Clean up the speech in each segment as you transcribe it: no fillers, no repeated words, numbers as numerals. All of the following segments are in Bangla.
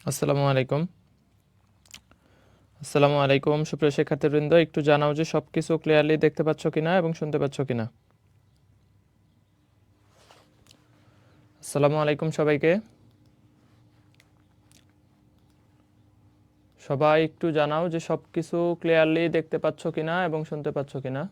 আসসালামু আলাইকুম। আসসালামু আলাইকুম সুপ্রিয় শিক্ষার্থীবৃন্দ, একটু জানাও যে সব কিছু ক্লিয়ারলি দেখতে পাচ্ছ কিনা এবং শুনতে পাচ্ছ কিনা। আসসালামু আলাইকুম সবাইকে। সবাই একটু জানাও যে সব কিছু ক্লিয়ারলি দেখতে পাচ্ছ কিনা এবং শুনতে পাচ্ছ কিনা।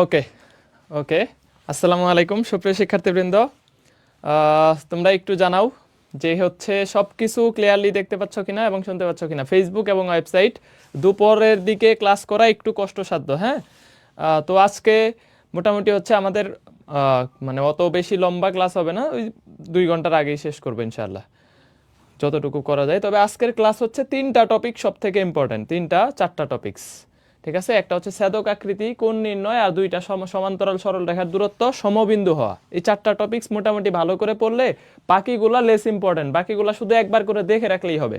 ওকে ওকে আসসালামু আলাইকুম সুপ্রিয় শিক্ষার্থীবৃন্দ, তোমরা একটু জানাও যে সব কিছু ক্লিয়ারলি দেখতে পাচ্ছ কিনা এবং শুনতে পাচ্ছ কিনা। ফেসবুক এবং ওয়েবসাইট দুপুরের দিকে ক্লাস করা একটু কষ্টসাধ্য। হ্যাঁ, তো আজকে মোটামুটি আমাদের মানে অত বেশি লম্বা ক্লাস হবে না, ওই 2 ঘন্টার আগেই শেষ করবো ইনশাআল্লাহ, যতটুকু করা যায়। তবে আজকের ক্লাস হচ্ছে 3টা টপিক সব থেকে ইম্পর্টেন্ট, 4টা টপিকস। ঠিক আছে, একটা হচ্ছে ছেদক আকৃতি, কোণ নির্ণয়, আর 2টা সমান্তরাল সরল রেখার দূরত্ব, সমবিন্দু হওয়া। এই 4টা টপিকস মোটামুটি ভালো করে পড়লে বাকিগুলা লেস ইম্পর্টেন্ট, বাকিগুলা শুধু একবার করে দেখে রাখলেই হবে।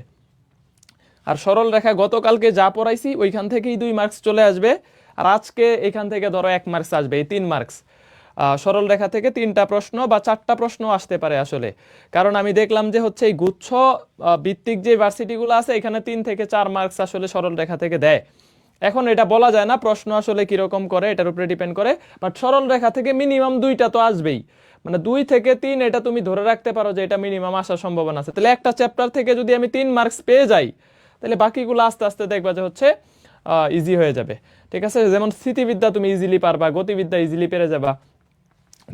আর সরল রেখা গতকালকে যা পড়াইছি ওইখান থেকেই 2 মার্কস চলে আসবে, আর আজকে এখান থেকে ধরো 1 মার্কস আসবে, এই 3 মার্কস। সরল রেখা থেকে 3টা প্রশ্ন বা 4টা প্রশ্ন আসতে পারে আসলে, কারণ আমি দেখলাম যে এই গুচ্ছ ভিত্তিক যে ভার্সিটিগুলো আছে এখানে 3 থেকে 4 মার্কস আসলে সরল রেখা থেকে দেয়। এখন এটা বলা যায় না প্রশ্ন আসলে কিরকম করে, এটার উপরে ডিপেন্ড করে, বাট সরল রেখা থেকে মিনিমাম 2টা তো আসবেই। মানে 2 থেকে 3 এটা তুমি ধরে রাখতে পারো যে এটা মিনিমাম আসার সম্ভাবনা আছে। তাহলে একটা চ্যাপ্টার থেকে যদি আমি 3 মার্কস পেয়ে যাই, তাহলে বাকিগুলো আস্তে আস্তে দেখবা যে ইজি হয়ে যাবে। ঠিক আছে, যেমন স্থিতিবিদ্যা তুমি ইজিলি পারবা, গতিবিদ্যা ইজিলি পেরে যাবা,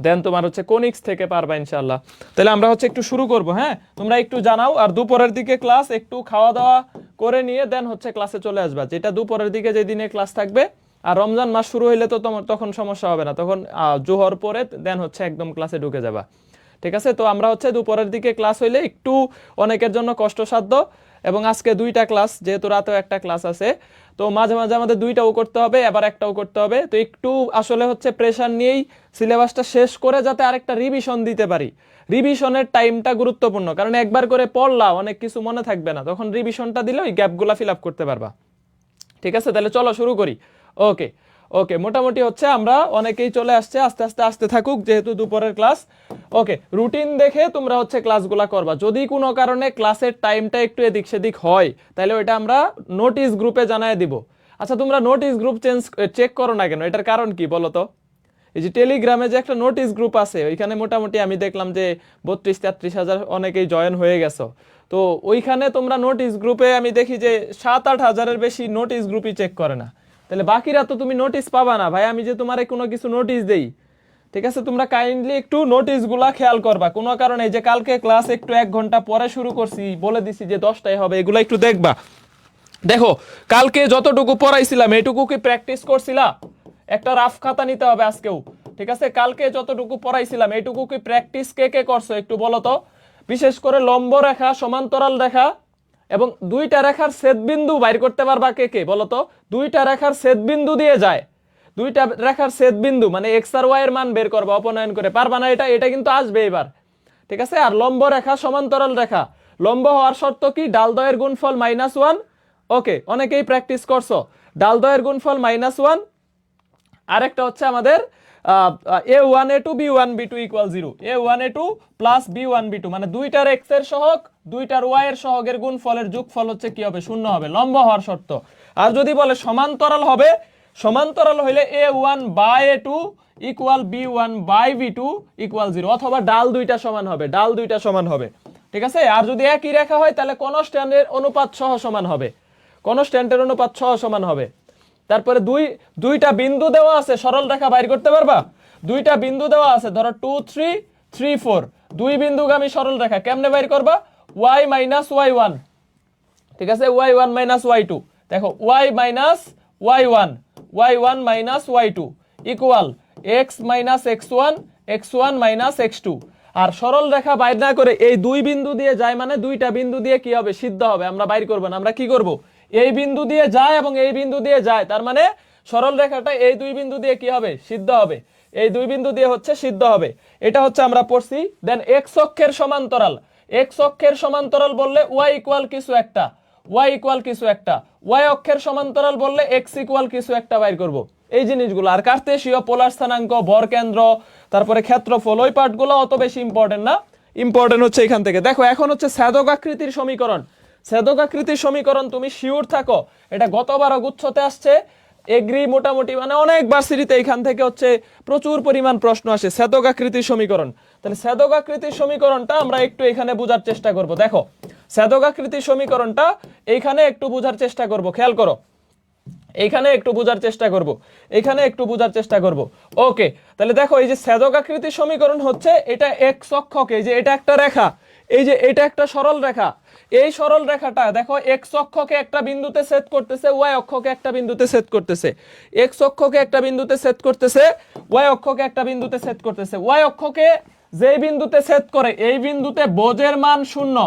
দেন তোমার কোনিক্স থেকে পারবা ইনশাআল্লাহ। তাহলে আমরা একটু শুরু করব। হ্যাঁ, তোমরা একটু জানাও, আর দুপুরের দিকে ক্লাস একটু খাওয়া দাওয়া করে নিয়ে দেন ক্লাসে চলে আসবা, যেটা দুপুরের দিকে যে দিনে ক্লাস থাকবে। আর রমজান মাস শুরু হইলে তো তোমার তখন সমস্যা হবে না, তখন জোহর পরে দেন একদম ক্লাসে ঢুকে যাবা। ঠিক আছে, তো আমরা দুপুরের দিকে ক্লাস হইলে একটু অনেকের জন্য কষ্টসাধ্য, এবং আজকে 2টা ক্লাস, যেহেতু রাতেও একটা ক্লাস আছে, তো মাঝে মাঝে আমাদের 2টাও করতে হবে, আবার একটাও করতে হবে। তো একটু আসলে প্রেশার নিয়েই সিলেবাসটা শেষ করে যাতে আরেকটা রিভিশন দিতে পারি। রিভিশনের টাইমটা গুরুত্বপূর্ণ, কারণ একবার করে পড়লা অনেক কিছু মনে থাকবে না, তখন রিভিশনটা দিলে ওই গ্যাপগুলা ফিল আপ করতে পারবা। ঠিক আছে, তাহলে চলো শুরু করি। ওকে ওকে মোটামুটি আমরা অনেকেই চলে আসছে, আস্তে আস্তে আসতে থাকুক যেহেতু দুপুরের ক্লাস। ওকে, রুটিন দেখে তোমরা ক্লাসগুলা করবা। যদি কোনো কারণে ক্লাসের টাইমটা একটু এদিক সেদিক হয়, তাহলে ওইটা আমরা নোটিশ গ্রুপে জানাই দিব। আচ্ছা, তোমরা নোটিশ গ্রুপ চেক করো না কেন? এটার কারণ কি বলো তো? এই যে টেলিগ্রামে যে একটা নোটিশ গ্রুপ আছে, ওইখানে মোটামুটি আমি দেখলাম যে 32-33 হাজার অনেকেই জয়েন হয়ে গেছো। তো ওইখানে তোমরা নোটিশ গ্রুপে আমি দেখি যে 7-8 হাজারের বেশি নোটিশ গ্রুপই চেক করে না। তাহলে বাকিরা তো তুমি নোটিশ পাবা না ভাই, আমি যে তোমারে কোনো কিছু নোটিশ দেই। ঠিক আছে, তোমরা কাইন্ডলি একটু নোটিশগুলা খেয়াল করবা। কোনো কারণে যে কালকে ক্লাস একটু 1 ঘন্টা পরে শুরু করছি, বলে দিছি যে 10টায় হবে, এগুলো একটু দেখবা। দেখো, কালকে যতটুকু পড়াইছিলাম এটুকু কি প্র্যাকটিস করছিলা? একটা রাফ খাতা নিতে হবে আজকেও। ঠিক আছে, কালকে যতটুকু পড়াইছিলাম এটুকু কি প্র্যাকটিস কে কে করছো একটু বলো তো। বিশেষ করে লম্ব রেখা, সমান্তরাল রেখা এবং 2টা রেখার ছেদবিন্দু বাইর করতে পারবা কে কে বলো তো? 2টা রেখার ছেদবিন্দু দিয়ে যায়, 2টা রেখার ছেদবিন্দু মানে এক্স আর ওয়াই এর মান বের করবা অপনয়ন করে, পারবা না? এটা এটা কিন্তু আসবে এবার। ঠিক আছে, আর লম্ব রেখা, সমান্তরাল রেখা, লম্ব হওয়ার শর্ত কি? ডালদ্বয়ের গুণফল -1। ওকে, অনেকেই প্র্যাকটিস করছো। ডালদ্বয়ের গুণফল -1। আরেকটা আমাদের a1 a2 b1 b2 = 0, a1 a2 plus b1 b2 মানে 2টার x এর সহগ 2টার y এর সহগের গুণফলের যোগফল কি হবে? 0 হবে, লম্ব হওয়ার শর্ত। আর যদি বলে সমান্তরাল হবে, সমান্তরাল হইলে a1 by a2 equal b1 by b2 = 0, অথবা ডাল 2টা সমান হবে, ডাল 2টা সমান হবে। ঠিক আছে, আর যদি একই রেখা হয় তাহলে কনস্ট্যান্টের অনুপাত সহ সমান হবে, কনস্ট্যান্টের অনুপাত সহ সমান হবে। তারপরে 2টা বিন্দু দেওয়া আছে, সরল রেখা বাইর করতে পারবা? 2টা বিন্দু দেওয়া আছে, ধরো 2 3 3 4, 2 বিন্দুগামী সরল রেখা কেমনে বাইর করবা? y - y1। ঠিক আছে, y1 - y2, দেখো y - y1, y1 - y2 equal x - x1, x1 - x2। আর সরল রেখা বাইর না করে এই 2 বিন্দু দিয়ে যায়, মানে 2টা বিন্দু দিয়ে কি হবে? সিদ্ধ হবে। আমরা বাইর করব না, আমরা কি করব? এই বিন্দু দিয়ে যায় এবং এই বিন্দু দিয়ে যায়, তার মানে সরল রেখাটা এই দুই বিন্দু দিয়ে কি হবে, সিদ্ধ হবে, এই দুই বিন্দু দিয়ে হচ্ছে সিদ্ধ হবে। এটা হচ্ছে আমরা পড়ছি। দেন এক্স অক্ষের সমান্তরাল, এক্স অক্ষের সমান্তরাল বললে ওয়াই ইকুয়াল কিছু একটা, ওয়াই ইকুয়াল কিছু একটা, ওয়াই অক্ষের সমান্তরাল বললে এক্স ইকুয়াল কিছু একটা বাইর করব। এই জিনিসগুলো। আর কার্তেশীয়, পোলার স্থানাঙ্ক, ভর কেন্দ্র, তারপরে ক্ষেত্রফল, ওই পার্টগুলো অত বেশি ইম্পর্টেন্ট না, ইম্পর্টেন্ট হচ্ছে এখান থেকে। দেখো এখন হচ্ছে ছেদক আকৃতির সমীকরণ। ছেদক আকৃতির সমীকরণ তুমি শিওর থাকো, এটা গতবারও গুচ্ছতে আসছে, এগ্রি মোটামুটি মানে অনেক ভার্সিটিতে এখান থেকে হচ্ছে প্রচুর পরিমাণ প্রশ্ন আসে ছেদক আকৃতির সমীকরণ। তাহলে ছেদক আকৃতির সমীকরণটা আমরা একটু এখানে বোঝার চেষ্টা করব। দেখো ছেদক আকৃতির সমীকরণটা এইখানে একটু বোঝার চেষ্টা করব, খেয়াল করো, এইখানে একটু বোঝার চেষ্টা করব, এইখানে একটু বোঝার চেষ্টা করব। ওকে, তাহলে দেখো এই যে ছেদক আকৃতির সমীকরণ হচ্ছে এটা এক্স অক্ষকে, যে এটা একটা রেখা, এই যে এটা একটা সরল রেখা, এই সরল রেখাটা দেখো এক্স অক্ষকে একটা বিন্দুতে ছেদ করতেছে, ওয়াই অক্ষকে একটা বিন্দুতে ছেদ করতেছে, এক্স অক্ষকে একটা বিন্দুতে ছেদ করতেছে, ওয়াই অক্ষকে একটা বিন্দুতে ছেদ করতেছে। ওয়াই অক্ষকে যেই বিন্দুতে ছেদ করে এই বিন্দুতে বোঝের মান 0,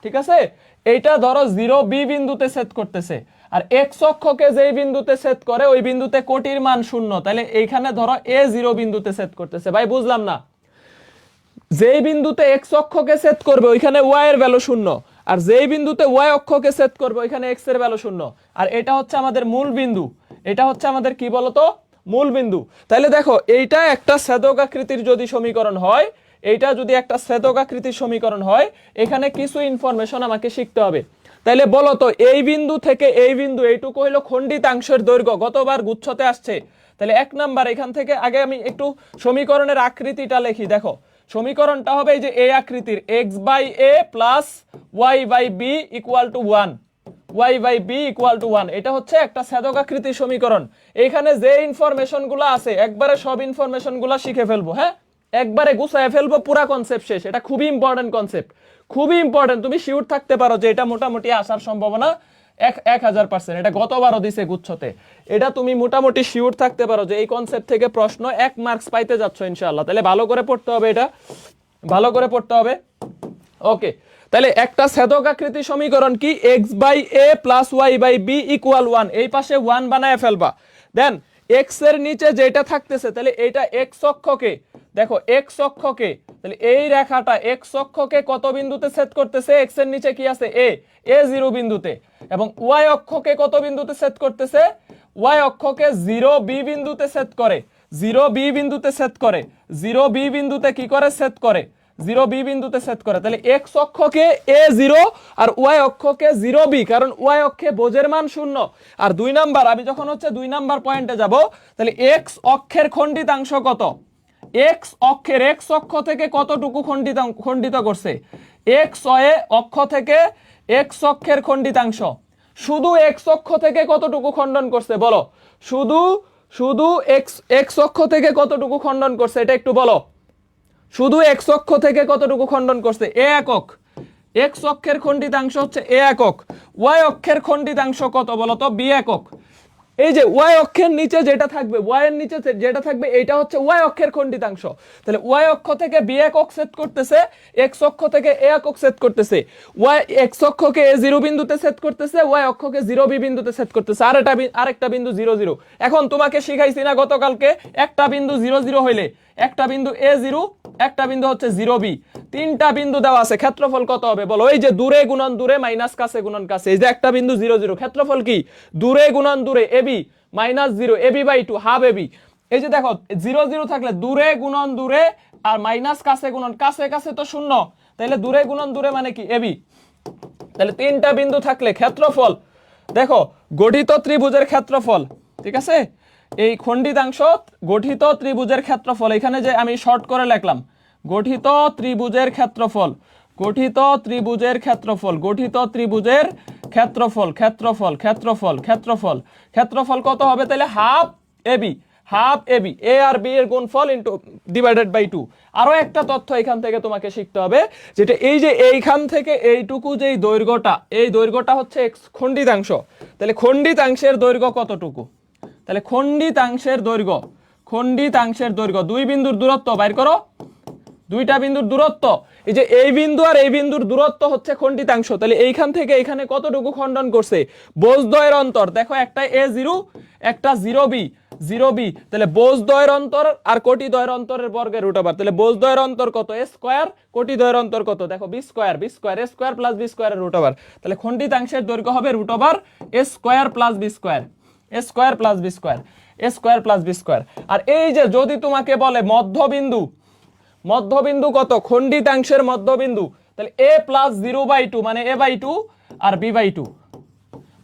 ঠিক আছে, এইটা ধরো 0b বিন্দুতে ছেদ করতেছে। আর এক্স অক্ষকে যেই বিন্দুতে ছেদ করে ওই বিন্দুতে কোটির মান 0, তাহলে এইখানে ধরো a0 বিন্দুতে ছেদ করতেছে। ভাই বুঝলাম না, যেই বিন্দুতে এক্স অক্ষকে ছেদ করবে ওইখানে ওয়াই এর ভ্যালু 0, আর যেই বিন্দুতে ওয়াই অক্ষকে ছেদ করবে ওইখানে এক্স এর ভ্যালু 0। আর এটা হচ্ছে আমাদের মূল বিন্দু, এটা হচ্ছে আমাদের কি বলতো, মূল বিন্দু। তাহলে দেখো এইটা একটা ছেদক আকৃতির যদি সমীকরণ হয়, এইটা যদি একটা ছেদক আকৃতির সমীকরণ হয়, এখানে কিছু ইনফরমেশন আমাকে শিখতে হবে। তাহলে বলো তো এই বিন্দু থেকে এই বিন্দু এইটুকু হইলো খণ্ডিতাংশের দৈর্ঘ্য, গতবার গুচ্ছতে আসছে। তাহলে এক নাম্বার এখান থেকে আগে আমি একটু সমীকরণের আকৃতিটা লিখি। দেখো সমীকরণটা হবে এই যে এই আকৃতির, x by a plus y by b equal to 1, y by b equal to 1। এটা হচ্ছে একটা ছেদক আকৃতির সমীকরণ। এখানে যে ইনফরমেশন গুলো আছে একবারে সব ইনফরমেশন গুলো শিখে ফেলবো, হ্যাঁ একবারে গুছায় ফেলবো, পুরা কনসেপ্ট শেষ। এটা খুবই ইম্পর্টেন্ট কনসেপ্ট, খুবই ইম্পর্টেন্ট। তুমি শিওর থাকতে পারো যে এটা মোটামুটি আসার সম্ভাবনা 1000%। এটা গতবারও দিছে গুচ্ছতে, এটা তুমি মোটামুটি শিওর থাকতে পারো যে এই কনসেপ্ট থেকে প্রশ্ন 1 মার্কস পাইতে যাচ্ছ ইনশাআল্লাহ। তাহলে ভালো করে পড়তে হবে, এটা ভালো করে পড়তে হবে। ওকে, তাহলে একটা ছেদক আকৃতি সমীকরণ কি, x by a plus y by b equal 1, এই পাশে 1 বানায় ফেলবা। দেন x এর নিচে যেটা থাকতেছে, তাহলে এটা x অক্ষকে, দেখো x অক্ষকে, তাহলে এই রেখাটা x অক্ষকে কত বিন্দুতে ছেদ করতেছে, x এর নিচে কি আছে a0 বিন্দুতে, এবং y অক্ষকে কত বিন্দুতে ছেদ করতেছে, y অক্ষকে 0b বিন্দুতে ছেদ করে, 0b বিন্দুতে ছেদ করে, 0b বিন্দুতে কি করে ছেদ করে, 0b বিন্দুতে ছেদ করে। তাহলে x অক্ষকে a0 আর y অক্ষকে 0b, কারণ y অক্ষে বোঝের মান 0। আর 2 নাম্বার, আমি যখন হচ্ছে 2 নাম্বার পয়েন্টে যাব, তাহলে x অক্ষের খণ্ডিতাংশ কত, x অক্ষের, x অক্ষ থেকে কতটুকু খণ্ডিত করছে, x অক্ষ থেকে x অক্ষের খণ্ডিতাংশ, শুধু x অক্ষ থেকে কতটুকু খণ্ডন করছে বলো, শুধু x অক্ষ থেকে কতটুকু খণ্ডন করছে এটা একটু বলো, শুধু x অক্ষ থেকে কতটুকু খণ্ডন করছে, a একক। x অক্ষের খণ্ডিতাংশ হচ্ছে a একক। y অক্ষের খণ্ডিতাংশ কত বলো তো, b একক। এই যে y অক্ষের নিচে যেটা থাকবে, y এর নিচে যেটা থাকবে এটা হচ্ছে y অক্ষের খণ্ডিতাংশ। তাহলে y অক্ষ থেকে b একক ছেদ করতেছে, x অক্ষ থেকে a একক ছেদ করতেছে, y x অক্ষকে a0 বিন্দুতে ছেদ করতেছে, y অক্ষকে 0b বিন্দুতে ছেদ করতেছে, আর আরেকটা বিন্দু 0 0। এখন তোমাকে শিখাইছি না গতকালকে, একটা বিন্দু 0 0 হইলে একটা বিন্দু a0, একটা বিন্দু হচ্ছে 0b, তিনটা বিন্দু দেওয়া আছে, ক্ষেত্রফল কত হবে বলো, এই যে দূরে গুণন দূরে মাইনাস কাছে গুণন কাছে, এই যে একটা বিন্দু 0 0, ক্ষেত্রফল কি, দূরে গুণন দূরে ab minus 0, ab by 2 half ab। এই যে দেখো 0 0 থাকলে দূরে গুণন দূরে আর মাইনাস কাছে গুণন কাছে, কাছে তো 0, তাহলে দূরে গুণন দূরে মানে কি ab। তাহলে তিনটা বিন্দু থাকলে ক্ষেত্রফল, দেখো গঠিত ত্রিভুজের ক্ষেত্রফল, ঠিক আছে, এই খণ্ডিতাংশ গঠিত ত্রিভুজের ক্ষেত্রফল, এখানে যে আমি শর্ট করে লিখলাম গঠিত ত্রিভুজের ক্ষেত্রফল, গঠিত ত্রিভুজের ক্ষেত্রফল, গঠিত ত্রিভুজের ক্ষেত্রফল, ক্ষেত্রফল ক্ষেত্রফল ক্ষেত্রফল ক্ষেত্রফল কত হবে, তাহলে হাফ এবি, হাফ এবি, এ আর বি এর গুণফল ইনটু ডিভাইডেড বাই 2। আরো একটা তথ্য এখান থেকে তোমাকে শিখতে হবে, যেটা এই যে এইখান থেকে এইটুকু যেই দৈর্ঘ্যটা, এই দৈর্ঘ্যটা হচ্ছে খণ্ডিতাংশ। তাহলে খণ্ডিতাংশের দৈর্ঘ্য কতটুকু, তাহলে খণ্ডিতাংশের দৈর্ঘ্য, খণ্ডিতাংশের দৈর্ঘ্য, দুই বিন্দুর দূরত্ব বাইর করো, দুইটা বিন্দুর দূরত্ব, এই যে এই বিন্দু আর এই বিন্দুর দূরত্ব হচ্ছে খণ্ডিতাংশ, তাহলে এইখান থেকে এখানে কতটুকু খণ্ডন করছে, বোঝদ্বয়ের অন্তর, দেখো একটা a0 একটা 0b, তাহলে বোঝদ্বয়ের অন্তর আর কোটিদ্বয়ের অন্তরের বর্গের রুট ওভার, তাহলে বোঝদ্বয়ের অন্তর কত a স্কয়ার, কোটিদ্বয়ের অন্তর কত, দেখো b square a square plus b স্কয়ারের রুট ওভার, তাহলে খণ্ডিতাংশের দৈর্ঘ্য হবে root over a square plus b square, a square plus b square, a square plus b square. আর এই যে যদি তোমাকে বলে মধ্যবিন্দু কত, খণ্ডিতাংশের মধ্যবিন্দু, তাহলে a প্লাস 0/2 মানে a/2 আর b/2।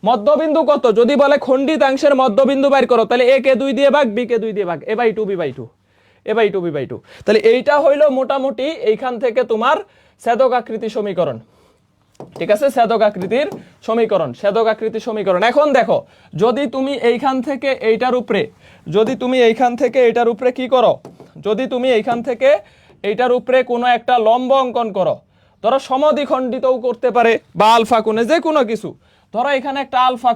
মধ্যবিন্দু কত যদি বলে খণ্ডিতাংশের মধ্যবিন্দু বাইর করো, তাহলে a কে 2 দিয়ে ভাগ, b কে 2 দিয়ে ভাগ, a/2 b/2, a/2 b/2। তাহলে এইটা হইলো মোটামুটি এইখান থেকে তোমার ছেদক আকৃতি সমীকরণ, ঠিক আছে, ছেদক আকৃতির সমীকরণ। এখন দেখো যদি তুমি এইখান থেকে এইটার উপরে, কি করো, যদি তুমি এইখান থেকে এইটার উপরে কোনো একটা লম্ব অঙ্কন করো, ধরো সমদ্বিখণ্ডিতও করতে পারে বা আলফা কোণে, যে কোনো কিছু, ধরো এখানে একটা আলফা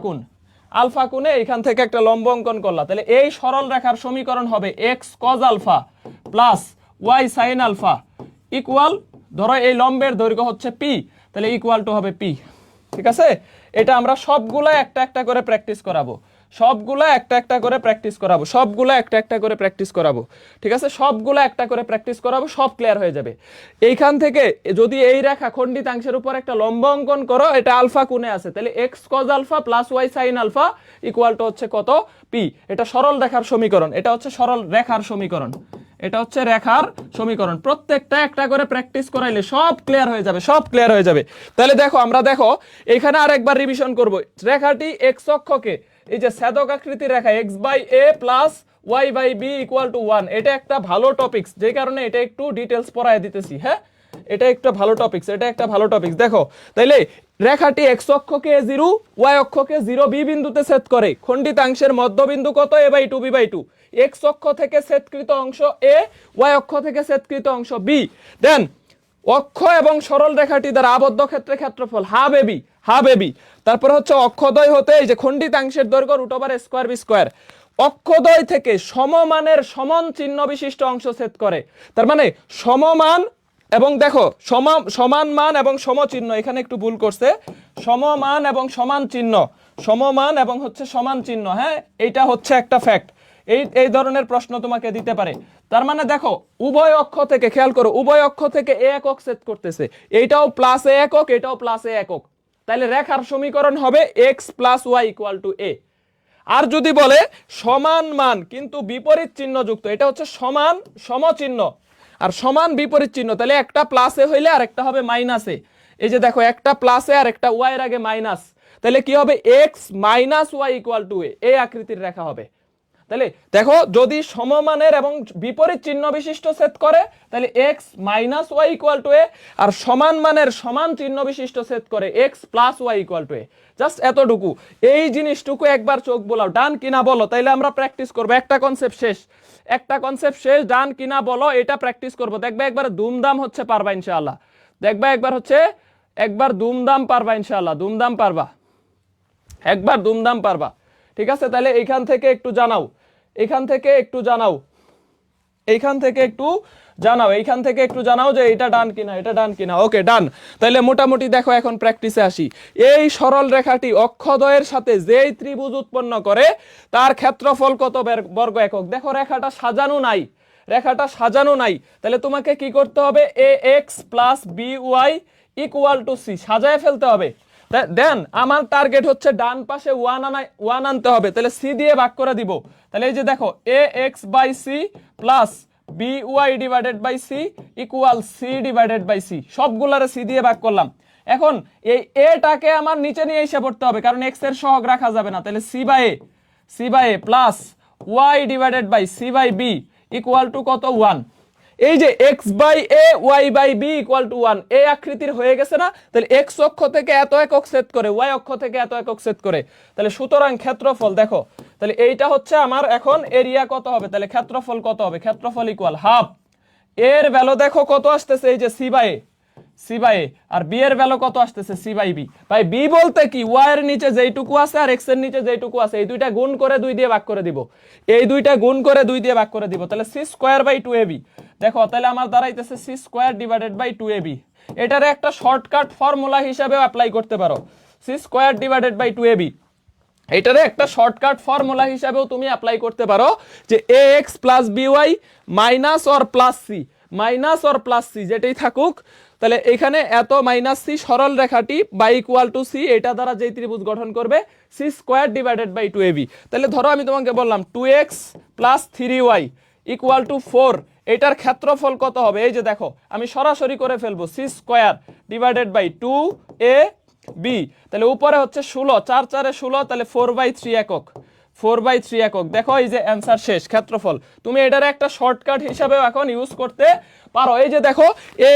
কোণে এইখান থেকে একটা লম্ব অঙ্কন করলা, তাহলে এই সরল রেখার সমীকরণ হবে x cos alpha plus y sin alpha equal, ধরো এই লম্বের দৈর্ঘ্য হচ্ছে p, তাহলে ইকুয়াল টু হবে p, ঠিক আছে। এটা আমরা সবগুলা একটা একটা করে প্র্যাকটিস করাবো, সব ক্লিয়ার হয়ে যাবে। এইখান থেকে যদি এই রেখা খণ্ডিতাংশের উপর একটা লম্ব অঙ্কন করো, এটা আলফা কোণে আছে, তাহলে x cos alpha plus y sin alpha equal to হচ্ছে কত, p। এটা সরল রেখার সমীকরণ, রেখার সমীকরণ। প্রত্যেকটা একটা করে প্র্যাকটিস করাইলে সব ক্লিয়ার হয়ে যাবে, তাহলে দেখো আমরা এখানে আরেকবার রিভিশন করব। রেখাটি x অক্ষকে, এই যে ছেদক আকৃতির রেখা x/a plus y/b equal to 1, এটা একটা ভালো টপিকস, যে কারণে এটা একটু ডিটেলস পড়ায় দিতেছি, হ্যাঁ, এটা একটা ভালো টপিকস। দেখো তাইলে রেখাটি x অক্ষকে a0, y অক্ষকে 0b বিন্দুতে ছেদ করে, খণ্ডিতাংশের মধ্যবিন্দু কত, a/2 b/2, x অক্ষ থেকে ছেদকৃত অংশ a, y অক্ষ থেকে ছেদকৃত অংশ b, দেন অক্ষ এবং সরল রেখাটি দ্বারা আবদ্ধ ক্ষেত্রে ক্ষেত্রফল হাফ ab, তারপরে হচ্ছে অক্ষদ্বয় হতে এই যে খণ্ডিতাংশের দৈর্ঘ্য root over a square b square, অক্ষদ্বয় থেকে সমমানের সমান চিহ্ন বিশিষ্ট অংশ ছেদ করে, তার মানে সমমান এবং দেখো সমান মান এবং সমচিহ্ন, এখানে একটু ভুল করছে, সমমান এবং সমান চিহ্ন, হ্যাঁ, এইটা হচ্ছে একটা ফ্যাক্ট। এই ধরনের প্রশ্ন তোমাকে দিতে পারে। তার মানে দেখো উভয় অক্ষ থেকে, খেয়াল করো, উভয় অক্ষ থেকে a একক ছেদ করতেছে, এইটাও প্লাস a একক, এটাও প্লাস a একক, তাহলে রেখার সমীকরণ হবে x plus y equal to a। আর যদি বলে সমান মান কিন্তু বিপরীত চিহ্ন যুক্ত, এটা হচ্ছে সমান সমচিহ্ন আর সমান বিপরীত চিহ্ন, তাহলে একটা প্লাসে হইলে আর একটা হবে মাইনাসে। এই যে দেখো একটা প্লাসে আর একটা y এর আগে মাইনাস, তাহলে কি হবে, x minus y equal to a, এই আকৃতির রেখা হবে। তাহলে দেখো যদি সমমানের এবং বিপরীত চিহ্ন বিশিষ্ট ছেদ করে, তাহলে x minus y equal to a, আর সমান মানের সমান চিহ্ন বিশিষ্ট ছেদ করে x plus y equal to a। Just এতটুকু, এই জিনিসটুকু একবার চোখ বোলাও, ডান কিনা বলো, তাইলে আমরা প্র্যাকটিস করবো। একটা কনসেপ্ট শেষ, ডান কিনা বলো, এটা প্র্যাকটিস করবো, দেখবে একবার দুমদাম হচ্ছে পারবা ইনশাআল্লাহ, একবার দুমদাম পারবা ইনশাআল্লাহ, দুমদাম পারবা, ঠিক আছে। তাহলে এইখান থেকে একটু জানাও যে এটা ডান কিনা, ওকে ডান। তাহলে মোটামুটি দেখো এখন প্র্যাকটিসে আসি। এই সরল রেখাটি অক্ষদ্বয়ের সাথে যেই ত্রিভুজ উৎপন্ন করে তার ক্ষেত্রফল কত বর্গ একক। দেখো রেখাটা সাজানো নাই, তাহলে তোমাকে কি করতে হবে, ax plus by equal two c সাজায় ফেলতে হবে। দেন আমার টার্গেট হচ্ছে ডান পাশে 1 আনতে হবে, তাহলে c দিয়ে ভাগ করে দিব। তাহলে এই যে দেখো ax by c plus by divided by c equal c divided by c, সবগুলারে c দিয়ে ভাগ করলাম। এখন এই এটাকে আমার নিচে নিয়ে এসে পড়তে হবে, কারণ x এর সহগ রাখা যাবে না, তাহলে c by a plus y divided by c by b equal to কত, 1। এই যে x by a y by b equal to 1, এই আকৃতির হয়ে গেছে না, তাহলে x অক্ষ থেকে এত একক ছেদ করে, y অক্ষ থেকে এত একক ছেদ করে, তাহলে সুতরাং ক্ষেত্রফল দেখো, তাহলে এইটা হচ্ছে আমার এখন এরিয়া কত হবে, তাহলে ক্ষেত্রফল কত হবে, ক্ষেত্রফল ইকুয়াল হাফ, এর ভ্যালু দেখো কত আসতেছে, এই যে c বাই a, আর b এর ভ্যালু কত আসতেছে, c বাই b। ভাই b বলতে কি, y এর নিচে যেইটুকু আছে আর x এর নিচে যেইটুকু আছে, এই দুইটা গুণ করে 2 দিয়ে ভাগ করে দিব, তাহলে c স্কয়ার বাই 2ab। দেখো তাহলে আমার দাঁড়াইতেছে c square divided by 2ab। এটারে একটা শর্টকাট ফর্মুলা হিসাবেও অ্যাপ্লাই করতে পারো, C square divided by 2ab। এটারে একটা শর্টকাট ফর্মুলা হিসাবেও তুমি অ্যাপ্লাই করতে পারো যে ax plus by minus or plus c, minus or plus c যেটাই থাকুক, তাহলে এখানে এত মাইনাস সি সরল রেখাটি বাই ইকুয়াল টু সি, এটা দ্বারা যেই ত্রিভুজ গঠন করবে C square divided by 2ab। তাহলে ধরো আমি তোমাকে বললাম 2x plus 3y equal to 4, এটার ক্ষেত্রফল কত হবে? এই যে দেখো আমি সরাসরি করে ফেলবো, C square divided by 2ab, তাহলে উপরে হচ্ছে 16, 4 4 16, তাহলে 4/3 একক, 4/3 একক। দেখো এই যে অ্যান্সার শেষ, ক্ষেত্রফল। তুমি এটার একটা শর্টকাট হিসাবেও এখন ইউজ করতে পারো। এই যে দেখো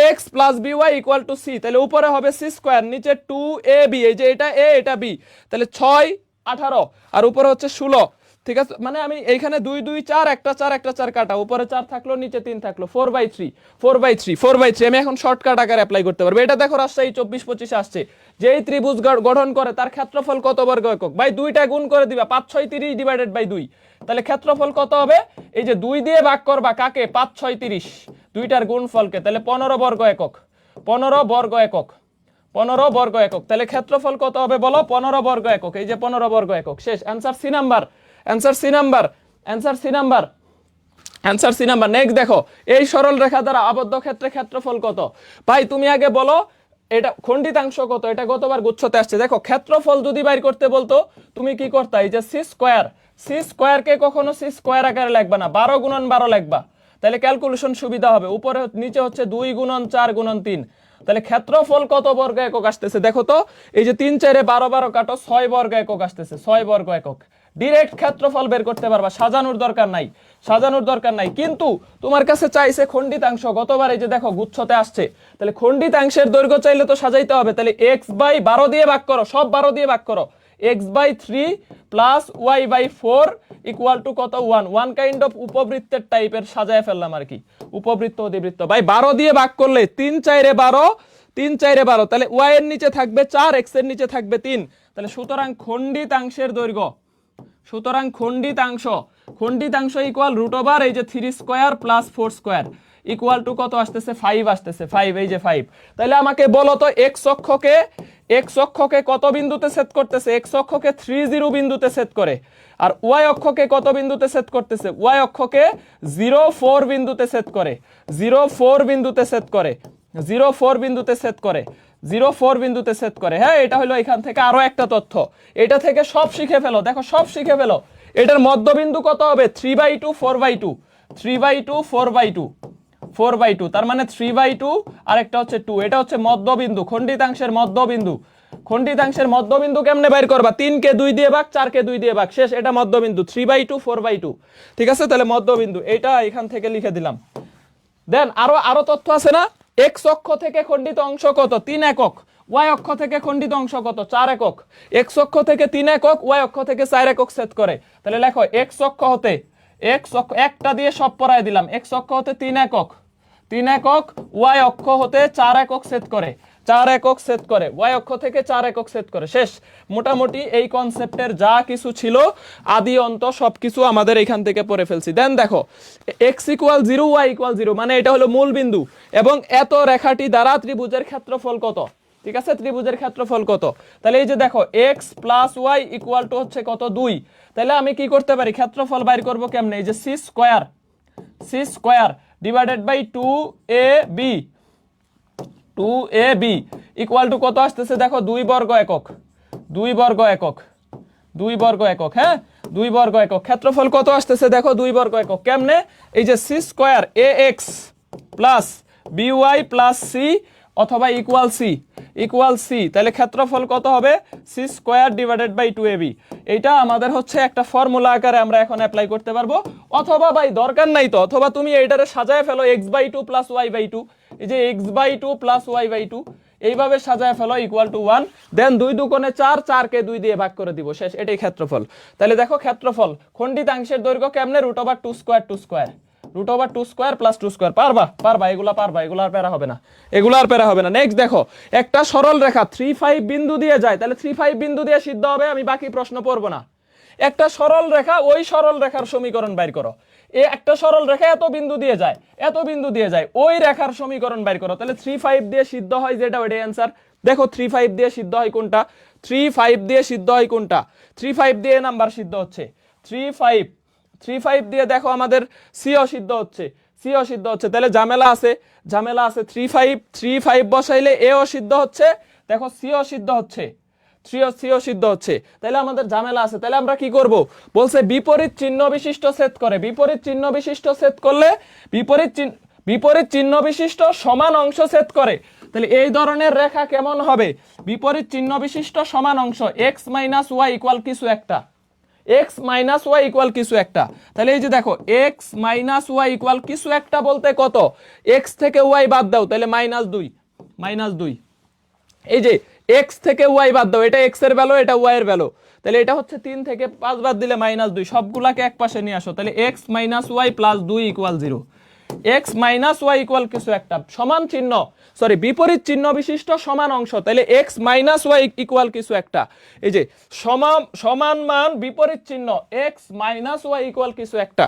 ax plus by equal to c, তাহলে উপরে হবে সি স্কোয়ার, নিচে 2ab, এই যে এটা a এটা b, তাহলে 6 18 আর উপরে হচ্ছে 16। ঠিক আছে, মানে আমি এইখানে 2 2 4 একটা 4 একটা 4 কাটা, উপরে 4 থাকলো নিচে 3 থাকলো, 4/3 আমি এখন শর্টকাট আকারে অ্যাপ্লাই করতে পারবো। এটা দেখো রাজশাহী 24-25 আসছে, যেই ত্রিভুজ গঠন করে তার ক্ষেত্রফল কত বর্গ একক? ভাই দুইটা গুণ করে দিবা, 5 6 30 ডিভাইডেড বাই 2, তাহলে ক্ষেত্রফল কত হবে? এই যে 2 দিয়ে ভাগ করবা কাকে? 5 6 30, দুইটার গুণফলকে, তাহলে 15 বর্গ একক, 15 বর্গ একক, 15 বর্গ একক। তাহলে ক্ষেত্রফল কত হবে বলো? 15 বর্গ একক। এই যে 15 বর্গ একক, শেষ। Answer c number, answer c number, answer c number, answer c number. Next দেখো, এই সরল রেখা দ্বারা আবদ্ধ ক্ষেত্রে ক্ষেত্রফল কত? ভাই তুমি আগে বলো এটা খণ্ডিতাংশ কত, এটা গতবার গুচ্ছতে আসছে। দেখো ক্ষেত্রফল যদি বাইর করতে বলতো তুমি কি করতা? এই যে সি স্কোয়ার, সি স্কোয়ারকে কখনো সি স্কোয়ার আকারে লিখবা না, 12 গুণন 12 লিখবা, তাহলে ক্যালকুলেশন সুবিধা হবে। উপরে নিচে হচ্ছে 2 গুণন 4 গুণন 3, তাহলে ক্ষেত্রফল কত বর্গ একক আসতেছে? দেখো তো, এই যে 3 4 12 12 কাটো, 6 বর্গ একক আসতেছে, 6 বর্গ একক। ডিরেক্ট ক্ষেত্রফল বের করতে পারবা, সাজানোর দরকার নাই, সাজানোর দরকার নাই। কিন্তু তোমার কাছে চাইছে খণ্ডিতাংশ, গতবার এই যে দেখো গুচ্ছতে আসছে, তাহলে খণ্ডিতাংশের দৈর্ঘ্য চাইলে তো সাজাইতে হবে। তাহলে x বাই 12 দিয়ে ভাগ করো, সব 12 দিয়ে ভাগ করো, x by 3 plus y by 4 equal to কত? 1। ওয়ান কাইন্ড অফ উপবৃত্তের টাইপের সাজায় ফেললাম আর কি, উপবৃত্ত অধিবৃত্ত। ভাই 12 দিয়ে ভাগ করলে 3 4 12, 3 4 12, তাহলে y এর নিচে থাকবে 4, x এর নিচে থাকবে 3, তাহলে সুতরাং খণ্ডিতাংশের দৈর্ঘ্য, সুতরাং খণ্ডিতাংশ ইকুয়াল রুট ওভার এই যে 3 square plus 4 square equal to কত আসতেছে? 5 আসতেছে, 5, এই যে 5। তাহলে আমাকে বলো তো x অক্ষকে কত বিন্দুতে ছেদ করতেছে? x অক্ষকে 30 বিন্দুতে ছেদ করে। আর y অক্ষকে কত বিন্দুতে ছেদ করতেছে? y অক্ষকে 04 বিন্দুতে ছেদ করে, 04 বিন্দুতে ছেদ করে, 04 বিন্দুতে ছেদ করে, 04 বিন্দুতে ছেদ করে। হ্যাঁ, এটা হলো এখান থেকে আরো একটা তথ্য, এটা থেকে সব শিখে ফেলো। দেখো সব শিখে ফেলো। এটার মধ্যবিন্দু কত হবে? 3/2 4/2, 3/2 4/2, 4/2, তার মানে 3/2 আর একটা হচ্ছে 2, এটা হচ্ছে মধ্যবিন্দু, খণ্ডিতাংশের মধ্যবিন্দু। খণ্ডিতাংশের মধ্যবিন্দু কেমনে বাইর করবা? 3 কে 2 দিয়ে ভাগ, 4 কে 2 দিয়ে ভাগ, শেষ। এটা মধ্যবিন্দু 3/2 4/2, ঠিক আছে? তাহলে মধ্যবিন্দু এটা এখান থেকে লিখে দিলাম। দেন আরো তথ্য আছে না? x অক্ষ থেকে খণ্ডিত অংশ কত? 3 একক। y অক্ষ থেকে খণ্ডিত অংশ কত? 4 একক। x অক্ষ থেকে 3 একক, y অক্ষ থেকে 4 একক ছেদ করে। তাহলে লেখো x অক্ষ হতে, x অক্ষ একটা দিয়ে সব পড়ায় দিলাম, x অক্ষ হতে 3 একক, 3 একক, y অক্ষ হতে 4 একক ছেদ করে, 4 একক ছেদ করে, y অক্ষ থেকে 4 একক ছেদ করে, শেষ। মোটামুটি এই কনসেপ্টের যা কিছু ছিল আদি অন্ত সবকিছু আমাদের এখান থেকে পড়ে ফেলছি। দেন দেখো x ইকুয়াল 0, y ইকুয়াল 0, মানে এটা হলো মূল বিন্দু এবং এত রেখাটি দ্বারা ত্রিভুজের ক্ষেত্রফল কত? ঠিক আছে, ত্রিভুজের ক্ষেত্রফল কত? তাহলে এই যে দেখো x plus y equal to হচ্ছে কত? 2। তাহলে আমি কি করতে পারি? ক্ষেত্রফল বাইর করব কেমনে? এই যে c square divided by 2ab, 2ab equal to কত আসতেছে? দেখো 2 বর্গ একক, 2 বর্গ একক, 2 বর্গ একক। হ্যাঁ, 2 বর্গ একক। ক্ষেত্রফল কত আসতেছে? দেখো 2 বর্গ একক। কেমনে? এই যে c square ax plus by plus c অথবা ইকুয়াল c, তাহলে ক্ষেত্রফল কত হবে? c square divided by 2ab। এটা আমাদের হচ্ছে একটা ফর্মুলা আকারে আমরা এখন অ্যাপ্লাই করতে পারবো। অথবা ভাই দরকার নাই তো, অথবা তুমি এইটারে সাজায় ফেলো x/2 প্লাস y/2, এই যে x/2 প্লাস y/2 এইভাবে সাজায় ফেলো ইকুয়াল টু 1। দেন 2 দুগুণে 4, 4 কে 2 দিয়ে ভাগ করে দিব, শেষ। এটাই ক্ষেত্রফল। তাহলে দেখো ক্ষেত্রফল খণ্ডিতাংশের দৈর্ঘ্য কেমনে? Root over 2 square, 2 square, root over 2 square plus 2 square. পারবা, এগুলা পারবা, এগুলা আর প্যারা হবে না, এগুলা আর প্যারা হবে না। নেক্সট দেখো, একটা সরল রেখা 3 5 বিন্দু দিয়ে যায়, তাহলে 3 5 বিন্দু দিয়ে সিদ্ধ হবে, আমি বাকি প্রশ্ন পড়বো না। একটা সরল রেখা, ওই সরল রেখার সমীকরণ বাইর করো। একটা সরল রেখা এত বিন্দু দিয়ে যায়, এত বিন্দু দিয়ে যায়, ওই রেখার সমীকরণ বাইর করো। তাহলে 3-5 দিয়ে সিদ্ধ হয় যেটা, ওইটাই অ্যান্সার। দেখো 3-5 দিয়ে সিদ্ধ হয় কোনটা, 3-5 দিয়ে সিদ্ধ হয় কোনটা, 3-5 দিয়ে নাম্বার সিদ্ধ হচ্ছে, 3-5 দিয়ে দেখো আমাদের সিও সিদ্ধ হচ্ছে, সিও সিদ্ধ হচ্ছে। তাহলে ঝামেলা আছে, ঝামেলা আছে। 3-5 বসাইলে এও সিদ্ধ হচ্ছে, দেখো সিও সিদ্ধ হচ্ছে, সিও সিদ্ধ হচ্ছে। তাহলে আমাদের ঝামেলা আছে। তাহলে আমরা কি করব, বলছে বিপরীত চিহ্ন বিশিষ্ট সেট করে, বিপরীত চিহ্ন বিশিষ্ট সেট করলে বিপরীত চিহ্ন বিশিষ্ট সমান অংশ সেট করে। তাহলে এই ধরনের রেখা কেমন হবে, বিপরীত চিহ্ন বিশিষ্ট সমান অংশ, x মাইনাস ওয়াই ইকুয়াল কিছু একটা, x মাইনাস ওয়াই ইকুয়াল কিছু একটা। তাহলে এই যে দেখো x মাইনাস ওয়াই ইকুয়াল কিছু একটা বলতে কত, x থেকে ওয়াই বাদ দাও, তাহলে -2, এই যে x থেকে y বাদ দাও, এটা x এর ভ্যালু, এটা y এর ভ্যালু, তাহলে এটা হচ্ছে 3 থেকে 5 বাদ দিলে -2, সবগুলাকে এক পাশে নিয়ে আসো। তাহলে x minus y plus 2 equal 0, x minus y equal কিছু একটা, সমান চিহ্ন, সরি বিপরীত চিহ্ন বিশিষ্ট সমান অংশ। তাহলে x মাইনাস ওয়াই ইকুয়াল কিছু একটা, এই যে সমান মান বিপরীত চিহ্ন, x মাইনাস ওয়াই ইকুয়াল কিছু একটা,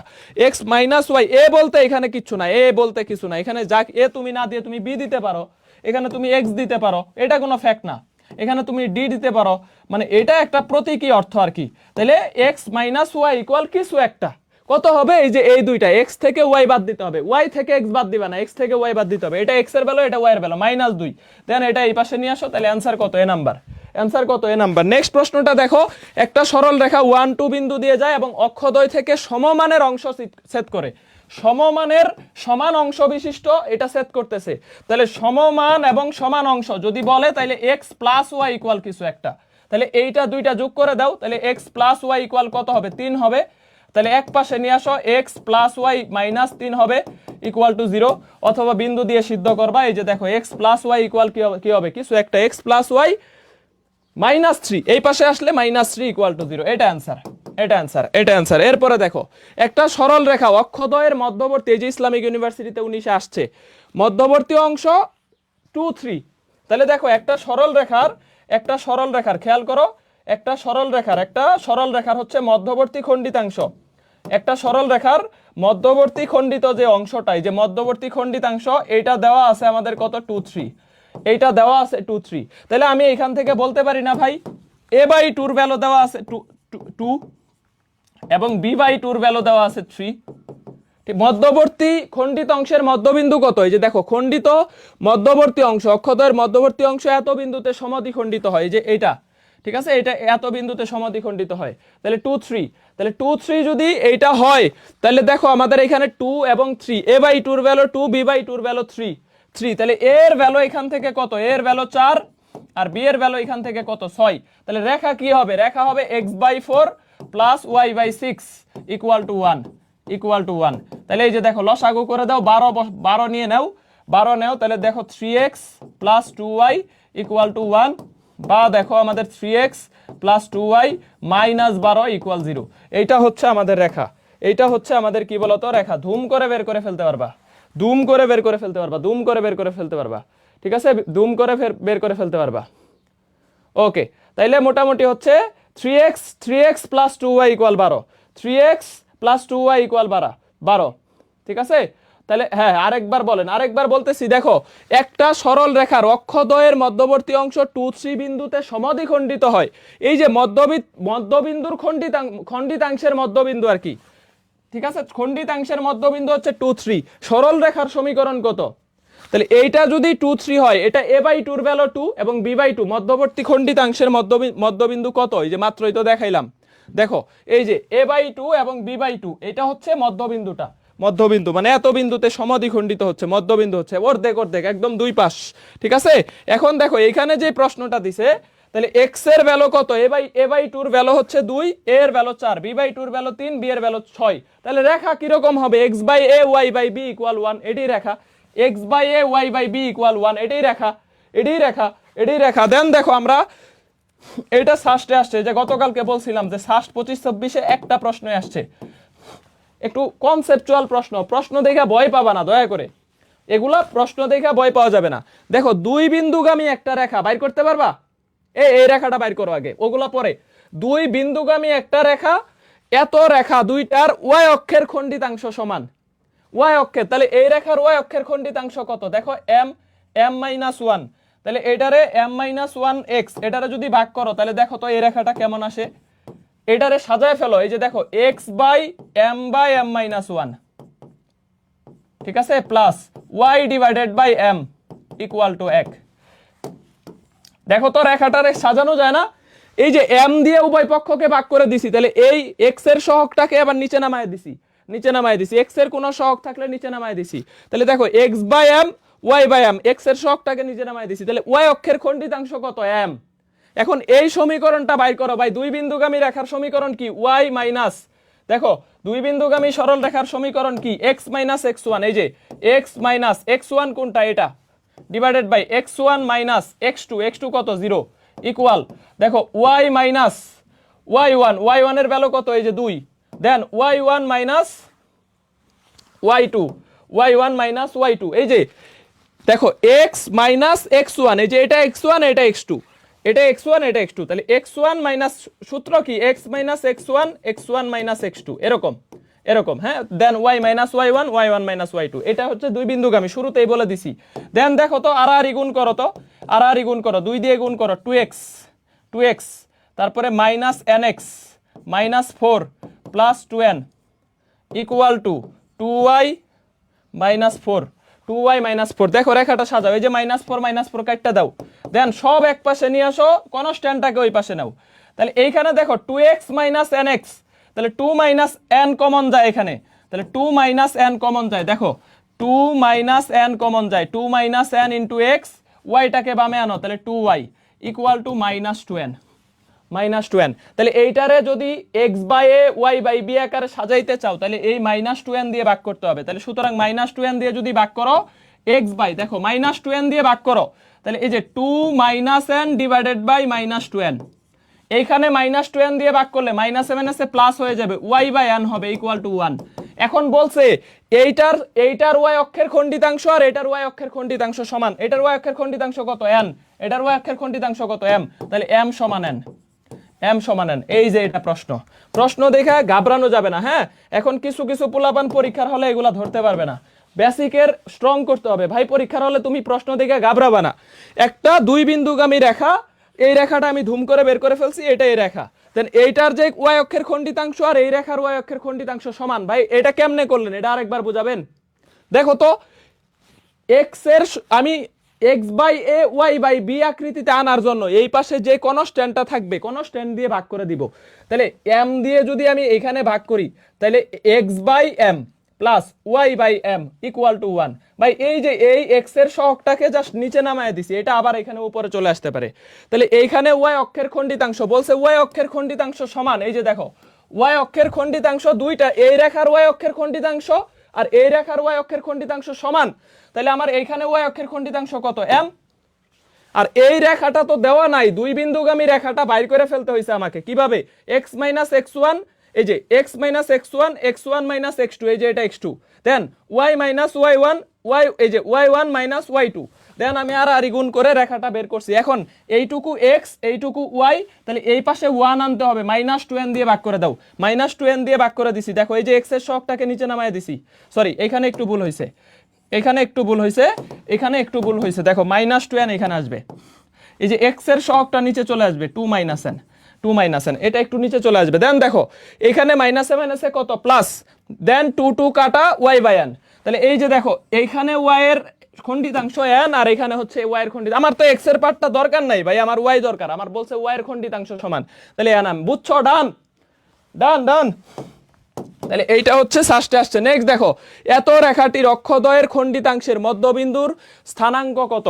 x মাইনাস ওয়াই, এ বলতে এখানে কিছু না, এ বলতে কিছু না, এখানে যা এ তুমি না দিয়ে তুমি বি দিতে পারো, এখানে তুমি x দিতে পারো, এটা কোনো ফ্যাক্ট না, এখানে তুমি ডি দিতে পারো, মানে এটা একটা প্রতীকী অর্থ আর কি। তাহলে x মাইনাস ওয়াই ইকুয়াল কিছু একটা কত হবে, এই যে এই দুইটা, x থেকে y বাদ দিতে হবে, y থেকে x বাদ দিবা না, x থেকে y বাদ দিতে হবে, এটা x এর ভ্যালু, এটা y এর ভ্যালু, -2, দেন এটা এই পাশে নিয়ে আসো। তাহলে অ্যানসার কত, এ নাম্বার, অ্যানসার কত, এ নাম্বার। নেক্সট প্রশ্নটা দেখো, একটা সরল রেখা 1-2 বিন্দু দিয়ে যায় এবং অক্ষদ্বয় থেকে সমমানের অংশ ছেদ করে, সমমানের সমান অংশ বিশিষ্ট এটা সেট করতেছে। তাহলে সমমান এবং সমান অংশ যদি বলে, তাহলে x প্লাস ওয়াই ইকুয়াল কিছু একটা, তাহলে এইটা দুইটা যোগ করে দাও, তাহলে x প্লাস ওয়াই ইকুয়াল কত হবে, 3 হবে। তাহলে এক পাশে নিয়ে আসো, x প্লাস ওয়াই -3 হবে ইকুয়াল টু 0, অথবা বিন্দু দিয়ে সিদ্ধ করবা, এই যে দেখো x প্লাস ওয়াই ইকুয়াল কি হবে, কিছু একটা, x প্লাস ওয়াই -3, এই পাশে আসলে -3 ইকুয়াল টু 0, এটা অ্যান্সার, এটা অ্যান্সার, এটা অ্যান্সার। এরপরে দেখো একটা সরল রেখা অক্ষদ্বয়ের মধ্যবর্তী, এই যে ইসলামিক ইউনিভার্সিটিতে 19-এ আসছে, মধ্যবর্তী অংশ 2-3। তাহলে দেখো একটা সরল রেখার খেয়াল করো, একটা সরল রেখার হচ্ছে মধ্যবর্তী খণ্ডিতাংশ, একটা সরল রেখার মধ্যবর্তী খণ্ডিত যে অংশটাই, যে মধ্যবর্তী খণ্ডিতাংশ, এটা দেওয়া আছে আমাদের কত, 2-3, এইটা দেওয়া আছে 2-3। তাহলে আমি এখান থেকে বলতে পারি না ভাই, a/2 এর ভ্যালু দেওয়া আছে 2 এবং b/2 এর ভ্যালু দেওয়া আছে 3, মধ্যবর্তী খণ্ডিত অংশের মধ্যবিন্দু কত, এই যে দেখো খণ্ডিত মধ্যবর্তী অংশ, অক্ষদ্বয়ের মধ্যবর্তী অংশ এত বিন্দুতে সমদ্বিখণ্ডিত হয়, এই যে এইটা, ঠিক আছে, এটা এত বিন্দুতে সমদ্বিখণ্ডিত হয়, তাহলে 2-3, তাহলে 2-3 যদি এইটা হয়, তাহলে দেখো আমাদের এখানে 2 এবং 3, a/2 এর ভ্যালু 2, b/2 এর ভ্যালু 3, তাহলে a এর ভ্যালু এখান থেকে কত, a এর ভ্যালু 4 আর b এর ভ্যালু এখান থেকে কত, 6। তাহলে রেখা কি হবে, রেখা হবে x/4 plus y/6 equal to 1, তাহলে এই যে দেখো লসাগু করে দাও, 12 নিয়ে নাও, 12 নেও, তাহলে দেখো 3x plus 2y equal to 1, বা দেখো আমাদের 3x plus 2y minus 12 equal 0। এইটা হচ্ছে আমাদের রেখা, এইটা হচ্ছে আমাদের কি বলতো রেখা, ধুম করে বের করে ফেলতে পারবা, দুম করে বের করে ফেলতে পারবা, দুম করে বের করে ফেলতে পারবা, ঠিক আছে, দুম করে বের করে ফেলতে পারবা। ওকে, তাইলে মোটামুটি হচ্ছে 3x plus 2y equal 12, 3x plus 2y equal 12, ঠিক আছে। তাহলে হ্যাঁ আরেকবার বলেন, আরেকবার বলতেছি, দেখো একটা সরল রেখার অক্ষদ্বয়ের মধ্যবর্তী অংশ 2-3 বিন্দুতে সমদ্বিখণ্ডিত হয়, এই যে মধ্যবিন্দুর খণ্ডিতাংশের মধ্যবিন্দু আর কি, ঠিক আছে, খণ্ডিতাংশের মধ্যবিন্দু হচ্ছে 2-3, সরল রেখার সমীকরণ কত, তাহলে এইটা যদি 2-3 হয়, এটা a/2 এর ভ্যালু 2 এবং b/2 মধ্যবর্তী খণ্ডিতাংশের মধ্যবিন্দু কত, এই যে মাত্রই তো দেখাইলাম, দেখো এই যে a/2 এবং b/2, এটা হচ্ছে মধ্যবিন্দু মানে এত বিন্দুতে সমদ্বিখণ্ডিত হচ্ছে, মধ্যবিন্দু হচ্ছে অর্ধেক একদম দুই পাশ, ঠিক আছে। এখন দেখো এখানে যে প্রশ্নটা দিছে, তাহলে x এর ভ্যালু কত, a/2 এর ভ্যালু হচ্ছে 2, a এর ভ্যালু 4, b/2 এর ভ্যালু 3, b এর ভ্যালু 6, তাহলে রেখা কি রকম হবে, x/a y/b = 1, এটাই রেখা, x/a y/b = 1, এটাই রেখা। দেন দেখো আমরা এটা সাস্টে আসছে, যে গতকালকে বলছিলাম যে সাস্ট 25-26-এ একটা প্রশ্নই আসছে, একটু কনসেপচুয়াল প্রশ্ন দেখে ভয় পাবা না দয়া করে, এগুলা প্রশ্ন দেখে ভয় পাওয়া যাবে না। দেখো দুই বিন্দুগামী একটা রেখা বাইর করতে পারবা, এই রেখাটা বাইর করো আগে, ওগুলা পরে। দুই বিন্দুগামী একটা রেখা এত রেখা দুইটার ওয়াই অক্ষের খণ্ডিতাংশ সমান, ওয়াই অক্ষের, তাহলে এই রেখার ওয়াই অক্ষের খণ্ডিতাংশ কত দেখো এম, এম মাইনাস ওয়ান, তাহলে এটারে এম মাইনাস ওয়ান এক্স, এটারে যদি ভাগ করো তাহলে দেখো তো এই রেখাটা কেমন আসে, এটারে সাজায় ফেলো, এই যে দেখো x by m minus one, ঠিক আছে, plus y divided by m equal to এক। দেখো তো রেখাটারে সাজানো যায় না, এই যে এম দিয়ে উভয় পক্ষকে ভাগ করে দিছি, তাহলে এই এক্স এর সহগটাকে আবার নিচে নামায় দিছি, এক্স এর কোন সহগ থাকলে নিচে নামায় দিছি, তাহলে দেখো x by m y by m, x এর সহগটাকে নিচে নামায় দিছি, তাহলে ওয়াই অক্ষের খণ্ডিতাংশ কত এম। এখন এই সমীকরণটা বাইর করো ভাই, দুই বিন্দুগামী রেখার সমীকরণ কি ওয়াই মাইনাস, দেখো দুই বিন্দুগামী সরল রেখার সমীকরণ কি এক্স মাইনাস এক্স ওয়ান, এই যে এক্স মাইনাস এক্স ওয়ান কোনটা এটা, divided by x one minus x two কত জিরো, ইকুয়াল দেখো ওয়াই মাইনাস ওয়াই ওয়ান এর ভ্যালু কত এই যে 2, then y one minus y one minus y two, এই যে দেখো এক্স মাইনাস এক্স ওয়ান, এই যে এটা এক্স ওয়ান এটা এক্স টু, এটা এক্স ওয়ান এটা এক্স টু, তাহলে এক্স ওয়ান মাইনাস সূত্র কি x minus x one minus x two, এরকম এরকম, হ্যাঁ, then y minus y one minus y two, এটা হচ্ছে দুই বিন্দুগামী, শুরুতেই বলে দিছি। দেন দেখো তো আর গুণ করো, তো আর গুণ করো, 2 দিয়ে গুণ করো, 2x, তারপরে minus nx minus 4 plus 2n equal to 2y minus 4, দেখো রেখাটা সাজাও, এই যে মাইনাস ফোর কাটটা দাও, দেন সব এক পাশে নিয়ে আসো, কনস্ট্যান্টটাকে ওই পাশে নাও, তাহলে এইখানে দেখো 2x মাইনাস nx, তাহলে 2 মাইনাস n কমন যায় এখানে, তাহলে 2 মাইনাস n কমন যায়, দেখো 2 মাইনাস n কমন যায়, 2 মাইনাস n ইন্টু এক্স, ওয়াইটাকে বামে আনো, তাহলে 2y equal two minus 2n, তাহলে এইটারে যদি x by a y by b আকারে সাজাইতে চাও তাহলে এই মাইনাস 2n দিয়ে ভাগ করতে হবে, তাহলে সুতরাং মাইনাস 2n দিয়ে যদি ভাগ করো x বাই, দেখো মাইনাস 2n দিয়ে ভাগ করো, তাহলে এই যে 2 minus n divided by minus 2n, এইখানে মাইনাস 2n দিয়ে ভাগ করলে মাইনাস m এসে প্লাস হয়ে যাবে, y বাই n হবে ইকুয়াল টু 1। এখন বলছে এইটার y অক্ষের খণ্ডিতাংশ আর এটার y অক্ষের খণ্ডিতাংশ সমান, এটার y অক্ষের খণ্ডিতাংশ কত n, এটার y অক্ষের খণ্ডিতাংশ কত m, তাহলে m সমান n, এই যে এটা প্রশ্ন দেখে ঘাবড়ানো যাবে না, হ্যাঁ, এখন কিছু পোলাপান পরীক্ষার হলে এগুলা ধরতে পারবে না, বেসিকের স্ট্রং করতে হবে ভাই, পরীক্ষার হলে তুমি প্রশ্ন দেখে ঘাবড়াবা না, একটা দুই বিন্দুগামী রেখা, এই রেখাটা আমি ধুম করে বের করে ফেলছি, এটাই রেখা, দেন এইটার যে ওয়াই অক্ষের খণ্ডিতাংশ আর এই রেখার ওয়াই অক্ষের খণ্ডিতাংশ সমান, ভাই এটা কেমনে করলেন এটা আরেকবার বুঝাবেন, দেখো তো এক্স এর আমি x by a y by b আকৃতিতে আনার জন্য এই পাশে যে কনস্ট্যান্টটা থাকবে কনস্ট্যান্ট দিয়ে ভাগ করে দিব, তাহলে এম দিয়ে যদি আমি এখানে ভাগ করি তাহলে x by m plus y by m equal to 1, ভাই এই যে এই এক্স এর সহগটাকে জাস্ট নিচে নামায় দিছি, এটা আবার এখানে উপরে চলে আসতে পারে, তাহলে এইখানে ওয়াই অক্ষের খণ্ডিতাংশ বলছে, ওয়াই অক্ষের খণ্ডিতাংশ সমান, এই যে দেখো ওয়াই অক্ষের খণ্ডিতাংশ দুইটা, এই রেখার ওয়াই অক্ষের খণ্ডিতাংশ আর এই রেখার ওয়াই অক্ষের খণ্ডিতাংশ সমান, তাহলে আমার এইখানে ওয়াই অক্ষের খণ্ডিতাংশ কত m, আর এই রেখাটা তো দেওয়া নাই, দুই বিন্দুগামী রেখাটা বাইর করে ফেলতে হয়েছে আমাকে, কিভাবে x মাইনাস x1, এই যে x minus x1 minus x2, এই যে এটা x2, দেন y মাইনাস y1, এই যে y1 মাইনাস y2, দেন আমি আর গুণ করে রেখাটা বের করছি, এখন এইটুকু x এইটুকু y, তাহলে এই পাশে 1 আনতে হবে, মাইনাস 2n দিয়ে ভাগ করে দাও, মাইনাস 2n দিয়ে ভাগ করে দিছি, দেখো এই যে x এর সহগটাকে নিচে নামায় দিছি, সরি এখানে একটু ভুল হয়েছে, দেখো মাইনাস 2n এখানে আসবে, এই যে x এর সহগটা নিচে চলে আসবে 2 মাইনাস n, এটা একটু নিচে চলে আসবে, দেন দেখো এখানে মাইনাস এ কত প্লাস, দেন 2 কাটা y বাই n, তাহলে এই যে দেখো এইখানে y এর খণ্ডিতাংশ n আর এখানে হচ্ছে y এর খণ্ডিত, আমার তো x এর পার্টটা দরকার নাই ভাই, আমার y দরকার, আমার বলছে y এর খণ্ডিতাংশ সমান, তাহলে n আম বুঝছো, ডান, তাহলে এইটা হচ্ছে ষষ্ঠে আসছে। নেক্সট দেখো এত রেখাটির অক্ষদ্বয়ের খণ্ডিতাংশের মধ্যবিন্দুর স্থানাঙ্ক কত,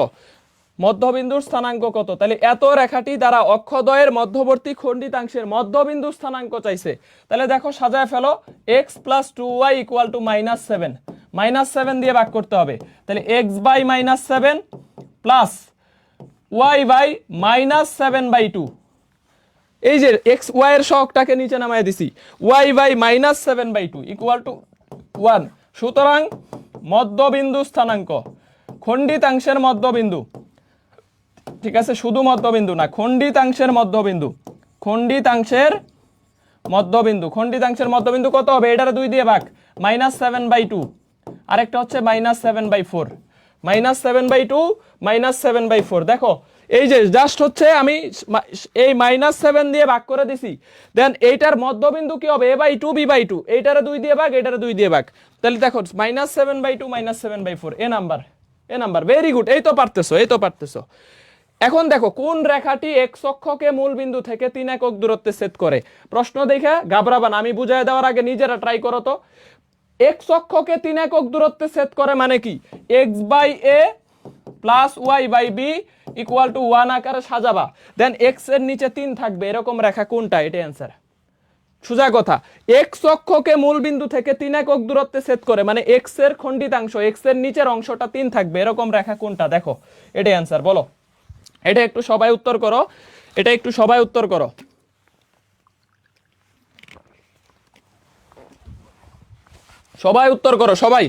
তাহলে এত রেখাটি দ্বারা অক্ষদ্বয়ের মধ্যবর্তী খণ্ডিতাংশের মধ্যবিন্দুর স্থানাঙ্ক চাইছে, তাহলে দেখো সাজায় ফেলো x plus 2y equal to -7 দিয়ে ভাগ করতে হবে, তাহলে x by -7 plus y by -7/2, এই যে x y এর সহগটাকে নিচে নামায় দিছি, y বাই -7/2 ইকুয়াল টু 1, সুতরাং মধ্যবিন্দু স্থানাঙ্ক খণ্ডিতাংশের মধ্যবিন্দু, ঠিক আছে, শুধু মধ্যবিন্দু না, খণ্ডিতাংশের মধ্যবিন্দু, খণ্ডিতাংশের মধ্যবিন্দু কত হবে? এটারে 2 দিয়ে ভাগ, -7/2, আরেকটা হচ্ছে -7/4, -7/2 -7/4। দেখো এই যে জাস্ট হচ্ছে আমি এই -7 দিয়ে ভাগ করে দিছি, দেন এইটার মধ্যবিন্দু কি হবে? a/2 b/2, এইটারে 2 দিয়ে ভাগ, এইটারে 2 দিয়ে ভাগ, তাহলে দেখো -7/2 -7/4, এ নাম্বার ভেরি গুড, এই তো পারতেছো। এখন দেখো কোন রেখাটি এক্স অক্ষকে মূল বিন্দু থেকে 3 একক দূরত্বে ছেদ করে। প্রশ্ন দেখে ঘাবড়াবা না, আমি বুঝাই দেওয়ার আগে নিজেরা ট্রাই করো তো। এক্স অক্ষকে 3 একক দূরত্বে ছেদ করে মানে কি? x/a plus y/b equal to 1 আকারে সাজাবা, দেন এক্স এর নিচে 3 থাকবে, এরকম রেখা কোনটা? এটা অ্যান্সার। সোজা কথা, এক্স অক্ষকে মূল বিন্দু থেকে 3 একক দূরত্বে ছেদ করে মানে এক্স এর খণ্ডিতাংশ, এক্স এর নিচের অংশটা 3 থাকবে, এরকম রেখা কোনটা? দেখো এটা অ্যান্সার, বলো। এটা একটু সবাই উত্তর করো, সবাই উত্তর করো সবাই।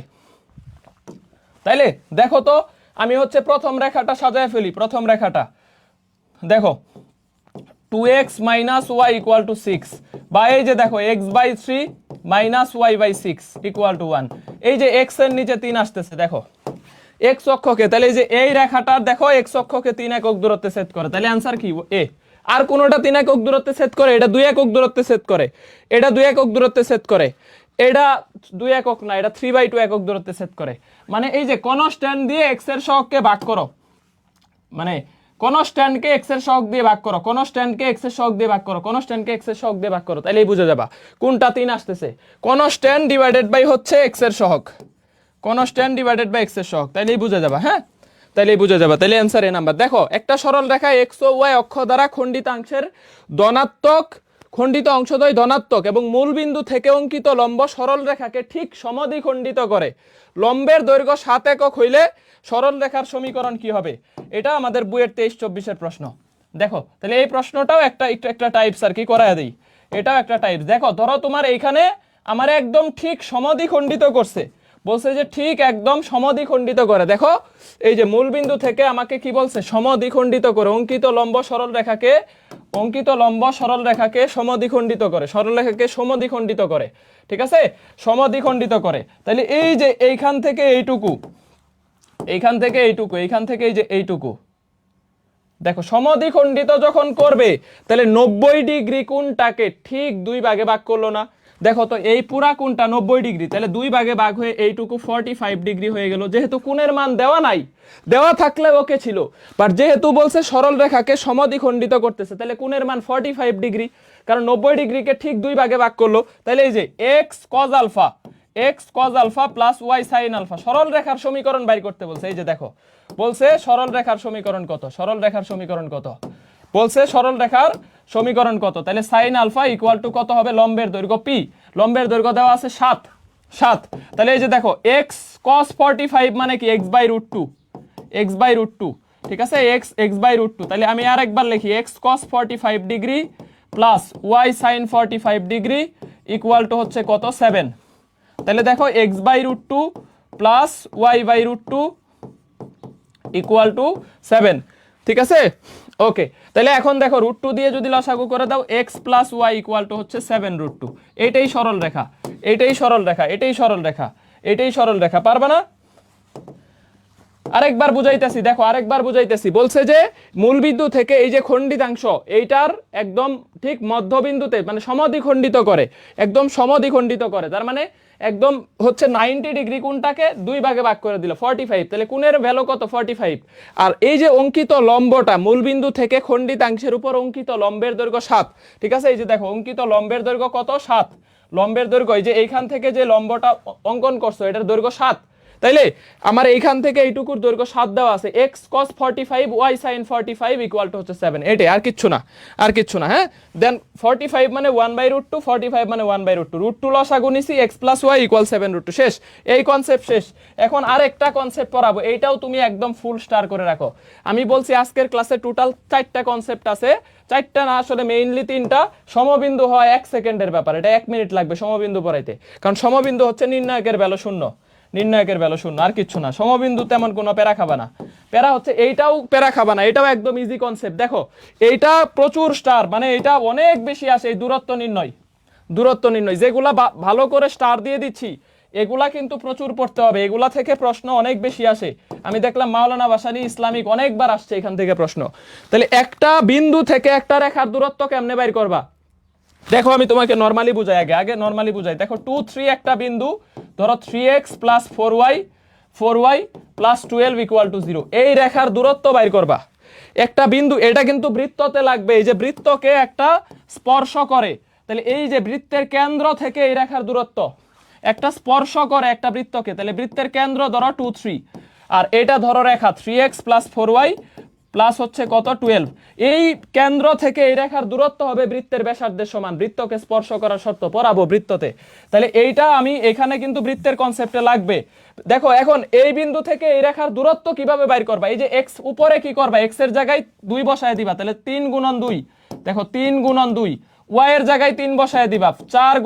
তাইলে দেখো তো, আমি হচ্ছে প্রথম রেখাটা সাজায় ফেলি। প্রথম রেখাটা দেখো 2x - y = 6, বা এই যে দেখো x/3 - y/6 = 1, এই যে x এর নিচে 3 আসতেছে, দেখো x অক্ষকে, তাহলে এই যে এই রেখাটা দেখো x অক্ষকে 3 একক দূরত্বে ছেদ করে, তাহলে आंसर কি? এ। আর কোনটা 3 একক দূরত্বে ছেদ করে? এটা 2 একক দূরত্বে ছেদ করে, এটা 2 একক দূরত্বে ছেদ করে, এটা 2 একক না, এটা 3/2 একক দূরত্বে ছেদ করে। মানে এই যে কনস্ট্যান্ট দিয়ে x এর সহগকে ভাগ করো, মানে কনস্ট্যান্টকে x এর সহগ দিয়ে ভাগ করো, কনস্ট্যান্টকে x এর সহগ দিয়ে ভাগ করো, কনস্ট্যান্টকে x এর সহগ দিয়ে ভাগ করো, তাহলেই বুঝে যাবা কোনটা 3 আসতেছে। কনস্ট্যান্ট ডিভাইডেড বাই হচ্ছে x এর সহগ, কনস্ট্যান্ট ডিভাইডেড বাই x এর সহগ, তাইলেই বুঝে যাবা। হ্যাঁ, তাইলেই বুঝে যাবা, তাইলে অ্যান্সার এ নাম্বার। দেখো একটা সরল রেখা x ও y অক্ষ দ্বারা খণ্ডিতাংশের ধনাত্মক, খণ্ডিত অংশদ্বয় ধনাত্মক এবং মূল বিন্দু থেকে অঙ্কিত লম্ব সরল রেখাকে ঠিক সমদ্বিখণ্ডিত করে। লম্বের দৈর্ঘ্য 7 একক হইলে সরল রেখার সমীকরণ কি হবে? এটা আমাদের বইয়ের 23-24 এর প্রশ্ন। দেখো তাহলে এই প্রশ্নটাও একটা টাইপস আর কি করায় দেই, এটাও একটা টাইপস। দেখো ধরো তোমার এইখানে আমার একদম ঠিক সমদ্বিখণ্ডিত করছে, বলছে যে ঠিক একদম সমদ্বিখণ্ডিত করে। দেখো এই যে মূল বিন্দু থেকে আমাকে কি বলছে? সমদ্বিখণ্ডিত করে, অঙ্কিত লম্ব সরল রেখাকে সমদ্বিখণ্ডিত করে, সরল রেখাকে সমদ্বিখণ্ডিত করে, ঠিক আছে, সমদ্বিখণ্ডিত করে। তাহলে এই যে এইখান থেকে এইটুকু, এইখান থেকে এইটুকু, এইখান থেকে এই যে এইটুকু, দেখো সমদ্বিখণ্ডিত যখন করবে তাহলে 90 ডিগ্রি কোণটাকে ঠিক 2 ভাগে ভাগ করলো না? দেখো তো এই পুরা কোণটা 90 ডিগ্রি, তাহলে 2 ভাগে ভাগ হয়ে এইটুকু 45 ডিগ্রি হয়ে গেল। যেহেতু কোণের মান দেওয়া নাই, দেওয়া থাকলে ওকে ছিল, বাট যেহেতু বলছে সরল রেখাকে সমদ্বিখণ্ডিত করতেছে, তাহলে কোণের মান 45 ডিগ্রি, কারণ 90 ডিগ্রিকে ঠিক 2 ভাগে ভাগ করলো। তাহলে এই যে x cos alpha plus y sin alpha, সরল রেখার সমীকরণ বাইর করতে বলছে। এই যে দেখো বলছে সরল রেখার সমীকরণ কত, সরল রেখার সমীকরণ কত বলছে, সরল রেখার সমীকরণ কত? তাহলে sin আলফা ইকুয়াল টু কত হবে? লম্বের দৈর্ঘ্য p, লম্বের দৈর্ঘ্য দেওয়া আছে 7। তাহলে এই যে দেখো x cos 45 মানে কি? x/√2, ঠিক আছে, x/√2। তাহলে আমি আরেকবার লিখি x cos 45 degree plus y sin 45 degree equal to হচ্ছে কত? 7। তাহলে দেখো x/√2 plus y/√2 equal to 7, ঠিক আছে, ওকে। তাহলে এখন দেখো √2 দিয়ে যদি লসাগু করে দাও, x plus y equal to হচ্ছে 7√2। এইটাই সরল রেখা, এইটাই সরল রেখা, এটাই সরল রেখা, এটাই সরল রেখা। পারবা না? আরেকবার বুঝাইতেছি, দেখো আরেকবার বুঝাইতেছি। বলছে যে মূলবিন্দু থেকে এই যে খণ্ডিতাংশ, এইটার একদম ঠিক মধ্যবিন্দুতে মানে সমদ্বিখণ্ডিত করে, একদম সমদ্বিখণ্ডিত করে, তার মানে একদম হচ্ছে 90 ডিগ্রি কোণটাকে 2 ভাগে ভাগ করে দিল 45, তাহলে কোণের ভ্যালু কত? 45। আর এই যে অঙ্কিত লম্বটা মূলবিন্দু থেকে খণ্ডিতাংশের উপর অঙ্কিত লম্বের দৈর্ঘ্য 7, ঠিক আছে, এই যে দেখো অঙ্কিত লম্বের দৈর্ঘ্য কত? 7। লম্বের দৈর্ঘ্য এই যে এইখান থেকে যে লম্বটা অঙ্কন করছো এটার দৈর্ঘ্য 7, তাইলে আমার এইখান থেকে এইটুকুর দৈর্ঘ্য 7 দেওয়া আছে, x cos 45 y sin 45 equal to হচ্ছে 7। এটাই, আর কিচ্ছু না, আর কিচ্ছু না। হ্যাঁ, দেন 45 মানে 1/√2, 45 মানে 1/√2, √2 লসাগু নিছি, x প্লাস y ইকুয়াল 7√2। শেষ, এই কনসেপ্ট শেষ। এখন আরেকটা কনসেপ্ট পড়াবো, এইটাও তুমি একদম ফুল স্টার করে রাখো। আমি বলছি আজকের ক্লাসে টোটাল 4টা কনসেপ্ট আছে, 4টা না আসলে মেইনলি 3টা। সমবিন্দু হয় 1 সেকেন্ডের ব্যাপার, এটা 1 মিনিট লাগবে সমবিন্দু পড়াইতে, কারণ সমবিন্দু হচ্ছে নির্ণায়কের ভ্যালু 0, নির্ণায়কের ভ্যালু 0, আর কিচ্ছু না। সমবিন্দু তেমন কোনো প্যারা খাবা না, প্যারা হচ্ছে এইটাও প্যারা খাবা না, এটাও একদম ইজি কনসেপ্ট। দেখো এইটা প্রচুর স্টার, মানে এটা অনেক বেশি আসে এই দূরত্ব নির্ণয়, দূরত্ব নির্ণয়, যেগুলা ভালো করে স্টার দিয়ে দিচ্ছি এগুলা কিন্তু প্রচুর পড়তে হবে, এগুলা থেকে প্রশ্ন অনেক বেশি আসে। আমি দেখলাম মাওলানা ভাসানী ইসলামিক অনেকবার আসছে এখান থেকে প্রশ্ন। তাহলে একটা বিন্দু থেকে একটা রেখার দূরত্ব কেমনে বাইর করবা? দেখো আমি তোমাকে নরমালি বুঝাই, আগে নরমালি বুঝাই। দেখো 2 3 একটা বিন্দু, ধরো 3x plus 4y plus 12 equal to 0, এই রেখার দূরত্ব বাইর করবা। একটা বিন্দু, এটা কিন্তু বৃত্ততে লাগবে, এই যে বৃত্তকে একটা স্পর্শ করে, তাহলে এই যে বৃত্তের কেন্দ্র থেকে এই রেখার দূরত্ব একটা স্পর্শ করে একটা বৃত্তকে, তাহলে বৃত্তের কেন্দ্র ধরো 2 3, আর এটা ধরো রেখা 3x প্লাস 4y প্লাস হচ্ছে কত 12, এই কেন্দ্র থেকে এই রেখার দূরত্ব হবে বৃত্তের ব্যাসার্ধের সমান, বৃত্তকে স্পর্শ করার শর্ত পড়াবো বৃত্ততে। তাহলে এইটা আমি এখানে কিন্তু বৃত্তের কনসেপ্টে লাগবে। দেখো এখন এই বিন্দু থেকে এই রেখার দূরত্ব কিভাবে বাইর করবা? এই যে x উপরে কি করবা, x এর জায়গায় 2 বসায় দিবা, তাহলে 3 গুণন 2, দেখো 3 গুণন 2, y এর জায়গায় 3 বসায় দিবা, 4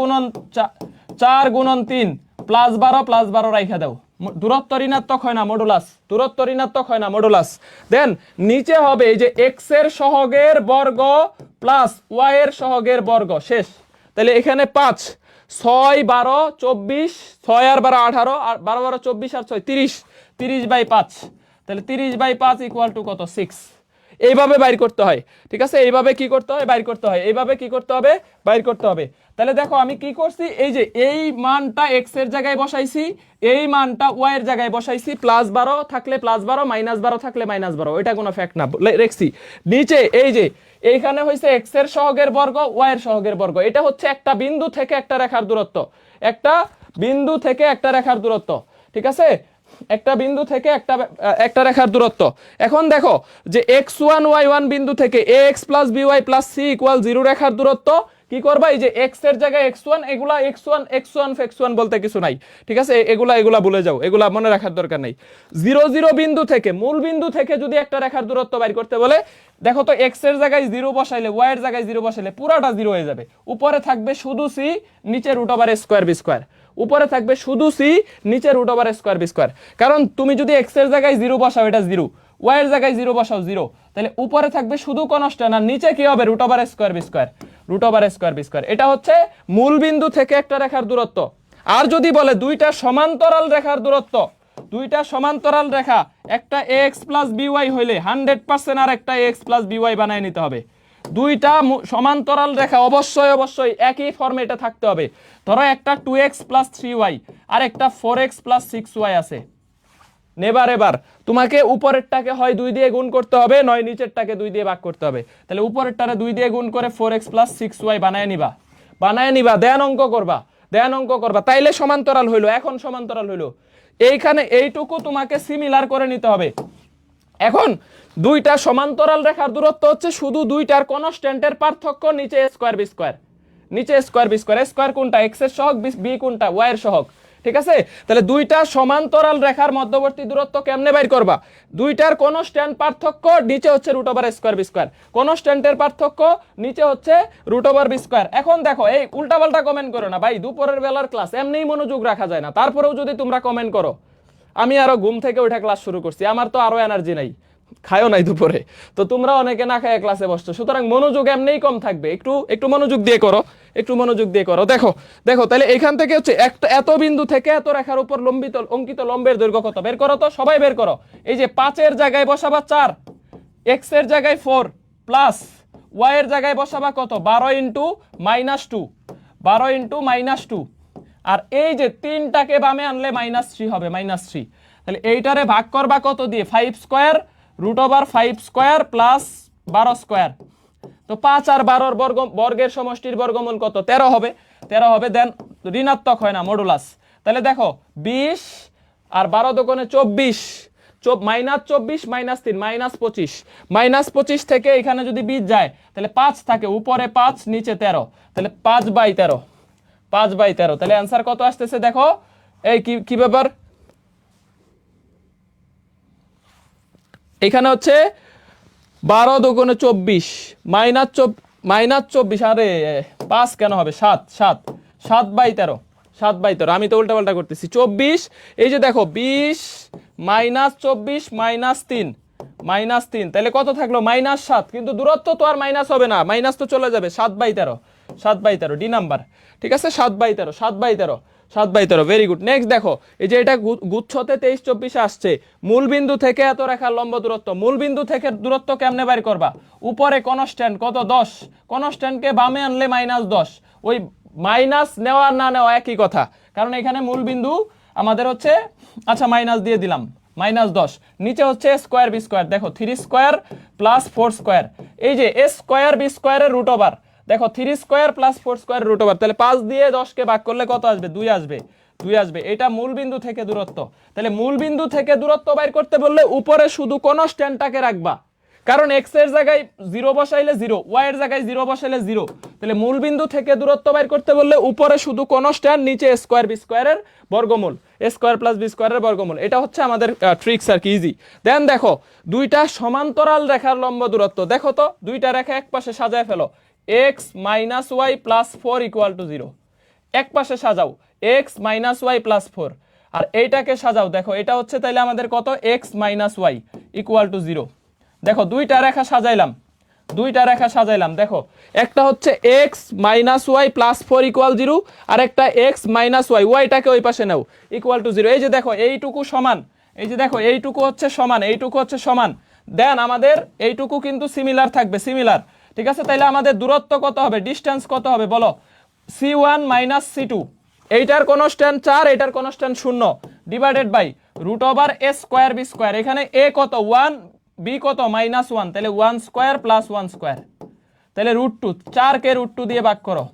গুণন 3 প্লাস 12 রাইখা দাও। দূরত্ব ঋণাত্মক হয় না মডুলাস, দূরত্ব ঋণাত্মক হয় না মডুলাস। দেন নিচে হবে এই যে x এর সহগের বর্গ প্লাস y এর সহগের বর্গ, শেষ। তাহলে এখানে 5 6 12 24, 6 আর 12 18, আর 12 12 24 আর 6 30, 30/5, তাহলে 30/5 ইকুয়াল টু কত 6। এইভাবে বাইর করতে হয়, ঠিক আছে? এইভাবে কি করতে হয়, বাইর করতে হয়, এইভাবে কি করতে হবে, বাইর করতে হবে। তাহলে দেখো আমি কি করছি, এই যে এই মানটা x এর জায়গায় বসাইছি, এই মানটা y এর জায়গায় বসাইছি, প্লাস 12 থাকলে প্লাস 12, মাইনাস 12 থাকলে মাইনাস 12, ওইটা কোনো ফ্যাক্ট না, রেখছি। নিচে এই যে এইখানে হইছে x এর সহগের বর্গ, y এর সহগের বর্গ, এটা হচ্ছে একটা বিন্দু থেকে একটা রেখার দূরত্ব, একটা বিন্দু থেকে একটা রেখার দূরত্ব, ঠিক আছে? একটা বিন্দু থেকে একটা রেখার দূরত্ব। এখন দেখো যে x1 y1 বিন্দু থেকে ax plus by plus c equal 0 রেখার দূরত্ব কি করবা, এই যে x এর জায়গায় x1, এগুলা x1 বলতে কিছু নাই, ঠিক আছে? এগুলা ভুলে যাও, এগুলা মনে রাখার দরকার নাই। 0 0 বিন্দু থেকে, মূল বিন্দু থেকে যদি একটা রেখার দূরত্ব বাইর করতে বলে, দেখো তো x এর জায়গায় 0 বসাইলে, y এর জায়গায় 0 বসাইলে পুরাটা 0 হয়ে যাবে, উপরে থাকবে শুধু c, নিচে √a²b², উপরে থাকবে শুধু c, নিচে √a²b²। কারণ তুমি যদি x এর জায়গায় 0 বসাও এটা 0, y এর জায়গায় 0 বসাও 0, তাহলে উপরে থাকবে শুধু কনস্ট্যান্ট, আর নিচে কি হবে √a²b²। এটা হচ্ছে মূল বিন্দু থেকে একটা রেখার দূরত্ব। আর যদি বলে দুইটা সমান্তরাল রেখার দূরত্ব, দুইটা সমান্তরাল রেখা, একটা ax প্লাস by হইলে 100% আর একটা ax প্লাস by বানায় নিতে হবে। দুইটা সমান্তরাল রেখা অবশ্যই একই ফরম্যাটে থাকতে হবে। ধরো একটা 2x প্লাস 3y আর একটা 4x প্লাস 6y আছে, এবার তোমাকে উপরেরটাকে হয় 2 দিয়ে গুণ করতে হবে, নয় নিচেরটাকে 2 দিয়ে ভাগ করতে হবে। তাহলে উপরেরটারে 2 দিয়ে গুণ করে 4x প্লাস 6y বানায় নিবা, দেন অঙ্ক করবা, তাইলে সমান্তরাল হইলো। এখন সমান্তরাল হইলো, এইখানে এইটুকু তোমাকে সিমিলার করে নিতে হবে। এখন দুইটা সমান্তরাল রেখার দূরত্ব হচ্ছে শুধু দুইটার কনস্ট্যান্টের পার্থক্য, নিচে a²b², a² কোনটা, x এর সহগ, b কোনটা, y এর সহগ, ঠিক আছে? তাহলে দুইটা সমান্তরাল রেখার মধ্যবর্তী দূরত্ব কেমনে বাইর করবা? দুইটার কনস্ট্যান্ট পার্থক্য, নিচে হচ্ছে √a²b², কনস্ট্যান্টের পার্থক্য, নিচে হচ্ছে √b²। এখন দেখো এই উল্টাপাল্টা কমেন্ট করো না ভাই, দুপুরের বেলার ক্লাস এমনিই মনোযোগ রাখা যায় না, তারপরেও যদি তোমরা কমেন্ট করো, আমি আরো ঘুম থেকে উঠে ক্লাস শুরু করছি, আমার তো আরো এনার্জি নাই, খায়ও নাই দুপুরে, তো তোমরা অনেকে না খায় ক্লাসে বসছো, সুতরাং মনোযোগ এমনিই কম থাকবে, একটু মনোযোগ দিয়ে করো। দেখো তাহলে এখান থেকে হচ্ছে এত বিন্দু থেকে এত রেখার উপর অঙ্কিত লম্বের দৈর্ঘ্য কত, বের করো তো, সবাই বের করো। এই যে 5 এর জায়গায় বসাবা 4, x এর জায়গায় 4 প্লাস y এর জায়গায় বসাবা কত, 12 ইন্টু মাইনাস টু, আর এই যে 3টাকে বামে আনলে -3 হবে, -3। তাহলে এইটারে ভাগ করবা কত দিয়ে, 5² √5² প্লাস 12²। তো 5 আর 12 বর্গের সমষ্টির বর্গমূল কত, 13 হবে। দেন ঋণাত্মক হয় না, মডুলাস। তাহলে দেখো 20 আর 12 দোকানে 24, -24 -3 -25 থেকে এখানে যদি 20 যায় তাহলে 5 থাকে, উপরে 5 নিচে 13, তাহলে 5/13। তাহলে অ্যান্সার কত আসতেছে দেখো, এই কি ব্যাপার, এখানে হচ্ছে 12 দোকানে 24 -24, আরে 5 কেন হবে, 7/13। আমি তো উল্টাপাল্টা করতেছি, 24, এই যে দেখো 20 -24 -3, তাহলে কত থাকলো, -7, কিন্তু দূরত্ব তো আর মাইনাস হবে না, মাইনাস তো চলে যাবে, 7/13 7/13 ডি নাম্বার, ঠিক আছে 7/13 7/13 7/13, ভেরি গুড। নেক্সট দেখো, এই যে এটা গুচ্ছতে 23-24 আসছে, মূল বিন্দু থেকে এত রেখার লম্ব দূরত্ব, মূল বিন্দু থেকে দূরত্ব কেমনে বের করবা? উপরে কনস্ট্যান্ট কত 10, কনস্ট্যান্টকে বামে আনলে -10, ওই মাইনাস নেওয়া না নেওয়া একই কথা, কারণ এখানে মূল বিন্দু আমাদের হচ্ছে, আচ্ছা মাইনাস দিয়ে দিলাম, -10, নিচে হচ্ছে স্কোয়ার বি স্কোয়ার, দেখো 3 স্কোয়ার প্লাস 4 স্কোয়ার, এই যে এ স্কোয়ার বি স্কোয়ারের রুট ওভার, দেখো 3 square plus 4 square root over, তাহলে 5 দিয়ে 10কে ভাগ করলে কত আসবে? 2 আসবে, 2 আসবে। এটা মূল বিন্দু থেকে দূরত্ব। তাহলে মূল বিন্দু থেকে দূরত্ব বাইর করতে বললে উপরে শুধু কনস্ট্যান্টটাকে রাখবা, কারণ এক্স এর জায়গায় 0 বসাইলে 0, ওয়াই এর জায়গায় 0 বসাইলে 0। তাহলে মূল বিন্দু থেকে দূরত্ব বাইর করতে বললে উপরে শুধু কনস্ট্যান্ট, নিচে স্কোয়ার বি স্কোয়ারের বর্গমূল, এ স্কোয়ার প্লাস বি স্কোয়ারের বর্গমূল। এটা হচ্ছে আমাদের ট্রিক্স আর কি, ইজি। দেন দেখো দুইটা সমান্তরাল রেখার লম্ব দূরত্ব, দেখো তো দুইটা রেখা এক পাশে সাজায় ফেলো, x - y + 4 = 0, এক পাশে সাজাও x - y + 4, আর এইটাকে সাজাও, দেখো এটা হচ্ছে তাইলে আমাদের কত, x - y = 0। দেখো দুইটা রেখা সাজাইলাম, দুইটা রেখা সাজাইলাম, দেখো একটা হচ্ছে x - y + 4 = 0, আর একটা x - y, ওয়াইটাকে ওই পাশে নাও, = 0। এই যে দেখো এইটুকু সমান, এই যে দেখো এইটুকু হচ্ছে সমান, এইটুকু হচ্ছে সমান, দেন আমাদের এইটুকু কিন্তু সিমিলার থাকবে, সিমিলার, ঠিক আছে। তাইলে আমাদের দূরত্ব কত হবে, ডিসটেন্স কত হবে বলো, c1 - c2, এইটার কনস্ট্যান্ট 4, এইটার constant 0, divided by √a square b square, এখানে a কত 1, b কত -1, তাহলে 1 স্কয়ার প্লাস 1 স্কয়ার, তাহলে √2, 4 কে √2 দিয়ে ভাগ করো,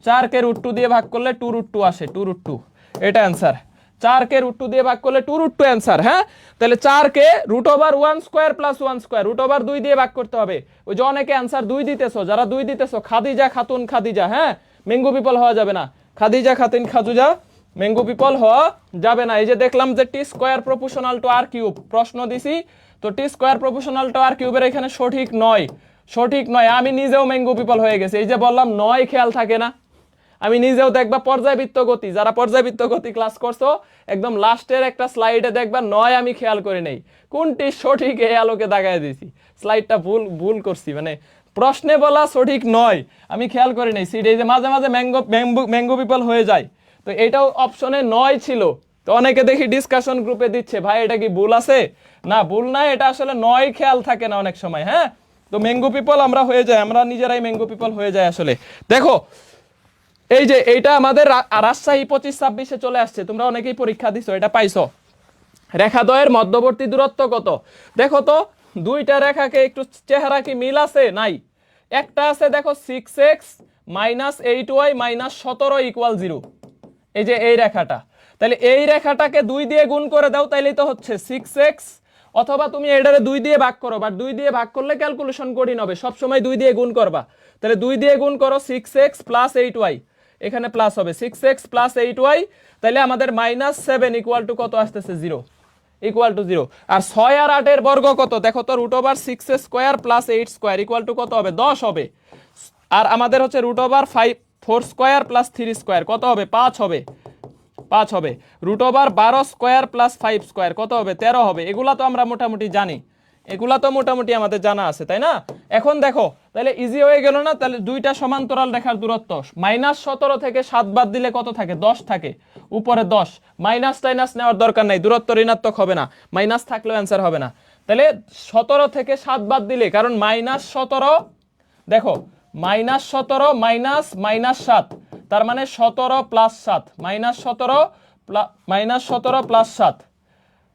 4 কে √2 দিয়ে ভাগ করলে 2√2 আসে, 2√2, এটা অ্যান্সার। 4 কে √2 দিয়ে ভাগ করলে 2√2 অ্যান্সার। হ্যাঁ, তাহলে 4 কে √1 স্কয়ার প্লাস 1 স্কয়ার, √2 দিয়ে ভাগ করতে হবে। ওই যে অনেকে অ্যান্সার 2 দিতেছো, যারা 2 দিতেছো, খাদিজা খাতুন খাদিজা, হ্যাঁ ম্যাঙ্গো পিপল হওয়া যাবে না, খাদিজা খাতুন খাজুজা ম্যাঙ্গো পিপল হওয়া যাবে না। এই যে দেখলাম যে T square proportional to r cube প্রশ্ন দিছি, তো T square proportional to r কিউবের এখানে সঠিক নয়, সঠিক নয়। আমি নিজেও ম্যাঙ্গো পিপল হয়ে গেছে, এই যে বললাম 9 খেয়াল থাকে না, আমি নিজেও দেখবা পর্যায়বৃত্ত গতি, যারা পর্যায়বৃত্ত গতি ক্লাস করছো একদম লাস্টের একটা স্লাইডে দেখবা 9 আমি খেয়াল করে নেই, কোনটি সঠিক এই আলোকে দাগায় দিয়েছি, স্লাইডটা ভুল ভুল করছি, মানে প্রশ্নে বলা সঠিক নয় আমি খেয়াল করে নেই সিট, এই যে মাঝে মাঝে ম্যাঙ্গো পিপল হয়ে যায়, তো এটাও অপশনে 9 ছিল। তো অনেকে দেখি ডিসকাশন গ্রুপে দিচ্ছে ভাই এটা কি ভুল আছে, না ভুল নাই, এটা আসলে 9 খেয়াল থাকে না অনেক সময়। হ্যাঁ, তো ম্যাঙ্গো পিপল আমরা হয়ে যাই, আমরা নিজেরাই ম্যাঙ্গো পিপল হয়ে যায় আসলে। দেখো এই যে এইটা আমাদের রাজশাহী 25-26-এ চলে আসছে, তোমরা অনেকেই পরীক্ষা দিছো, এটা পাইছো। রেখাদ্বয়ের মধ্যবর্তী দূরত্ব কত, দেখো তো দুইটা রেখাকে একটু চেহারা কি মিল আছে, নাই, একটা আছে দেখো 6x - 8y - 17 = 0, এই যে এই রেখাটা, তাহলে এই রেখাটাকে 2 দিয়ে গুণ করে দাও, তাইলেই তো হচ্ছে 6x, অথবা তুমি এটারে 2 দিয়ে ভাগ করো, বাট 2 দিয়ে ভাগ করলে ক্যালকুলেশন কঠিন হবে, সবসময় 2 দিয়ে গুণ করবা, তাহলে 2 দিয়ে গুণ করো 6x + 8y, এখানে প্লাস হবে 6x + 8y, তাহলে আমাদের -7 = কত আসতেছে 0, = 0। আর 6 আর 8 এর বর্গ কত, দেখো তো √6² + 8 স্কয়ার কত হবে, 10 হবে। আর আমাদের হচ্ছে √4² + 3 স্কয়ার কত হবে, 5 হবে, 5 হবে। √12² + 5 স্কয়ার কত হবে, 13 হবে। এগুলা তো আমরা মোটামুটি জানি, এগুলা তো মোটামুটি আমাদের জানা আছে, তাই না? এখন দেখো তাহলে ইজি হয়ে গেল না, তাহলে দুইটা সমান্তরাল রেখার দূরত্ব, -17 থেকে 7 বাদ দিলে কত থাকে, 10 থাকে, উপরে 10, মাইনাস টাইনাস নেওয়ার দরকার নাই, দূরত্ব ঋণাত্মক হবে না, মাইনাস থাকলেও অ্যান্সার হবে না। তাহলে 17 থেকে 7 বাদ দিলে, কারণ -17, দেখো -17 - -7, তার মানে 17 + 7, -17 + 7,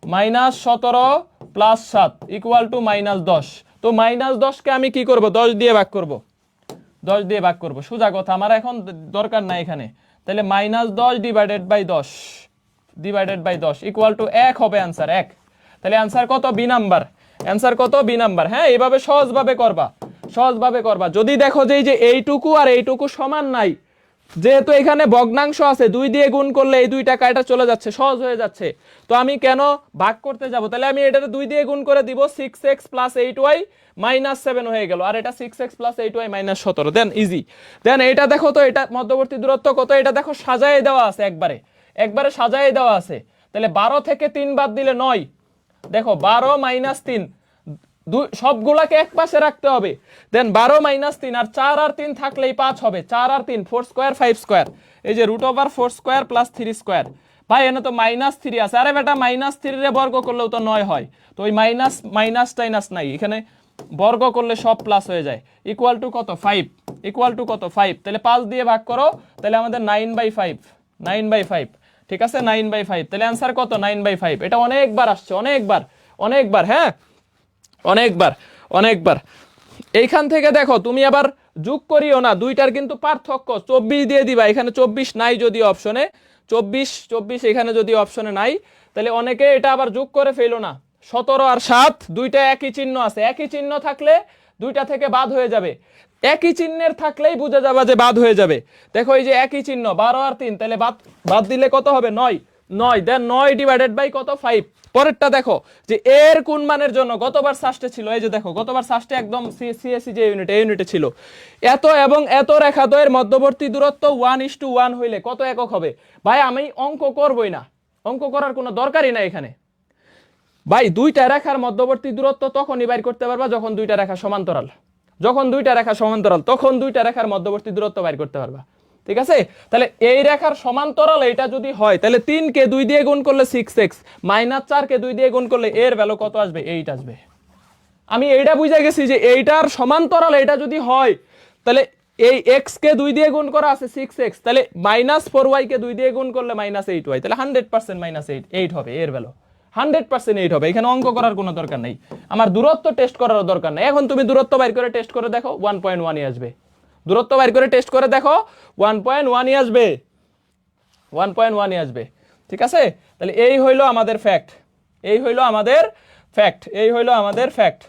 -17 + 7 = -10। তো -10 কে আমি কি করব, 10 দিয়ে ভাগ করব, 10 দিয়ে ভাগ করব, সোজা কথা, আমার এখন দরকার নাই এখানে। তাহলে -10 / 10 = 1 হবে অ্যান্সার, 1। তাহলে অ্যান্সার কত, বি নাম্বার, অ্যান্সার কত, বি নাম্বার। হ্যাঁ, এইভাবে সহজভাবে করবা, সহজভাবে করবা। যদি দেখো যে এই যে এইটুকু আর এইটুকু সমান নাই, যেহেতু এখানে ভগ্নাংশ আছে, 2 দিয়ে গুণ করলে এই 2টা কাটা চলে যাচ্ছে, সহজ হয়ে যাচ্ছে, তো আমি কেন ভাগ করতে যাব, তাহলে আমি এটাতে 2 দিয়ে গুণ করে দিব, 6x + 8y - 7 হয়ে গেল, আর এটা 6x + 8y - 17, দেন ইজি। দেন এটা দেখো তো, এটা মধ্যবর্তী দূরত্ব কত, এটা দেখো সাজায় দেওয়া আছে, একবারে একবারে সাজায় দেওয়া আছে। তাহলে 12 থেকে 3 বাদ দিলে 9, দেখো 12 - 3, সবগুলাকে এক পাশে রাখতে হবে। দেন 12 - 3 আর 4 আর 3 থাকলেই 5 হবে। 4 আর 3 4 স্কয়ার 5 স্কয়ার, এই যে √4 স্কয়ার প্লাস 3 স্কয়ার। ভাই এনে তো -3 আছে, আরে বেটা -3 রে বর্গ করলেও তো 9 হয়, তো ওই মাইনাস মাইনাস টাইনাস নাই এখানে, বর্গ করলে সব প্লাস হয়ে যায়। ইকুয়াল টু কত 5, ইকুয়াল টু কত 5, তাহলে 5 দিয়ে ভাগ করো, তাহলে আমাদের 9/5, 9/5, ঠিক আছে 9/5, তাহলে অ্যান্সার কত 9/5। এটা অনেকবার আসছে, অনেকবার অনেকবার, হ্যাঁ অনেকবার অনেকবার। এইখান থেকে দেখো তুমি আবার যোগ করিও না, দুইটার কিন্তু পার্থক্য। 24 দিয়ে দিবা, এখানে 24 নাই যদি অপশনে, 24 এখানে যদি অপশনে নাই, তাহলে অনেকে এটা আবার যোগ করে ফেলো না। 17 আর 7 দুইটা একই চিহ্ন আছে, একই চিহ্ন থাকলে দুইটা থেকে বাদ হয়ে যাবে, একই চিহ্নের থাকলেই বুঝা যাবে যে বাদ হয়ে যাবে। দেখো এই যে একই চিহ্ন 12 আর 3, তাহলে বাদ বাদ দিলে কত হবে 9, 9, দেন 9 ডিভাইডেড বাই কত 5। পরেরটা দেখো যে এর কোন মানের জন্য গতবার সাস্টে ছিল, এই যে দেখো গতবার সাস্টে একদম সিএসসি যে ইউনিটে ছিল, এত এবং এত রেখাদ্বয়ের মধ্যবর্তী দূরত্ব 1:1 হইলে কত একক হবে। ভাই আমি অঙ্ক করবই না, অঙ্ক করার কোনো দরকারই নাই এখানে। ভাই দুইটা রেখার মধ্যবর্তী দূরত্ব তখনই বাইর করতে পারবা যখন দুইটা রেখা সমান্তরাল, যখন দুইটা রেখা সমান্তরাল তখন দুইটা রেখার মধ্যবর্তী দূরত্ব বাইর করতে পারবা, ঠিক আছে। তাহলে এই রেখার সমান্তরাল এটা যদি হয়, তাহলে 3 কে 2 দিয়ে গুণ করলে 6x, -4 কে 2 দিয়ে গুণ করলে এর ভ্যালু কত আসবে 8 আসবে। আমি এইটা বুঝে গেছি যে এইটার সমান্তরাল এটা যদি হয়, তাহলে এই x কে 2 দিয়ে গুণ করা আছে 6x, তাহলে -4y কে 2 দিয়ে গুণ করলে -8y, তাহলে 100% -8 হবে এর ভ্যালু, 100% 8 হবে। এখানে অঙ্ক করার কোনো দরকার নেই, আমার দূরত্ব টেস্ট করার দরকার নেই। এখন তুমি দূরত্ব বাইর করে টেস্ট করে দেখো 1.1 আসবে, দূরত্ব বাইর করে টেস্ট করে দেখো 1.1 আসবে, 1.1 আসবে, ঠিক আছে। তাহলে এই হইলো আমাদের ফ্যাক্ট, এই হইলো আমাদের ফ্যাক্ট, এই হইলো আমাদের ফ্যাক্ট।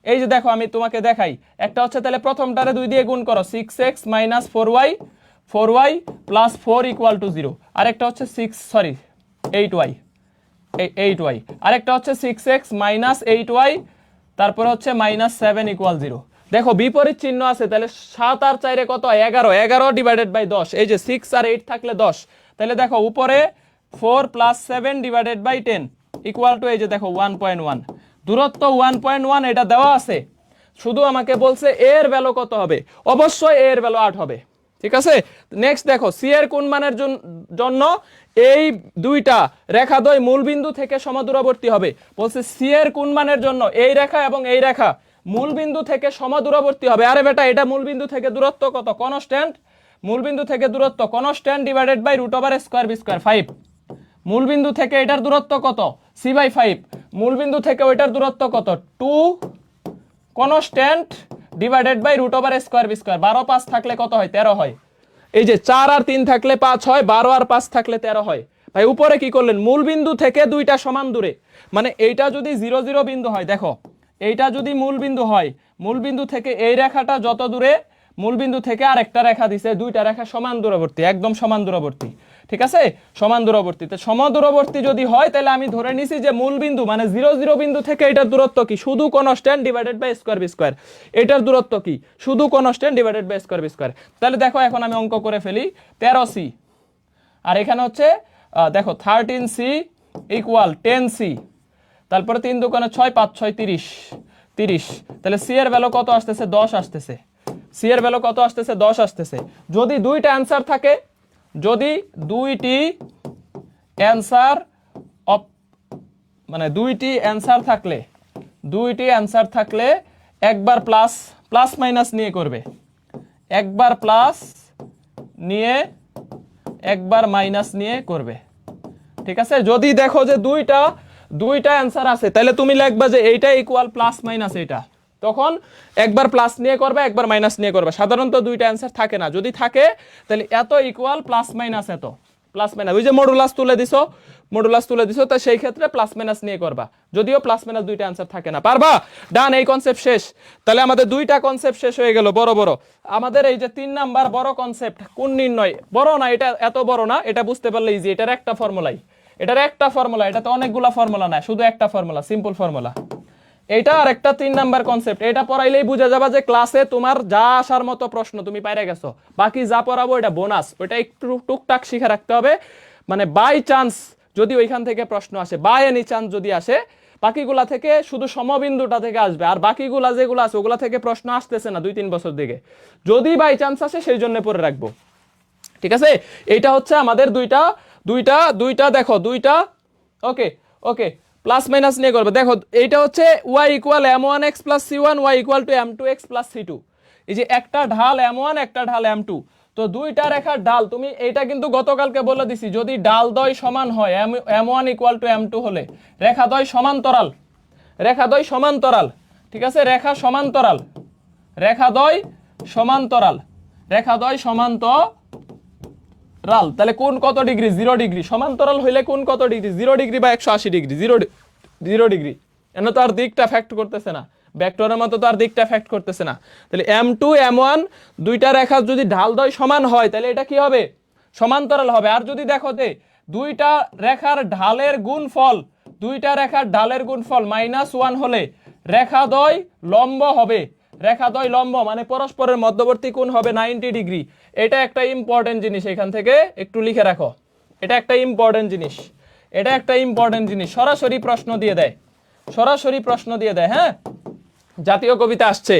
এই যে দেখো আমি তোমাকে দেখাই, একটা হচ্ছে তাহলে প্রথমটারে 2 দিয়ে গুণ করো 6x - 4y, 4y + 4 = 0, আরেকটা হচ্ছে 8y, 8y, আরেকটা হচ্ছে 6x - 8y, তারপরে হচ্ছে -7 = 0। দেখো বিপরীত চিহ্ন আছে, তাহলে 7 আর 4 কত হয় 11, 11 ডিভাইডেড বাই 10, এই যে 6 আর 8 থাকলে 10, তাহলে দেখো উপরে 4 + 7 ডিভাইডেড বাই 10 ইকুয়াল টু এই যে দেখো 1.1, দূরত্ব 1.1 এটা দেওয়া আছে, শুধু আমাকে বলছে এর ভ্যালু কত হবে, অবশ্যই এর ভ্যালু 8 হবে, ঠিক আছে। নেক্সট দেখো সি এর কোন মানের জন্য এই দুইটা রেখাদ্বয় মূলবিন্দু থেকে সমদূরবর্তী হবে, বলছে সি এর কোন মানের জন্য এই রেখা এবং এই রেখা মূলবিন্দু থেকে সমদূরবর্তী হবে। আরে বেটা এটা মূলবিন্দু থেকে দূরত্ব কত কনস্ট্যান্ট, মূলবিন্দু থেকে দূরত্ব কনস্ট্যান্ট ডিভাইডেড বাই √2 5, মূলবিন্দু থেকে এটার দূরত্ব কত c/5, মূলবিন্দু থেকে ওইটার দূরত্ব কত 2 কনস্ট্যান্ট ডিভাইডেড বাই √2 12 5 থাকলে কত হয় 13 হয়, এই যে 4 আর 3 থাকলে 5 হয়, 12 আর 5 থাকলে 13 হয়। ভাই উপরে কি করলেন, মূলবিন্দু থেকে দুইটা সমান দূরে, মানে এইটা যদি 0 0 বিন্দু হয়, দেখো এইটা যদি মূলবিন্দু হয়, মূলবিন্দু থেকে এই রেখাটা যত দূরে, মূলবিন্দু থেকে আরেকটা রেখা দিছে, দুইটা রেখা সমান দূরবর্তী, একদম সমান দূরবর্তী, ঠিক আছে সমান দূরবর্তী। তো সমদূরবর্তী যদি হয় তাহলে আমি ধরে নিছি যে মূলবিন্দু মানে 0 0 বিন্দু থেকে এটার দূরত্ব কি শুধু কনস্ট্যান্ট ডিভাইডেড বাই স্কয়ার, এটার দূরত্ব কি শুধু কনস্ট্যান্ট ডিভাইডেড বাই স্কয়ার। তাহলে দেখো এখন আমি অঙ্ক করে ফেলি, 13c আর এখানে হচ্ছে দেখো 13c = 10c, তারপরে 3 দুগুণে 6, 5 6 30, 30, তাহলে সি এর ভ্যালু কত আসতেছে 10 আসতেছে, সি এর ভ্যালু কত আসতেছে 10 আসতেছে। যদি দুইটা অ্যান্সার থাকে, যদি দুইটি অ্যান্সার মানে দুইটি অ্যান্সার থাকলে একবার প্লাস মাইনাস নিয়ে করবে, একবার প্লাস নিয়ে একবার মাইনাস নিয়ে করবে, ঠিক আছে। যদি দেখো যে দুইটা অ্যান্সার আছে, তাহলে তুমি লিখবা যে এইটা ইকুয়াল প্লাস মাইনাস এইটা, তখন একবার প্লাস নিয়ে করবে একবার মাইনাস নিয়ে করবে। সাধারণত দুইটা অ্যান্সার থাকে না, যদি থাকে তাহলে এত ইকুয়াল প্লাস মাইনাস এত, প্লাস মাইনাস ওই যে মডুলাস তুলে দিছো, তো সেই ক্ষেত্রে প্লাস মাইনাস নিয়ে করবা, যদিও প্লাস মাইনাস দুইটা অ্যান্সার থাকে না। পারবা? ডান, এই কনসেপ্ট শেষ। তাহলে আমাদের দুইটা কনসেপ্ট শেষ হয়ে গেল বড় বড়। আমাদের এই যে 3 নাম্বার বড় কনসেপ্ট কোণ নির্ণয়, বড় না এটা, এত বড় না, এটা বুঝতে পারলে ইজি, এটার একটা ফর্মুলা, এটাতে অনেকগুলা ফর্মুলা না, শুধু একটা ফর্মুলা, সিম্পল ফর্মুলা। এইটা আর একটা 3 নাম্বার কনসেপ্ট, এটা পড়াইলেই বুঝা যাবে যে ক্লাসে তোমার যা আসার মতো প্রশ্ন তুমি পাইরে গেছো, বাকি যা পড়াবো এটা বোনাস, ওইটা একটু টুকটাক শিখে রাখতে হবে। মানে বাই চান্স যদি ওইখান থেকে প্রশ্ন আসে, বাই এনি চান্স যদি আসে, বাকিগুলা থেকে শুধু সমবিন্দুটা থেকে আসবে, আর বাকিগুলা যেগুলো আছে ওগুলা থেকে প্রশ্ন আসতেছে না 2-3 বছর দিকে, যদি বাই চান্স আসে সেই জন্য পরে রাখবো। ঠিক আছে, এইটা হচ্ছে আমাদের দুইটা দুইটা দুইটা দেখো দুইটা ওকে ওকে প্লাস মাইনাস নিয়ে করবে। দেখো এইটা হচ্ছে y equal m1x plus c1, y equal to m2x plus c2। এই যে একটা ঢাল m1 একটা ঢাল m2, তো দুইটা রেখার ঢাল তুমি এইটা কিন্তু গতকালকে বলে দিছি, যদি ঢাল দ্বয় সমান হয় m1 ইকুয়াল টু m2 হলে রেখা দ্বয় সমান্তরাল, রেখা দ্বয় সমান্তরাল। ঠিক আছে, রেখা সমান্তরাল, রেখা দ্বয় সমান্তরাল, রেখা দ্বয় সমান্তরাল। তাহলে কোণ কত ডিগ্রি? 0 ডিগ্রি। সমান্তরাল হইলে কোণ কত ডিগ্রি? 0 ডিগ্রি বা 180 ডিগ্রি। 0 ডিগ্রি। এন তো আর দিকটা ফ্যাক্ট করতেছে না, ভেক্টরের মতো তো আর দিকটা ফ্যাক্ট করতেছে না। তাহলে m2 m1 দুইটা রেখা যদি ঢাল দ্বয় সমান হয় তাহলে এটা কি হবে? সমান্তরাল হবে। আর যদি দেখো যে দুইটা রেখার ঢালের গুণফল, দুইটা রেখার ঢালের গুণফল -1 হলে রেখা দ্বয় লম্ব হবে। রেখা দ্বয় লম্ব মানে পরস্পরের মধ্যবর্তী কোণ হবে 90 ডিগ্রি। এটা একটা ইম্পর্টেন্ট জিনিস, এখান থেকে একটু লিখে রাখো। এটা একটা ইম্পর্টেন্ট জিনিস, এটা একটা ইম্পর্টেন্ট জিনিস। সরাসরি প্রশ্ন দিয়ে দেয়, সরাসরি প্রশ্ন দিয়ে দেয়। হ্যাঁ, জাতীয় কবিতা আসছে,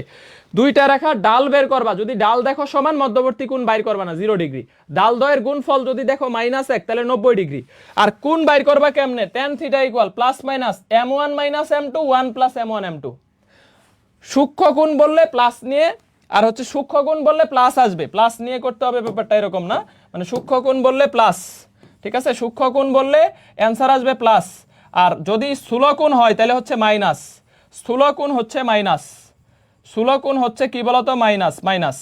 দুইটা রেখা ডাল বের করবা, যদি ডাল দেখো সমান মধ্যবর্তী কোণ বাইর করবা না 0 ডিগ্রি। ডাল দ্বয়ের গুণফল যদি দেখো -1 তাহলে 90 ডিগ্রি। আর কোণ বাইর করবা কেমনে? tan θ equal plus minus m1 minus m2 1 plus m1 m2। সূক্ষ্ম কোণ বললে প্লাস নিয়ে, আর হচ্ছে সূক্ষ্ম কোণ বললে প্লাস আসবে, প্লাস নিয়ে করতে হবে, ব্যাপারটা এরকম না। মানে সূক্ষ্ম কোণ বললে প্লাস, ঠিক আছে, সূক্ষ্ম কোণ বললে অ্যান্সার আসবে প্লাস। আর যদি স্থূল কোণ হয় তাহলে হচ্ছে মাইনাস, স্থূল কোণ হচ্ছে মাইনাস, স্থূল কোণ হচ্ছে কি বলতো? মাইনাস মাইনাস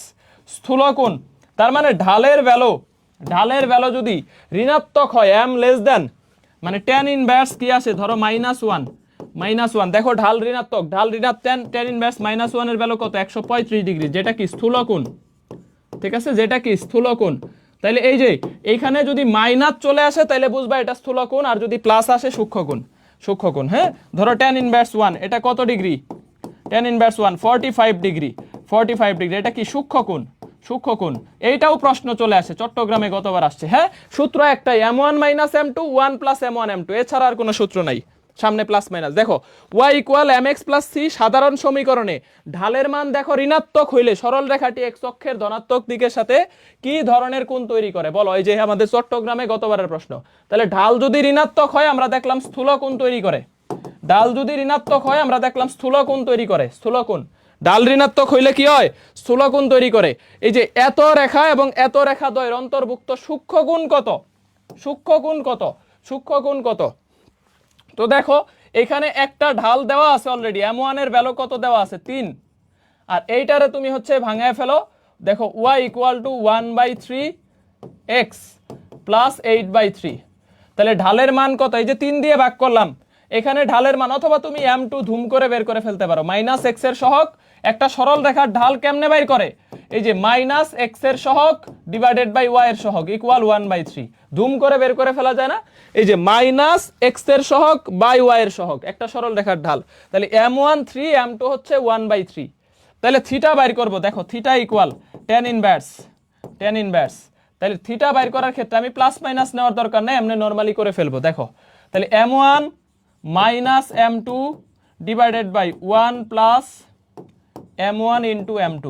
স্থূল কোণ। তার মানে ঢালের ভ্যালু, ঢালের ভ্যালু যদি ঋণাত্মক হয় m লেস দেন, মানে tan ইনভার্স কি আসে ধরো -1, -1। দেখো ঢাল ঋণাত্মক, ঢাল ঋণাত্মক, tan ইনভার্স -1 এর ভ্যালু কত? 135 ডিগ্রি, যেটা কি স্থূল কোণ। ঠিক আছে, যেটা কি স্থূল কোণ। তাহলে এই যে এইখানে যদি মাইনাস চলে আসে তাহলে বুঝবা এটা স্থূল কোণ, আর যদি প্লাস আসে সূক্ষ্ম কোণ, সূক্ষ্ম কোণ। হ্যাঁ, ধরো tan ইনভার্স 1 এটা কত degree? tan inverse 1 45 degree, 45 degree, এটা কি সূক্ষ্ম কোণ, সূক্ষ্ম কোণ। এইটাও প্রশ্ন চলে আসে, চট্টগ্রামে গতবার আসছে। হ্যাঁ, সূত্র একটাই, m1 minus m2 1 plus m1 m2, এছাড়া আর কোনো সূত্র নাই, সামনে প্লাস মাইনাস। দেখো y equal mx plus c, সাধারণ সমীকরণে ঢালের মান দেখো ঋণাত্মক হইলে সরল রেখাটি x অক্ষের ধনাত্মক দিকের সাথে কি ধরনের কোণ তৈরি করে বলো? এই যে আমাদের চট্টগ্রামে গতবারের প্রশ্ন। তাহলে ঢাল যদি ঋণাত্মক হয় আমরা দেখলাম স্থূল কোণ তৈরি করে, ঢাল যদি ঋণাত্মক হয় আমরা দেখলাম স্থূল কোণ তৈরি করে, স্থূল কোণ। ঢাল ঋণাত্মক হইলে কি হয়? স্থূল কোণ তৈরি করে। এই যে এত রেখা এবং এত রেখা দ্বয়ের অন্তর্ভুক্ত সূক্ষ্ম কোণ কত? সূক্ষ্ম কোণ কত? সূক্ষ্ম কোণ কত? তো দেখো এখানে একটা ঢাল দেওয়া আছে অলরেডি, m1 এর ভ্যালু কত দেওয়া আছে? 3। আর এইটারে তুমি হচ্ছে ভাঙায় ফেলো, দেখো y equal to 1/3x plus 8/3। তাহলে ঢালের মান কত? এই যে 3 দিয়ে ভাগ করলাম, এখানে ঢালের মান, অথবা তুমি m2 ধুম করে বের করে ফেলতে পারো। -x এর সহগ একটা সরল রেখার ঢাল কেমনে বের করে? এই যে -x এর সহগ ডিভাইডেড বাই y এর সহগ ইকুয়াল 1/3, ধুম করে বের করে ফেলা যায় না? এই যে -x এর সহগ বাই y এর সহগ, একটা সরল রেখার ঢাল। তাহলে m1 3, m2 হচ্ছে 1/3। তাহলে থিটা বাইর করব, দেখো theta equal tan inverse, tan inverse. তাহলে থিটা বাইর করার ক্ষেত্রে আমি প্লাস মাইনাস নেওয়ার দরকার নেই, এমনি নরমালি করে ফেলবো। দেখো তাহলে m1 minus m2 divided by 1 plus m1 into m2,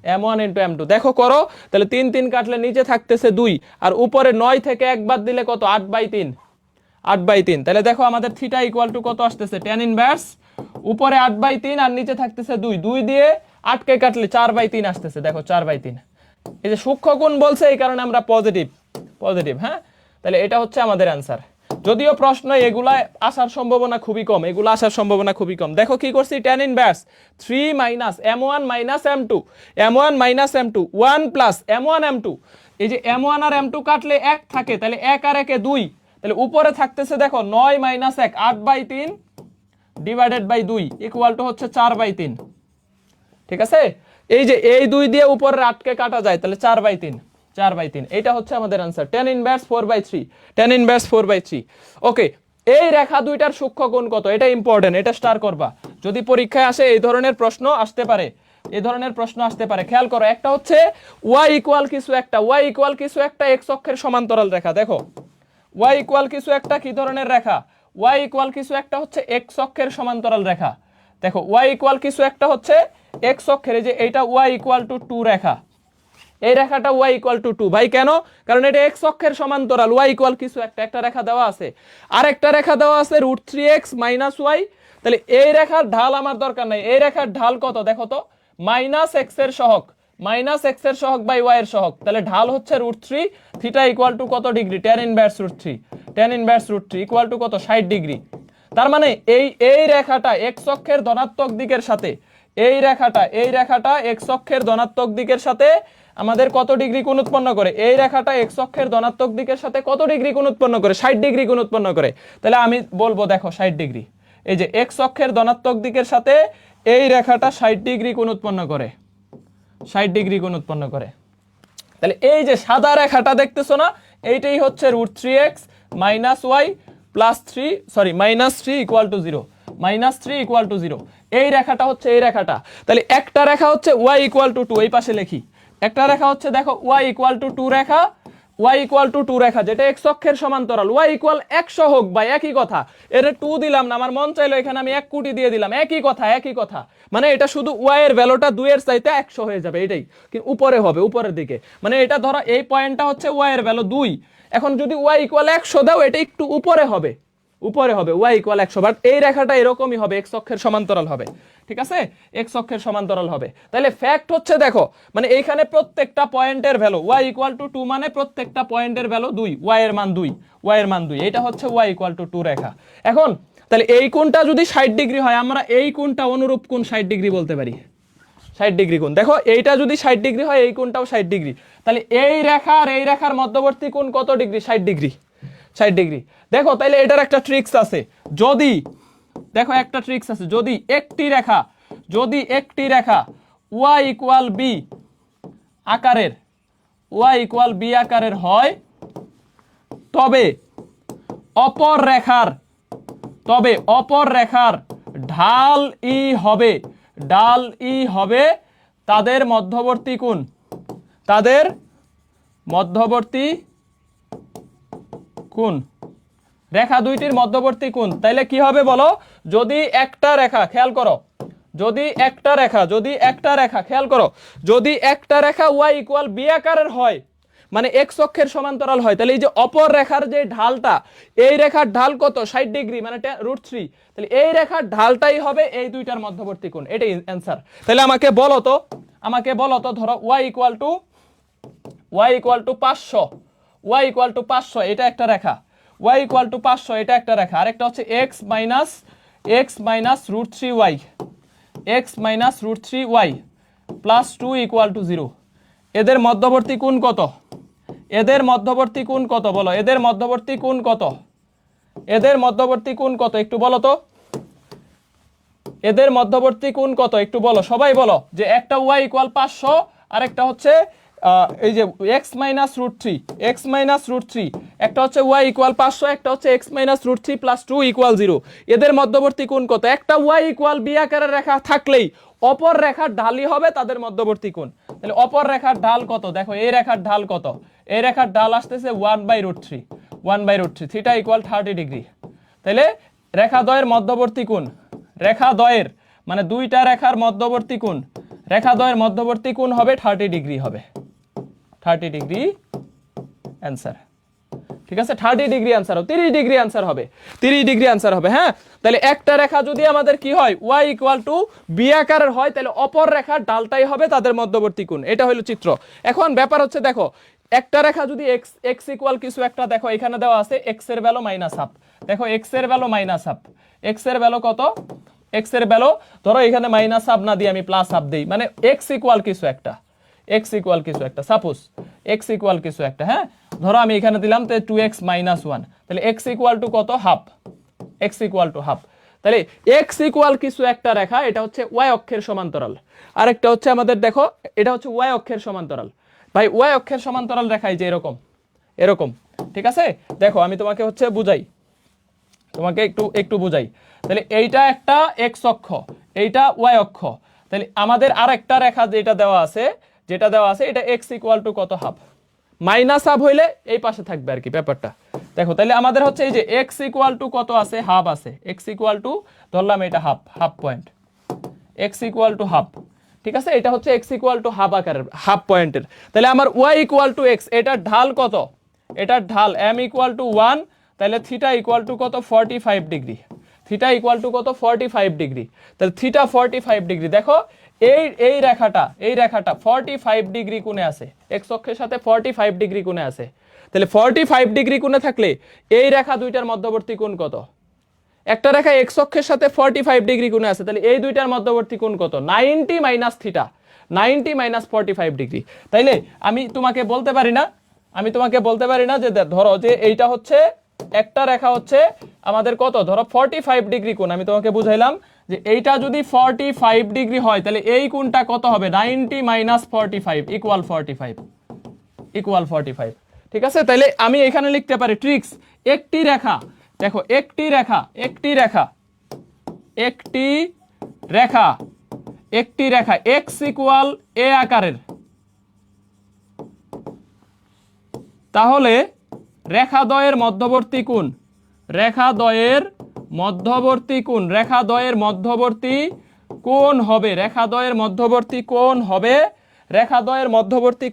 m1 into m2। দেখো করো, তাহলে 3 3 কাটলে নিচে থাকতেছে 2, আর উপরে 9 থেকে 1 বাদ দিলে কত? 8/3, 8/3। তাহলে দেখো আমাদের থিটা ইকুয়াল টু কত আসতেছে? tan ইনভার্স উপরে 8/3 আর নিচে থাকতেছে 2, 2 দিয়ে 8 কে কাটলে 4/3 আসতেছে। দেখো 4/3। এই যে সূক্ষ্ম কোণ বলছে এই কারণে আমরা পজিটিভ, পজিটিভ। হ্যাঁ, তাহলে এটা হচ্ছে আমাদের অ্যান্সার। যদিও প্রশ্ন এগুলা আসার সম্ভাবনা খুবই কম, এগুলো আসার সম্ভাবনা খুবই কম। দেখো কি করছি? tan inverse 3 minus m1 minus m2, m1 minus m2 1 plus m1 m2। এই যে m1 আর m2 কাটলে 1 থাকে, তাহলে 1 আর 1 এ 2, তাহলে উপরে থাকতেছে দেখো 9 minus 1 8/3 divided by 2 equal to হচ্ছে 4/3। ঠিক আছে, এই যে এই 2 দিয়ে উপরের 8 কে কাটা যায়, তাহলে 4/3, 4/3। এটা হচ্ছে আমাদের answer tan inverse 4/3, tan inverse 4/3। ওকে, এই রেখা দুইটার সূক্ষ্ম কোণ কত? এটা ইম্পর্টেন্ট, এটা স্টার করবা, যদি পরীক্ষায় আসে এই ধরনের প্রশ্ন আসতে পারে, এই ধরনের প্রশ্ন আসতে পারে। খেয়াল করো, একটা হচ্ছে y ইকুয়াল কিছু একটা, y ইকুয়াল কিছু একটা x অক্ষের সমান্তরাল রেখা। দেখো y ইকুয়াল কিছু একটা কি ধরনের রেখা? ওয়াই ইকুয়াল কিছু একটা হচ্ছে এক্স অক্ষের সমান্তরাল রেখা। দেখো ওয়াই ইকুয়াল কিছু একটা হচ্ছে এক্স অক্ষের, যে এইটা ওয়াই ইকুয়াল টু 2 রেখা, এই রেখাটা ওয়াই ইকুয়াল টু 2। ভাই কেন? কারণ এটা এক্স অক্ষের সমান্তরাল, ওয়াই ইকুয়াল কিছু একটা রেখা দেওয়া আছে, আর একটা রেখা দেওয়া আছে √3x মাইনাস ওয়াই। তাহলে এই রেখার ঢাল আমার দরকার নাই, এই রেখার ঢাল কত দেখো তো, মাইনাস এক্স এর সহগ, মাইনাস এক্স এর সহগ বাই ওয়াই এর সহগ। তাহলে ঢাল হচ্ছে √3, থিটা ইকুয়াল টু কত degree, tan inverse √3, tan inverse √3 equal to কত, 60 ডিগ্রি। তার মানে এই রেখাটা এক্স অক্ষের ধনাত্মক দিকের সাথে, এই রেখাটা এক্স অক্ষের ধনাত্মক দিকের সাথে আমাদের কত ডিগ্রি কোণ উৎপন্ন করে, এই রেখাটা এক্স অক্ষের ধনাত্মক দিকের সাথে কত ডিগ্রি কোণ উৎপন্ন করে, 60 ডিগ্রি কোণ উৎপন্ন করে। তাহলে আমি বলবো দেখো 60 ডিগ্রি, এই যে এক্স অক্ষের ধনাত্মক দিকের সাথে এই রেখাটা 60 ডিগ্রি কোণ উৎপন্ন করে, 60 ডিগ্রি কোণ উৎপন্ন করে। তাহলে এই যে সাদা রেখাটা দেখতেছো না, এইটাই হচ্ছে √3x minus y plus 3 sorry minus 3 equal to 0, minus 3 equal to 0। এই রেখাটা হচ্ছে এই রেখাটা। তাহলে একটা রেখা হচ্ছে ওয়াই ইকুয়াল টু 2, এই পাশে লিখি, একটা রেখা হচ্ছে দেখো ওয়াই ইকুয়াল টু 2 রেখা, ওয়াই ইকুয়াল টু 2 রেখা যেটা এক্স অক্ষের সমান্তরাল, ওয়াই ইকুয়াল 100 হোক বা একই কথা, এর 2 দিলাম না, আমার মন চাইলো এখানে আমি 1 কোটি দিয়ে দিলাম, একই কথা একই কথা। মানে এটা শুধু ওয়াই এর ভ্যালুটা 2 এর চাইতে 100 হয়ে যাবে, এটাই কিন্তু উপরে হবে, উপরের দিকে। মানে এটা ধরো এই পয়েন্টটা হচ্ছে ওয়াই এর ভ্যালু 2, এখন যদি ওয়াই ইকুয়াল 100 দাও এটা একটু উপরে হবে, উপরে হবে ওয়াই ইকুয়াল 100, বাট এই রেখাটা এরকমই হবে, এক্স অক্ষের সমান্তরাল হবে, ঠিক আছে, এক্স অক্ষের সমান্তরাল হবে। তাহলে ফ্যাক্ট হচ্ছে দেখো, মানে এইখানে প্রত্যেকটা পয়েন্টের ভ্যালু ওয়াই ইকুয়াল টু 2, মানে প্রত্যেকটা পয়েন্টের ভ্যালু 2, ওয়াই এর মান 2, ওয়াই এর মান 2, এটা হচ্ছে ওয়াই ইকুয়াল টু 2 রেখা। এখন তাহলে এই কোণটা যদি 60 ডিগ্রি হয়, আমরা এই কোণটা অনুরূপ কোণ 60 ডিগ্রি বলতে পারি, 60 ডিগ্রি কোণ। দেখো এইটা যদি 60 ডিগ্রি হয়, এই কোণটাও 60 ডিগ্রি। তাহলে এই রেখা আর এই রেখার মধ্যবর্তী কোণ কত ডিগ্রি, 60 ডিগ্রি, 60 ডিগ্রি। দেখো তাইলে এটার একটা ট্রিক্স আছে, যদি দেখো একটা ট্রিক্স আছে, যদি একটি রেখা ওয়াই ইকুয়াল বি আকারের, ওয়াই ইকুয়াল বি আকারের হয়, তবে অপর রেখার ঢাল ই হবে তাদের মধ্যবর্তী কোণ, রেখা দুইটির মধ্যবর্তী কোণ। তাইলে কি হবে বলো, যদি একটা রেখা, খেয়াল করো, যদি একটা রেখা খেয়াল করো, যদি একটা রেখা ওয়াই ইকুয়াল বি আকারের হয়, মানে এক্স অক্ষের সমান্তরাল হয়, তাহলে এই যে অপর রেখার যে ঢালটা, এই রেখার ঢাল কত, 60 ডিগ্রি, মানে √3। তাহলে এই রেখার ঢালটাই হবে এই দুইটার মধ্যবর্তী কোণ, এটাই অ্যান্সার। তাহলে আমাকে বলো তো ধরো y equal to 500, y equal to 500 এটা একটা রেখা, ওয়াই ইকুয়াল টু 500 এটা একটা রেখা, আরেকটা হচ্ছে x minus √3y, x minus √3y plus 2 equal to 0। এদের মধ্যবর্তী কোণ কত, বলো, এদের মধ্যবর্তী কোণ কত একটু বলো তো, এদের মধ্যবর্তী কোণ কত একটু বলো, সবাই বলো, যে একটা ওয়াই ইকুয়াল 500 আর একটা হচ্ছে এই যে x মাইনাস √3, একটা হচ্ছে y ইকুয়াল 500, একটা হচ্ছে x মাইনাস √3 প্লাস 2 ইকুয়াল 0। এদের মধ্যবর্তী কোণ কত? একটা y ইকুয়াল b আকারের রেখা থাকলেই অপর রেখার ঢালই হবে তাদের মধ্যবর্তী কোণ। তাহলে অপর রেখার ঢাল কত? দেখো এই রেখার ঢাল কত? এই রেখার ঢাল আসতেছে 1/√3 থিটা ইকুয়াল 30 ডিগ্রি। তাহলে রেখাদ্বয়ের মধ্যবর্তী কোণ, রেখাদ্বয়ের মানে দুইটা রেখার মধ্যবর্তী কোণ, রেখাদ্বয়ের মধ্যবর্তী কোণ হবে 30 ডিগ্রি হবে, 30 ডিগ্রি অ্যান্সার। ঠিক আছে, 30 ডিগ্রি অ্যান্সার হবে, 30 ডিগ্রি অ্যান্সার হবে, 30 ডিগ্রি অ্যান্সার হবে। হ্যাঁ, তাহলে একটা রেখা যদি আমাদের কি হয় y ইকুয়াল টু বি আকারের হয়, তাহলে অপর রেখার ডালটাই হবে তাদের মধ্যবর্তী কোণ। এটা হলো চিত্র। এখন ব্যাপার হচ্ছে দেখো, একটা রেখা যদি x ইকুয়াল কিছু একটা, দেখো এখানে দেওয়া আছে x এর ভ্যালু -1/2, দেখো x এর ভ্যালু -1/2, x এর ভ্যালু কত? x এর ভ্যালু ধরো এখানে -1/2 না দিয়ে আমি +1/2 দেই, মানে x ইকুয়াল কিছু একটা, x ইকুয়াল কিছু একটা, সাপোজ x ইকুয়াল কিছু একটা, হ্যাঁ ধরো আমি এখানে দিলাম তো 2x - 1, তাহলে x ইকুয়াল টু কত? Half, x equal to half. তাহলে x ইকুয়াল কিছু একটা রেখা, এটা হচ্ছে y অক্ষের সমান্তরাল, আরেকটা হচ্ছে আমাদের দেখো এটা হচ্ছে y অক্ষের সমান্তরাল। ভাই y অক্ষের সমান্তরাল রেখায় যে এরকম এরকম, ঠিক আছে? দেখো আমি তোমাকে হচ্ছে বুঝাই, তোমাকে একটু বুঝাই। তাহলে এইটা একটা x অক্ষ, এইটা y অক্ষ। তাহলে আমাদের আরেকটা রেখা যেটা দেওয়া আছে এটা x ইকুয়াল টু কত? হাফ, মাইনাস হাফ হইলে এই পাশে থাকবে আর কি ব্যাপারটা। দেখো তাহলে আমাদের হচ্ছে এই যে এক্স ইকুয়াল টু কত আছে, হাফ আছে, এক্স ইকুয়াল টু ধরলাম এটা half point, x equal to half, ঠিক আছে, এটা হচ্ছে এক্স ইকুয়াল টু হাফ আকারের, হাফ পয়েন্টের। তাহলে আমার ওয়াই ইকুয়াল টু এক্স, এটার ঢাল কত, এটার ঢাল এম ইকুয়াল টু 1, তাহলে থিটা ইকুয়াল টু কত 45 ডিগ্রি, থিটা ইকুয়াল টু কত 45 ডিগ্রি, তাহলে থিটা 45 ডিগ্রি। দেখো এই রেখাটা 45 ডিগ্রি কোণে আছে, এক্স অক্ষের সাথে 45 ডিগ্রি কোণে আছে। তাহলে 45 ডিগ্রি কোণে থাকলে এই রেখা দুইটার মধ্যবর্তী কোণ কত, একটা রেখা এক্স অক্ষের সাথে 45 ডিগ্রি কোণে আছে, তাহলে এই দুইটার মধ্যবর্তী কোণ কত, 90 মাইনাস থিটা, 90 মাইনাস 45 ডিগ্রি। তাইলে আমি তোমাকে বলতে পারি না যে ধরো যে এইটা হচ্ছে একটা রেখা হচ্ছে আমাদের কত, ধরো 45 ডিগ্রি কোণ, আমি তোমাকে বুঝাইলাম যে এইটা যদি 45 ডিগ্রি হয় তাহলে এই কোণটা কত হবে, 90 মাইনাস 45 ইকুয়াল 45, ঠিক আছে। তাহলে আমি এখানে লিখতে পারি ট্রিক্স, একটি রেখা, দেখো একটি রেখা এক্স ইকুয়াল এ আকারের, তাহলে রেখাদ্বয়ের মধ্যবর্তী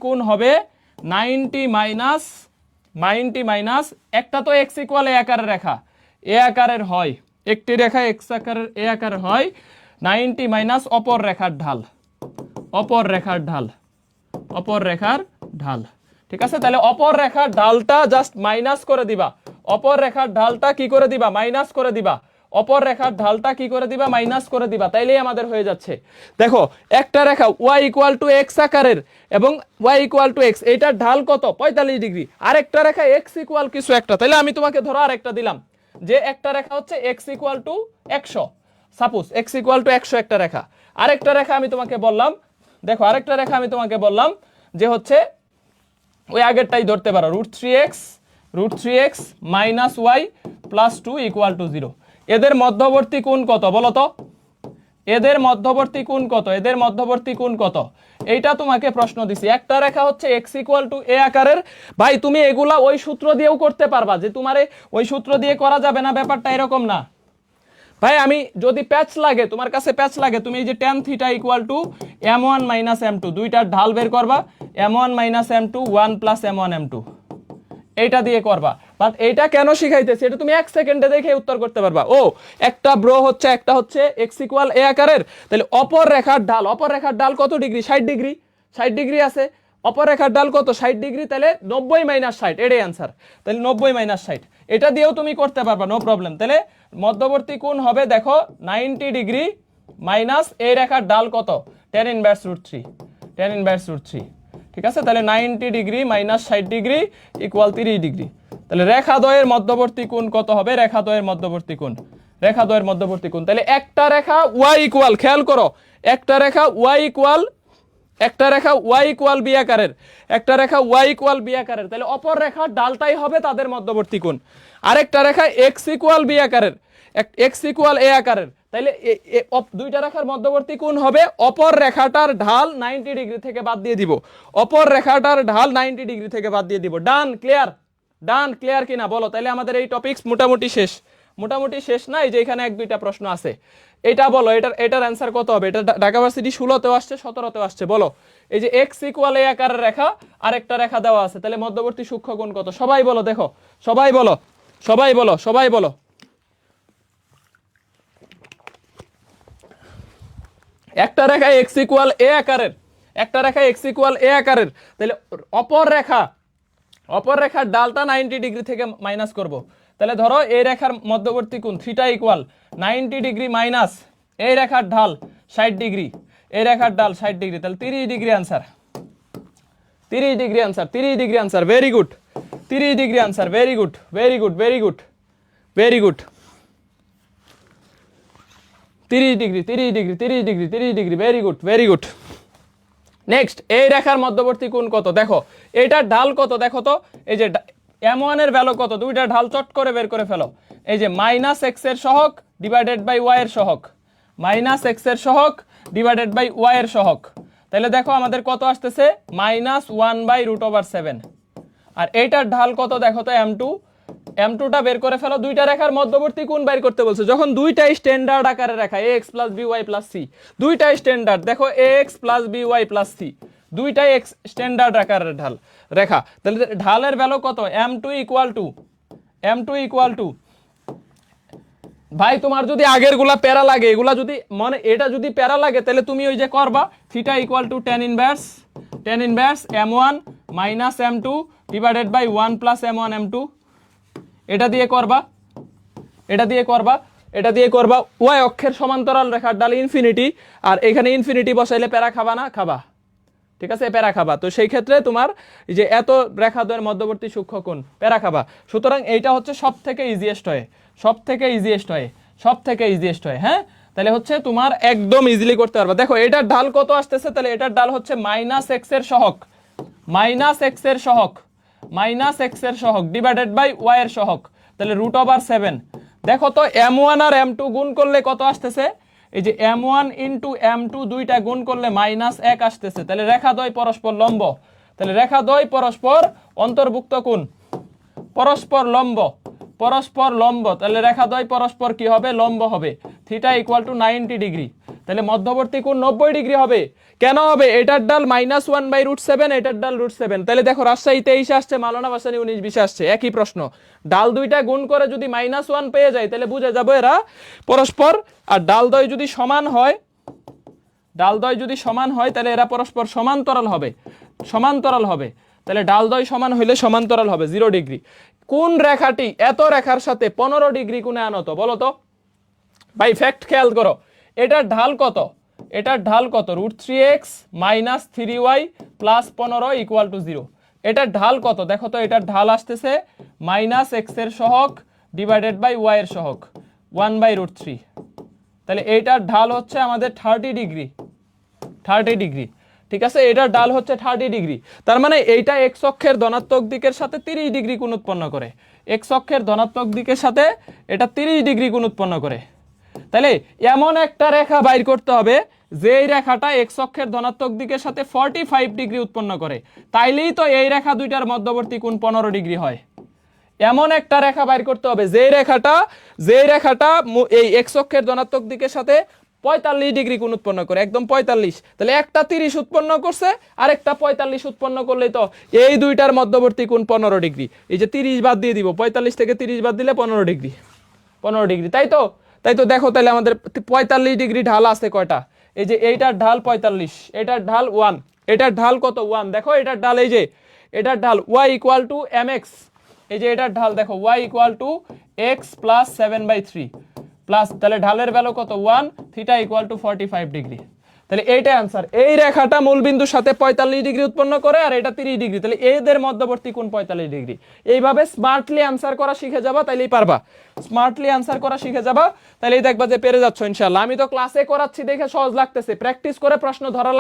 কোণ হবে 90 মাইনাস, একটা তো এক্স ইকুয়াল এ আকারের রেখা, এ আকারের হয়, একটি রেখা এক্স আকারের এ আকারের হয়, 90 মাইনাস অপর রেখার ঢাল, ঠিক আছে। তাহলে অপর রেখার ঢালটা জাস্ট মাইনাস করে দিবা, অপর রেখার ঢালটা কি করে দিবা, মাইনাস করে দিবা, তাইলেই আমাদের হয়ে যাচ্ছে। দেখো একটা রেখা y ইকুয়াল টু এক্স আকারের এবং y ইকুয়াল টু এক্স, এইটার ঢাল কত 45 ডিগ্রি, আরেকটা রেখা এক্স ইকুয়াল কিছু একটা, তাহলে আমি তোমাকে ধরো আরেকটা দিলাম যে একটা রেখা হচ্ছে x equal to 100, suppose x equal to 100 একটা রেখা, আরেকটা রেখা আমি তোমাকে বললাম, দেখো আরেকটা রেখা আমি তোমাকে বললাম যে হচ্ছে ওই আগেরটাই ধরতে পারো, √3x minus y plus 2 equal to 0। এদের মধ্যবর্তী কোণ কত বলো তো, এদের মধ্যবর্তী কোণ কত, এইটা তোমাকে প্রশ্ন দিছি। একটা রেখা হচ্ছে x ইকুয়াল টু এ আকারের, ভাই তুমি এগুলা ওই সূত্র দিয়েও করতে পারবা, যে তোমারে ওই সূত্র দিয়ে করা যাবে না, ব্যাপারটা এরকম না ভাই। আমি যদি প্যাচ লাগে, তোমার কাছে প্যাচ লাগে, তুমি এই যে tan theta equal to m1 minus m2, দুইটার ঢাল বের করবা, m1 minus m2 1 plus m1 m2, এইটা দিয়ে করবা। বাট এইটা কেন শিখাইতেছে এটা তুমি 1 সেকেন্ডে দেখে উত্তর করতে পারবা। ও একটা হচ্ছে x ইকুয়াল এ আকারের, তাহলে অপর রেখার ঢাল কত ডিগ্রি, 60 ডিগ্রি আছে, অপর রেখার ঢাল কত 60 ডিগ্রি, তাহলে 90 মাইনাস 60, এটাই आंसर। তাহলে 90 মাইনাস 60 এটা দিয়েও তুমি করতে পারবা, নো প্রবলেম। তাহলে মধ্যবর্তী কোণ হবে দেখো 90 ডিগ্রি মাইনাস এই রেখার ঢাল কত, tan ইনভার্স √3, ঠিক আছে। তাহলে 90 degree minus 60 degree equal 30 degree. তাহলে রেখাদ্বয়ের মধ্যবর্তী কোণ কত হবে, রেখাদ্বয়ের মধ্যবর্তী কোণ, তাহলে একটা রেখা y ইকুয়াল, খেয়াল করো, একটা রেখা y ইকুয়াল বি আকারের, তাহলে অপর রেখার ডালটাই হবে তাদের মধ্যবর্তী কোণ। আরেকটা রেখা x ইকুয়াল বি আকারের, x ইকুয়াল এ আকারের, তাহলে দুইটা রেখার মধ্যবর্তী কোণ হবে, অপর রেখাটার ঢাল 90 ডিগ্রি থেকে বাদ দিয়ে দিব, ডান ক্লিয়ার কিনা বলো। তাহলে আমাদের এই টপিকস মোটামুটি শেষ না, এই যে এখানে 1-2টা প্রশ্ন আছে, এটা বলো, এটার অ্যান্সার কত হবে, এটা ঢাকা ভার্সিটি 16তেও আসছে 17তেও আসছে, বলো। এই যে x ইকুয়াল এ আকারের রেখা, আরেকটা রেখা দেওয়া আছে, তাহলে মধ্যবর্তী সূক্ষ্ম কোণ কত, সবাই বলো, দেখো সবাই বলো। একটা রেখা x ইকুয়াল এ আকারের, তাহলে অপর রেখার ডালটা 90 ডিগ্রি থেকে মাইনাস করব। তাহলে ধরো এই রেখার মধ্যবর্তী কোণ থিটা ইকুয়াল 90 ডিগ্রি মাইনাস এই রেখার ঢাল 60 ডিগ্রি, এই রেখার ঢাল 60 ডিগ্রি, তাহলে 30 degree answer, 30 degree answer, very good, 30 degree answer, very good, 30 degree, very good. Next, এই রেখার মধ্যবর্তী কোণ কত, দেখো এইটার ঢাল কত, দেখো তো, এই যে m1 এর ভ্যালু কত, দুইটা ঢাল চট করে বের করে ফেলো। এই যে মাইনাস x এর সহগ ডিভাইডেড বাই y এর সহগ, তাহলে দেখো আমাদের কত আসতেছে, -1/√7, আর এইটার ঢাল কত দেখো তো m2, m2টা বের করে ফেলো। দুইটা রেখার মধ্যবর্তী কোণ বের করতে বলছে, যখন দুইটাই স্ট্যান্ডার্ড আকারে রেখা ax + by + c, দুইটাই স্ট্যান্ডার্ড, দেখো ax + by + c, দুইটাই স্ট্যান্ডার্ড আকারের ঢাল রেখা, তাহলে ঢালের ভ্যালু কত, m2 = ভাই তোমার যদি আগের গুলা প্যারা লাগে, এগুলা যদি মানে এটা যদি প্যারা লাগে, তাহলে তুমি ওই যে করবা θ = tan inverse m1 - m2 / 1 + m1 m2, এটা দিয়ে করবা y অক্ষের সমান্তরাল রেখার ঢাল ইনফিনিটি, আর এখানে ইনফিনিটি বসাইলে প্যারা খাবা না, খাবা, ঠিক আছে, প্যারা খাবা। তো সেই ক্ষেত্রে তোমার এই যে এত রেখাদ্বয়ের মধ্যবর্তী সূক্ষ্মকোণ প্যারা খাবা। সুতরাং এইটা হচ্ছে সবথেকে ইজিয়েস্ট হয়, হ্যাঁ। তাহলে হচ্ছে তোমার একদম ইজিলি করতে পারবা। দেখো এটার ঢাল কত আসতেছে, তাহলে এটার ঢাল হচ্ছে -x এর সহগ / y এর সহগ, তাহলে √7। দেখো তো m1 আর m2 গুণ করলে কত আসতেছে, এই যে m1 * m2 দুইটা গুণ করলে -1 আসতেছে, তাহলে রেখাদ্বয় পরস্পর লম্ব, তাহলে রেখাদ্বয় পরস্পর অন্তর্ভুক্ত কোণ, পরস্পর লম্ব, তাহলে রেখাদ্বয় পরস্পর কি হবে, লম্ব হবে। θ = 90 ডিগ্রি, তাহলে মধ্যবর্তী কোণ 90 ডিগ্রি হবে। কেন হবে, এটার ডাল -1/√7, এটার ডাল √7, তাহলে দেখো রাজশাহী 23 আসছে, মাওলানা ভাসানী 19-20 আসছে, একই প্রশ্ন। ডাল দুইটা গুণ করে যদি -1 পেয়ে যায়, তাহলে বুঝে যাবো এরা পরস্পর। আর ডালদ্বয় যদি সমান হয় তাহলে এরা পরস্পর সমান্তরাল হবে, তাহলে ডালদ্বয় সমান হইলে সমান্তরাল হবে 0 ডিগ্রি। কোন রেখাটি এত রেখার সাথে 15 ডিগ্রি কোণে আনত, বলো তো ভাই, ফ্যাক্ট খেয়াল করো। এটার ঢাল কত, √3x - 3y + 15 = 0। এটার ঢাল কত দেখো তো, এটার ঢাল আসতেছে -x এর সহগ / y এর সহগ 1/√3, তাহলে এইটার ঢাল হচ্ছে আমাদের 30 ডিগ্রি, ঠিক আছে, এটার ঢাল হচ্ছে 30 ডিগ্রি। তার মানে এইটা x অক্ষের ধনাত্মক দিকের সাথে 30 ডিগ্রি কোণ উৎপন্ন করে, x অক্ষের ধনাত্মক দিকের সাথে এটা 30 ডিগ্রি কোণ উৎপন্ন করে। তাহলে এমন একটা রেখা বাইর করতে হবে যেই রেখাটা x অক্ষের ধনাত্মক দিকের সাথে 45 ডিগ্রি উৎপন্ন করে, তাইলেই তো এই রেখা দুইটার মধ্যবর্তী কোণ 15 ডিগ্রি হয়। এমন একটা রেখা বাইর করতে হবে যেই রেখাটা এই x অক্ষের ধনাত্মক দিকের সাথে 45 ডিগ্রি কোণ উৎপন্ন করে, একদম 45। তাহলে একটা 30 উৎপন্ন করছে আর একটা 45 উৎপন্ন করলেই তো এই দুইটার মধ্যবর্তী কোণ 15 ডিগ্রি। এই যে 30 বাদ দিয়ে দিব, 45 থেকে 30 বাদ দিলে 15 ডিগ্রি, তাই তো দেখো, তাহলে আমাদের 45 ডিগ্রি ঢাল আছে কয়টা, এই যে এইটার ঢাল 45, এটার ঢাল 1, এটার ঢাল কত 1, দেখো এটার ঢাল, এই যে এটার ঢাল y = mx, এই যে এটার ঢাল দেখো y = x + 7/3 প্লাস, তাহলে ঢালের ভ্যালু কত 1, θ = 45 ডিগ্রি। তাহলে এইটাই आंसर। এই রেখাটা মূল বিন্দুর সাথে 45 ডিগ্রি উৎপন্ন করে আর এটা 30 ডিগ্রি, তাহলে এদের মধ্যবর্তী কোণ 45 ডিগ্রি। এইভাবে স্মার্টলি आंसर করা শিখে যাবা, তাইলেই পারবা। স্মার্টলি आंसर করা শিখে যাবা, তাইলেই দেখবা যে পেরে যাচ্ছ ইনশাআল্লাহ। আমি তো ক্লাসে করাচ্ছি দেখে সহজ লাগতেছে, প্র্যাকটিস করে প্রশ্ন ধরা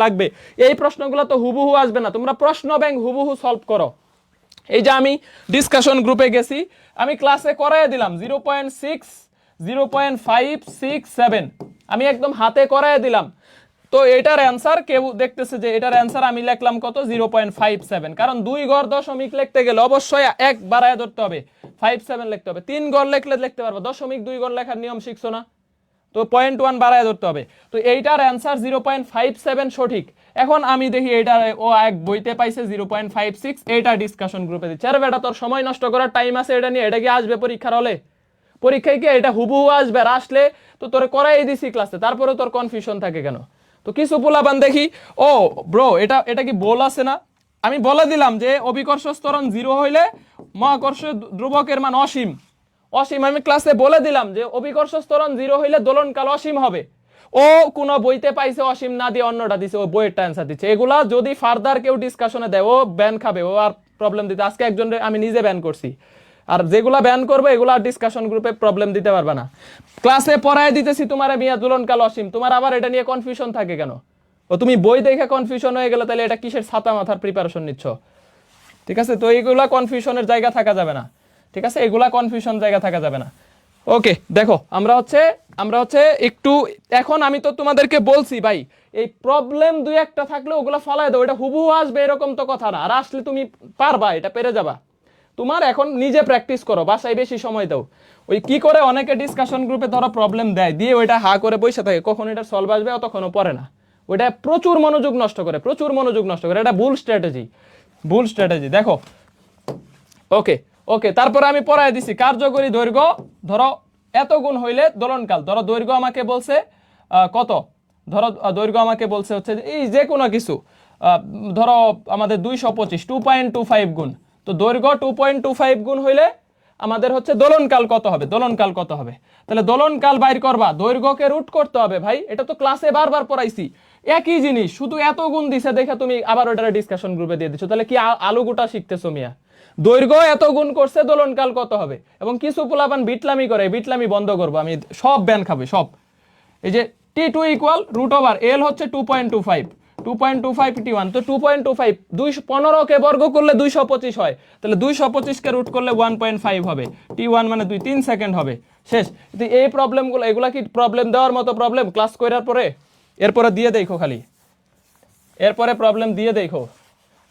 লাগবে। এই প্রশ্নগুলো তো হুবহু আসবে না, তোমরা প্রশ্ন ব্যাংক হুবহু সলভ করো। এই যে আমি ডিসকাশন গ্রুপে গেছি, আমি ক্লাসে করায় দিলাম 0.6, 0.567, আমি একদম হাতে করায় দিলাম। তো এটার অ্যান্সার কেউ দেখতেছে যে এটার অ্যান্সার আমি লিখলাম কত 0.57, কারণ 2 ঘর দশমিক লিখতে গেলে অবশ্যই 1 বাড়ায় ধরতে হবে, 57 লিখতে হবে। 3 ঘর লিখতে পারবো, দশমিক 2 ঘর লেখার নিয়ম শিখছো না, তো 0.1 বাড়ায় ধরতে হবে। তো এইটার অ্যান্সার 0.57 সঠিক। এখন আমি দেখি এটা ও এক বইতে পাইছে 0.56, এটা ডিসকাশন গ্রুপে দিচ্ছে। আরে বেটা, তোর সময় নষ্ট করার টাইম আছে এটা নিয়ে? এটা কি আসবে পরীক্ষার হলে? পরীক্ষায় কি এটা হুবহু আসবে? আর আসলে তো তোরে করাই দিছি ক্লাসে, তারপরে তোর কনফিউশন থাকে কেন? তো কিছু পোলাপান দেখি, ও ব্রো এটা কি বল আছে না, আমি বলে দিলাম যে অভিকর্ষ ত্বরণ 0 হইলে মহাকর্ষ ধ্রুবকের মান অসীম। আমি ক্লাসে বলে দিলাম যে অভিকর্ষ ত্বরণ 0 হইলে দোলনকাল অসীম হবে। ও কোন বইতে পাইছে অসীম না দিয়ে অন্যটা দিছে, ও বইয়েরটা অ্যান্সার দিচ্ছে। এগুলা যদি ফার্দার কেউ ডিসকাশনে দেয় ও ব্যান খাবে, ও আর প্রবলেম দিতে। আজকে একজনের আমি নিজে ব্যান করছি, আর যেগুলা ব্যান করবে এগুলা ডিসকাশন গ্রুপে প্রবলেম দিতে পারবে না। ক্লাসে পড়ায় দিতেছি তোমারে মিয়া দোলনকাল অসীম, তোমার আবার এটা নিয়ে কনফিউশন থাকে কেন? ও তুমি বই দেখে কনফিউশন হয়ে গেলে তাহলে এটা কিসের ছাতা মাথার প্রিপারেশন নিচ্ছ? ঠিক আছে, তো এইগুলা কনফিউশনের জায়গা থাকা যাবে না, ঠিক আছে, এগুলা কনফিউশন জায়গা থাকা যাবে না। ওকে দেখো আমরা হচ্ছে একটু, এখন আমি তো তোমাদেরকে বলছি ভাই এই প্রবলেম দুই একটা থাকলে ওগুলো ফলাই দাও, এটা হুবহু আসবে এরকম তো কথা না, আর আসলে তুমি পারবা, এটা পেরে যাবা। তোমার এখন নিজে প্র্যাকটিস করো, বাসায় বেশি সময় দাও। ওই কি করে অনেকে ডিসকাশন গ্রুপে ধরো প্রবলেম দেয়, দিয়ে ওইটা হা করে বসে থাকে, কখন এটা সলভ আসবে তখনও পড়ে না। ওইটা প্রচুর মনোযোগ নষ্ট করে, প্রচুর মনোযোগ নষ্ট করে, এটা ভুল স্ট্র্যাটেজি, ভুল স্ট্র্যাটেজি। দেখো ওকে, ওকে তারপরে আমি পড়াই দিছি কার্যকরী দৈর্ঘ্য, ধরো এত গুণ হইলে দোলনকাল, ধরো দৈর্ঘ্য আমাকে বলছে কত, ধরো দৈর্ঘ্য আমাকে বলছে হচ্ছে এই যে কোনো কিছু, ধরো আমাদের 225 2.25 গুণ, তো দৈর্ঘ্য 2.25 গুণ হইলে আমাদের হচ্ছে দোলনকাল কত হবে, দোলনকাল কত হবে। তাহলে দোলনকাল বাইর করবা, দৈর্ঘ্যকে রুট করতে হবে। ভাই এটা তো ক্লাসে বারবার পড়াইছি, একই জিনিস, শুধু এত গুণ দিছে দেখে তুমি আবার ওটা ডিসকাশন গ্রুপে দিয়ে দিচ্ছ, তাহলে কি আলু গোটা শিখতেছো মিয়া? দৈর্ঘ্য এত গুণ করছে দোলনকাল কত হবে। এবং কিছু পোলাপান বিটলামি করে, বিটলামি বন্ধ করবো আমি, সব ব্যান খাবে সব। এই যে T2 ইকুয়াল রুট ওভার এল হচ্ছে 2.25, 2.25 T1, তো 2.25 215 কে বর্গ করলে 225 হয়, তাহলে 225 কে রুট করলে 1.5 হবে, T1 মানে 3 সেকেন্ড হবে, শেষ। কিন্তু এই প্রবলেমগুলো, এগুলা কি প্রবলেম দেওয়ার মতো প্রবলেম ক্লাস করার পরে? এরপরে দিয়ে দেখো খালি, এরপরে প্রবলেম দিয়ে দেখো।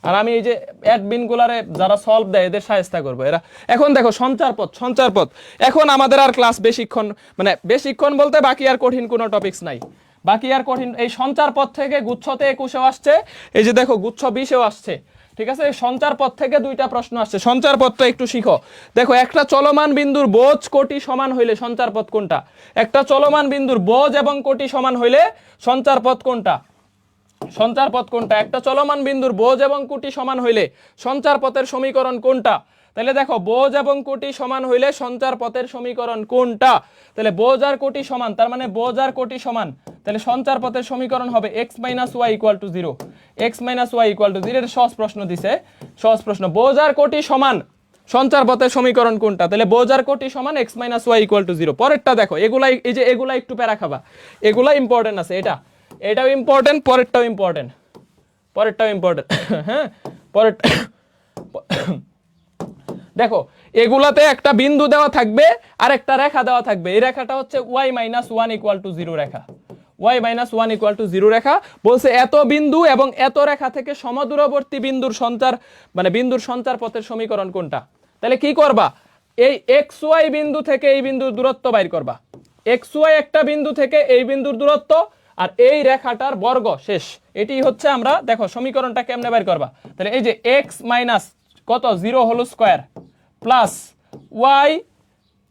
আর আমি এই যে অ্যাডমিন গুলারে যারা সলভ দেয় এদের সাহায্য করবো এরা। এখন দেখো সঞ্চারপথ, সঞ্চারপথ এখন আমাদের আর ক্লাস বেশিক্ষণ, মানে বেশিক্ষণ বলতে বাকি আর কঠিন কোনো টপিকস নাই, বাকি আর কঠিন এই সঞ্চারপথ থেকে গুচ্ছতে 21এও আসছে, এই যে দেখো গুচ্ছ 20এও আসছে, ঠিক আছে। এই সঞ্চারপথ থেকে দুইটা প্রশ্ন আসছে, সঞ্চারপথটা একটু শিখো। দেখো একটা চলমান বিন্দুর বোঝ কোটি সমান হইলে সঞ্চারপথ কোনটা, একটা চলমান বিন্দুর বোঝ এবং কোটি সমান হইলে সঞ্চারপথ কোনটা, সঞ্চারপথ কোনটা, একটা চলমান বিন্দুর বোঝ এবং কোটি সমান হইলে সঞ্চারপথের সমীকরণ কোনটা। তাহলে দেখো বোঝ এবং কোটি সমান হইলে সঞ্চারপথের সমীকরণ কোনটা, তাহলে বোঝ আর কোটি সমান, তার মানে বোঝ আর কোটি সমান, তাহলে সঞ্চারপথের সমীকরণ হবে x - y = 0, x - y = 0। এর সহজ প্রশ্ন দিছে, সহজ প্রশ্ন, বোঝ আর কোটি সমান সঞ্চারপথের সমীকরণ কোনটা, তাহলে বোঝ আর কোটি সমান x - y = 0। পরেরটা দেখো, এগুলাই এই যে এগুলা একটু প্যারা খাবা, এগুলা ইম্পর্টেন্ট আছে, এটাও ইম্পর্টেন্ট, পরেরটাও ইম্পর্টেন্ট, পরেরটাও ইম্পর্টেন্ট হ্যাঁ পরের দেখো এগুলাতে একটা বিন্দু দেওয়া থাকবে আর একটা রেখা দেওয়া থাকবে, এই রেখাটা হচ্ছে y - 1 = 0 রেখা, y - 1 = 0 রেখা, বলছে এত বিন্দু এবং এত রেখা থেকে সমদূরবর্তী বিন্দুর সঞ্চার, মানে বিন্দুর সঞ্চার পথের সমীকরণ কোনটা। তাহলে কি করবা, এই xy বিন্দু থেকে এই বিন্দুর দূরত্ব বাইর করবা, xy একটা বিন্দু থেকে এই বিন্দুর দূরত্ব আর এই রেখাটার বর্গ, শেষ। এটি হচ্ছে আমরা দেখো সমীকরণটা কেমনে বের করবা, তাহলে এই যে x মাইনাস কত 0 হোল স্কয়ার প্লাস y,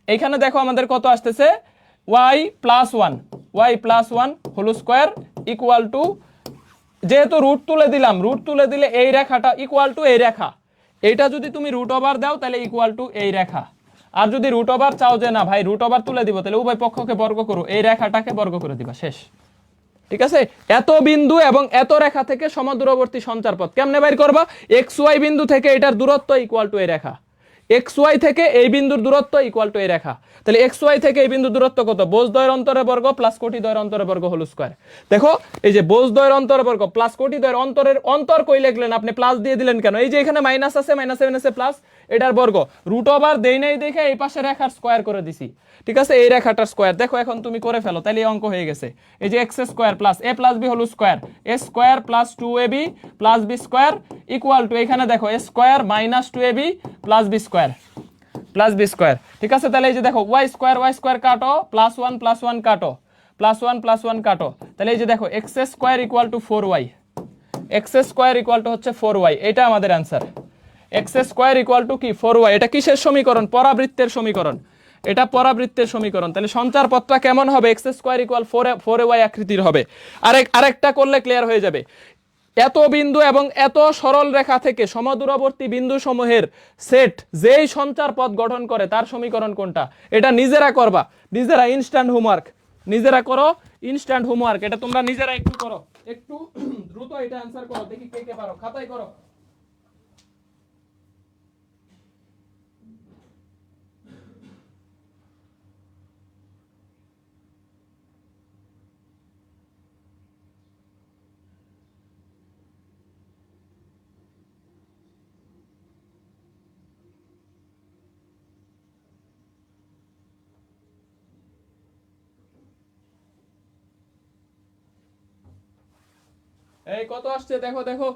এইখানে দেখো আমাদের কত আসতেছে y + 1 whole square equal to, যেহেতু রুট তুলে দিলাম, রুট তুলে দিলে এই রেখাটা ইকুয়াল টু এই রেখা, এইটা যদি তুমি রুট ওভার দাও তাহলে ইকুয়াল টু এই রেখা, আর যদি রুট ওভার চাও যে না ভাই রুট ওভার তুলে দিব, তাহলে উভয় পক্ষকে বর্গ করো, এই রেখাটাকে বর্গ করে দিবা, শেষ। ঠিক আছে, এত বিন্দু এবং এত রেখা থেকে সমদূরবর্তী সঞ্চারপথ কেমনে বের করবা, xy বিন্দু থেকে এটার দূরত্ব ইকুয়াল টু এই রেখা, xy থেকে এই বিন্দুর দূরত্ব ইকুয়াল টু এই রেখা, তাহলে xy থেকে এই বিন্দুর দূরত্ব কত, বোঝ দ্বয়ের অন্তরের বর্গ প্লাস কোটি দ্বয়ের অন্তরের বর্গ হোল স্কয়ার। দেখো এই যে বোঝ দ্বয়ের অন্তরের বর্গ প্লাস কোটি দ্বয়ের অন্তরের, অন্তর কই লিখলেন আপনি, প্লাস দিয়ে দিলেন কেন, এই যে এখানে মাইনাস আছে, মাইনাসে প্লাস, এটার বর্গ, রুট ওভার দেই নাই দেখে এই পাশে রেখার স্কয়ার করে দিছি, ঠিক আছে, এই রেখাটার স্কয়ার। দেখো এখন তুমি করে ফেলো, তাহলে এই অঙ্ক হয়ে গেছে, এই যে x square plus a plus b whole square, a square plus 2ab plus b square equal to, এখানে দেখো a square minus 2ab plus b square, plus b square, ঠিক আছে। তাহলে এই যে দেখো y স্কয়ার কাটো, +1 কাটো, +1 কাটো, তাহলে এই যে দেখো x square equal two 4y, x square equal to হচ্ছে 4y, এটা আমাদের answer, x square equal two কি 4y। এটা কিসের সমীকরণ, পরাবৃত্তের সমীকরণ, এটা পরাবৃত্তের সমীকরণ। তাহলে সঞ্চার পথটা কেমন হবে, x স্কয়ার ইকুয়াল 4y আকৃতির হবে। আরেকটা করলে ক্লিয়ার হয়ে যাবে, এত বিন্দু এবং এত সরল রেখা থেকে সমদূরবর্তী বিন্দু সমূহের সেট যেই সঞ্চার পথ গঠন করে তার সমীকরণ কোনটা। এটা নিজেরা করবা, নিজেরা ইনস্ট্যান্ট হোমওয়ার্ক, নিজেরা করো ইনস্ট্যান্ট হোমওয়ার্ক, এটা তোমরা নিজেরা একটু করো, একটু দ্রুত এটা অ্যানসার করো, দেখি কে কে পারো, খাতায় করো। এই কত আসছে দেখো দেখো,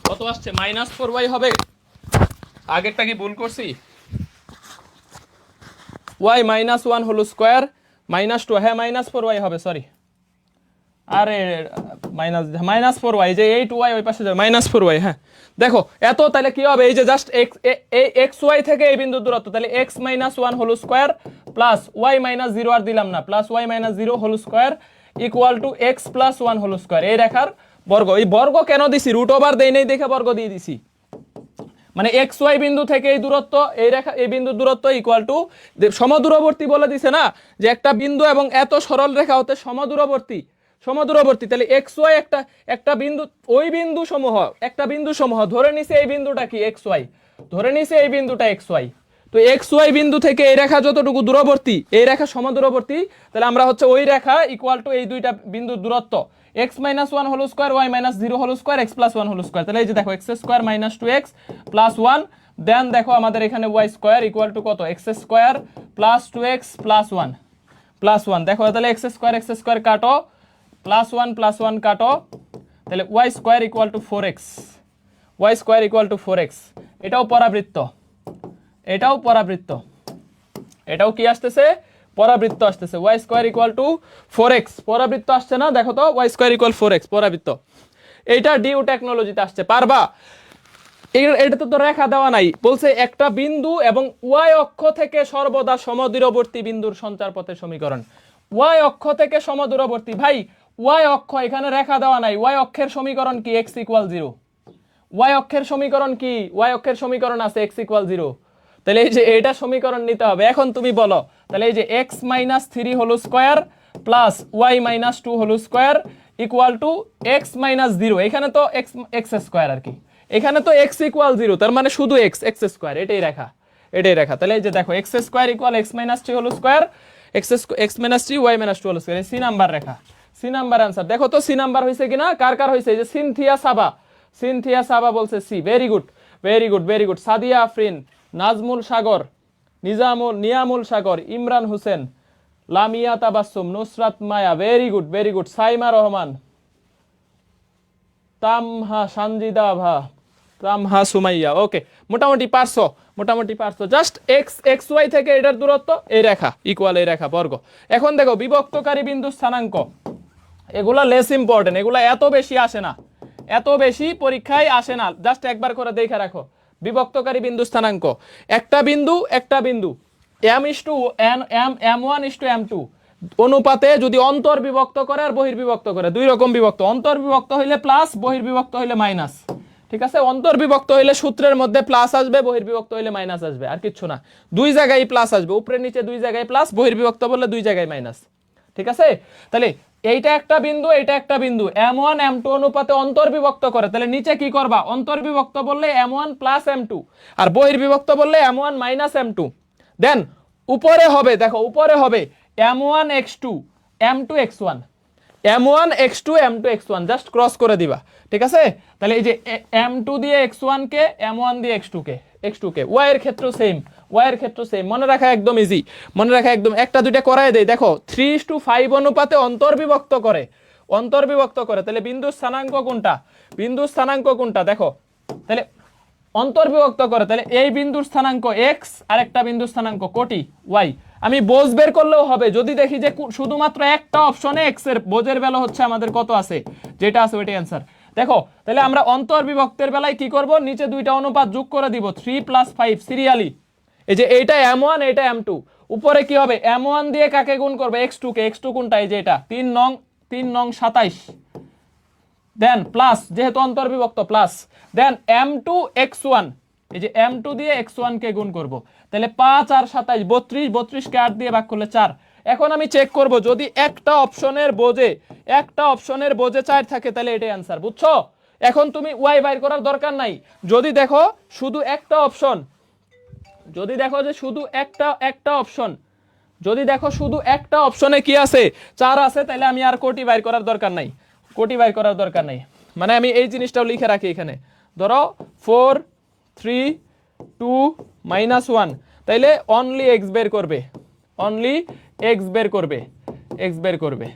কত আসছে? -4y হবে। আগেরটা কি ভুল করছি? y -1 হোল স্কয়ার -2, হ্যাঁ -4y হবে, সরি। আরে -4y, যে 8y ওই পাশে যাবে, -4y, হ্যাঁ। দেখো এত, তাহলে কি হবে? এই যে জাস্ট এই xy থেকে এই বিন্দুর দূরত্ব, তাহলে x -1 whole square plus y -0 আর দিলাম না, plus y -0 whole square equal to x + 1 whole square. এই রেখার বর্গ। এই বর্গ কেন দিছি? রুট ওভার দেই নাই দেখে বর্গ দিয়ে দিছি। মানে এক্স ওয়াই বিন্দু থেকে এই দূরত্ব, এই রেখা, এই বিন্দুর দূরত্ব ইকুয়াল টু সমদূরবর্তী বলে দিছে না, যে একটা বিন্দু এবং এত সরল রেখা হতে সমদূরবর্তী। সমদূরবর্তী তাহলে এক্স ওয়াই একটা বিন্দু, ওই বিন্দু সমূহ, একটা বিন্দু সমূহ ধরে নিছে এই বিন্দুটা কি এক্স ওয়াই, ধরে নিছে এই বিন্দুটা এক্স ওয়াই। তো এক্স ওয়াই বিন্দু থেকে এই রেখা যতটুকু দূরবর্তী, এই রেখা সমদূরবর্তী, তাহলে আমরা হচ্ছে ওই রেখা ইকুয়াল টু এই দুইটা বিন্দুর দূরত্ব x -1 whole square y -0 whole square x + 1 whole square. তাহলে এই যে দেখো x স্কয়ার -2x + 1, দেন দেখো আমাদের এখানে y স্কয়ার ইকুয়াল টু কত? x স্কয়ার + 2x + 1 দেখো, তাহলে x স্কয়ার কাটো, +1 কাটো, তাহলে y square equal two 4x, y square equal two 4x। এটাও পরাবৃত্ত, এটাও পরাবৃত্ত, এটাও কি আসতেছে? পরাবৃত্ত আসতেছে। y square equal two 4x, পরাবৃত্ত আসছে না? দেখো তো, y স্কয়ার ইকুয়াল 4x পরাবৃত্ত। এইটা ডিউ টেকনোলজিতে আসছে, পারবা? এটা তো রেখা দেওয়া নাই, বলছে একটা বিন্দু এবং y অক্ষ থেকে সর্বদা সমদূরবর্তী বিন্দুর সঞ্চার পথের সমীকরণ। y অক্ষ থেকে সমদূরবর্তী, ভাই y অক্ষ, এখানে রেখা দেওয়া নাই। y অক্ষের সমীকরণ কি? x = 0। y অক্ষের সমীকরণ কি? y অক্ষের সমীকরণ আছে x = 0। তাহলে এই যে এটা সমীকরণ নিতে হবে। এখন তুমি বলো, তাহলে এই যে x - 3 whole square plus y - 2 whole square equal to x - 0। এখানে তো x স্কয়ার আর কি, এখানে তো x = 0, তার মানে শুধু x স্কয়ার। এটাই রেখা, এটাই রেখা। তাহলে এই যে দেখো x square equal x - 3 whole square, x - 3 y - 2 whole square. C number Rekha, C number answer. দেখো তো সি নাম্বার হইছে কিনা, কার কার হইছে? এই যে সিনথিয়া সাবা, সিনথিয়া সাবা বলছে C. Very good, very good, very good. Sadia Afrin, Nazmul Sagar, Niamul Sagar, Imran Hossain, Lamia Tabassum, Nusrat Maya, very good, very good. Saima Rahman, Tamha Sanjida ভা, তামহা সুমাইয়া। ওকে, মোটামুটি পারছো, মোটামুটি পারছো। জাস্ট এক্স ওয়াই থেকে এটার দূরত্ব, এই রেখা ইকুয়াল এই রেখা, বর্গ। এখন দেখো বিভক্তকারী বিন্দু স্থানাঙ্ক, এগুলা লেস ইম্পর্টেন্ট, এগুলা এত বেশি আসে না, এত বেশি পরীক্ষায় আসে না। জাস্ট একবার করে দেখে রাখো। বিভক্তকারী বিন্দু স্থানাঙ্ক, একটা বিন্দু m1:m2 অনুপাতে যদি অন্তর্বিভক্ত করে আর বহির্বিভক্ত করে, দুই রকম বিভক্ত। অন্তর্বিভক্ত হইলে প্লাস, বহির্বিভক্ত হইলে মাইনাস। ঠিক আছে? অন্তর্বিভক্ত হইলে সূত্রের মধ্যে প্লাস আসবে, বহির্বিভক্ত হইলে মাইনাস আসবে, আর কিচ্ছু না। দুই জায়গায় প্লাস আসবে, উপরে নিচে দুই জায়গায় প্লাস, বহির্বিভক্ত বললে দুই জায়গায় মাইনাস। ঠিক আছে? তাহলে এইটা একটা বিন্দু, এইটা একটা বিন্দু, m1 m2 অনুপাতে অন্তর্বিভক্ত করে, তাহলে নিচে কি করবা? অন্তর্বিভক্ত বললে m1 + m2, আর বহির্বিভক্ত বললে m1 - m2। দেন উপরে হবে, দেখো উপরে হবে m1x2 m2x1, m1x2 m2x1, just cross করে দিবা। ঠিক আছে? তাহলে এই যে m2 দিয়ে x1 কে, m1 দিয়ে x2 কে, y এর ক্ষেত্র সেম, y এর ক্ষেত্র সেম। মনে রাখা একদম ইজি, মনে রাখা একদম। একটা দুইটা করায় দেই। দেখো 3:5 অনুপাতে অন্তর্বিভক্ত করে, অন্তর্বিভক্ত করে, তাহলে বিন্দু স্থানাঙ্ক কোনটা? বিন্দু স্থানাঙ্ক কোনটা? দেখো, তাহলে অন্তর্বিভক্ত করে, তাহলে এই বিন্দুর স্থানাঙ্ক x আর একটা বিন্দুর স্থানাঙ্ক কোটি y। আমি বোঝ বের করলেও হবে, যদি দেখি যে শুধুমাত্র একটা অপশনে x এর বোঝের ভ্যালু হচ্ছে আমাদের কত আছে, যেটা আছে ওইটাই অ্যান্সার। দেখো, তাহলে আমরা অন্তর্বিভক্তের বেলায় কি করব? নিচে দুইটা অনুপাত যোগ করে দিব, 3 + 5 সিরিয়ালি। এই যে এইটা m1, এইটা m2। উপরে কি হবে? m1 দিয়ে কাকে গুণ করবে? x2 কে। x2 কোনটা? এই যে এটা 3 নং 27, দেন প্লাস, যেহেতু অন্তর্বিভক্ত প্লাস, দেন m2x1, এই যে m2 দিয়ে x1 কে গুণ করব, তাহলে 5 আর 27 32, 32 কে 8 দিয়ে ভাগ করলে 4। এখন আমি চেক করব, যদি একটা অপশনের বোঝে 4 থাকে, তাহলে এটাই आंसर, বুঝছো? এখন তুমি y বাইর করার দরকার নাই। যদি দেখো শুধু একটা অপশন, যদি দেখো যে শুধু একটা অপশন, যদি দেখো শুধু একটা অপশনে কি আছে? 4 আছে, তাহলে আমি আর কোটি বাইর করার দরকার নাই, কোটি বাইর করার দরকার নাই। মানে আমি এই জিনিসটাও লিখে রাখি এখানে। ধরো 4 3 2 -1, তাইলে অনলি এক্স বের করবে, অনলি এক্স বের করবে, এক্স বের করবে।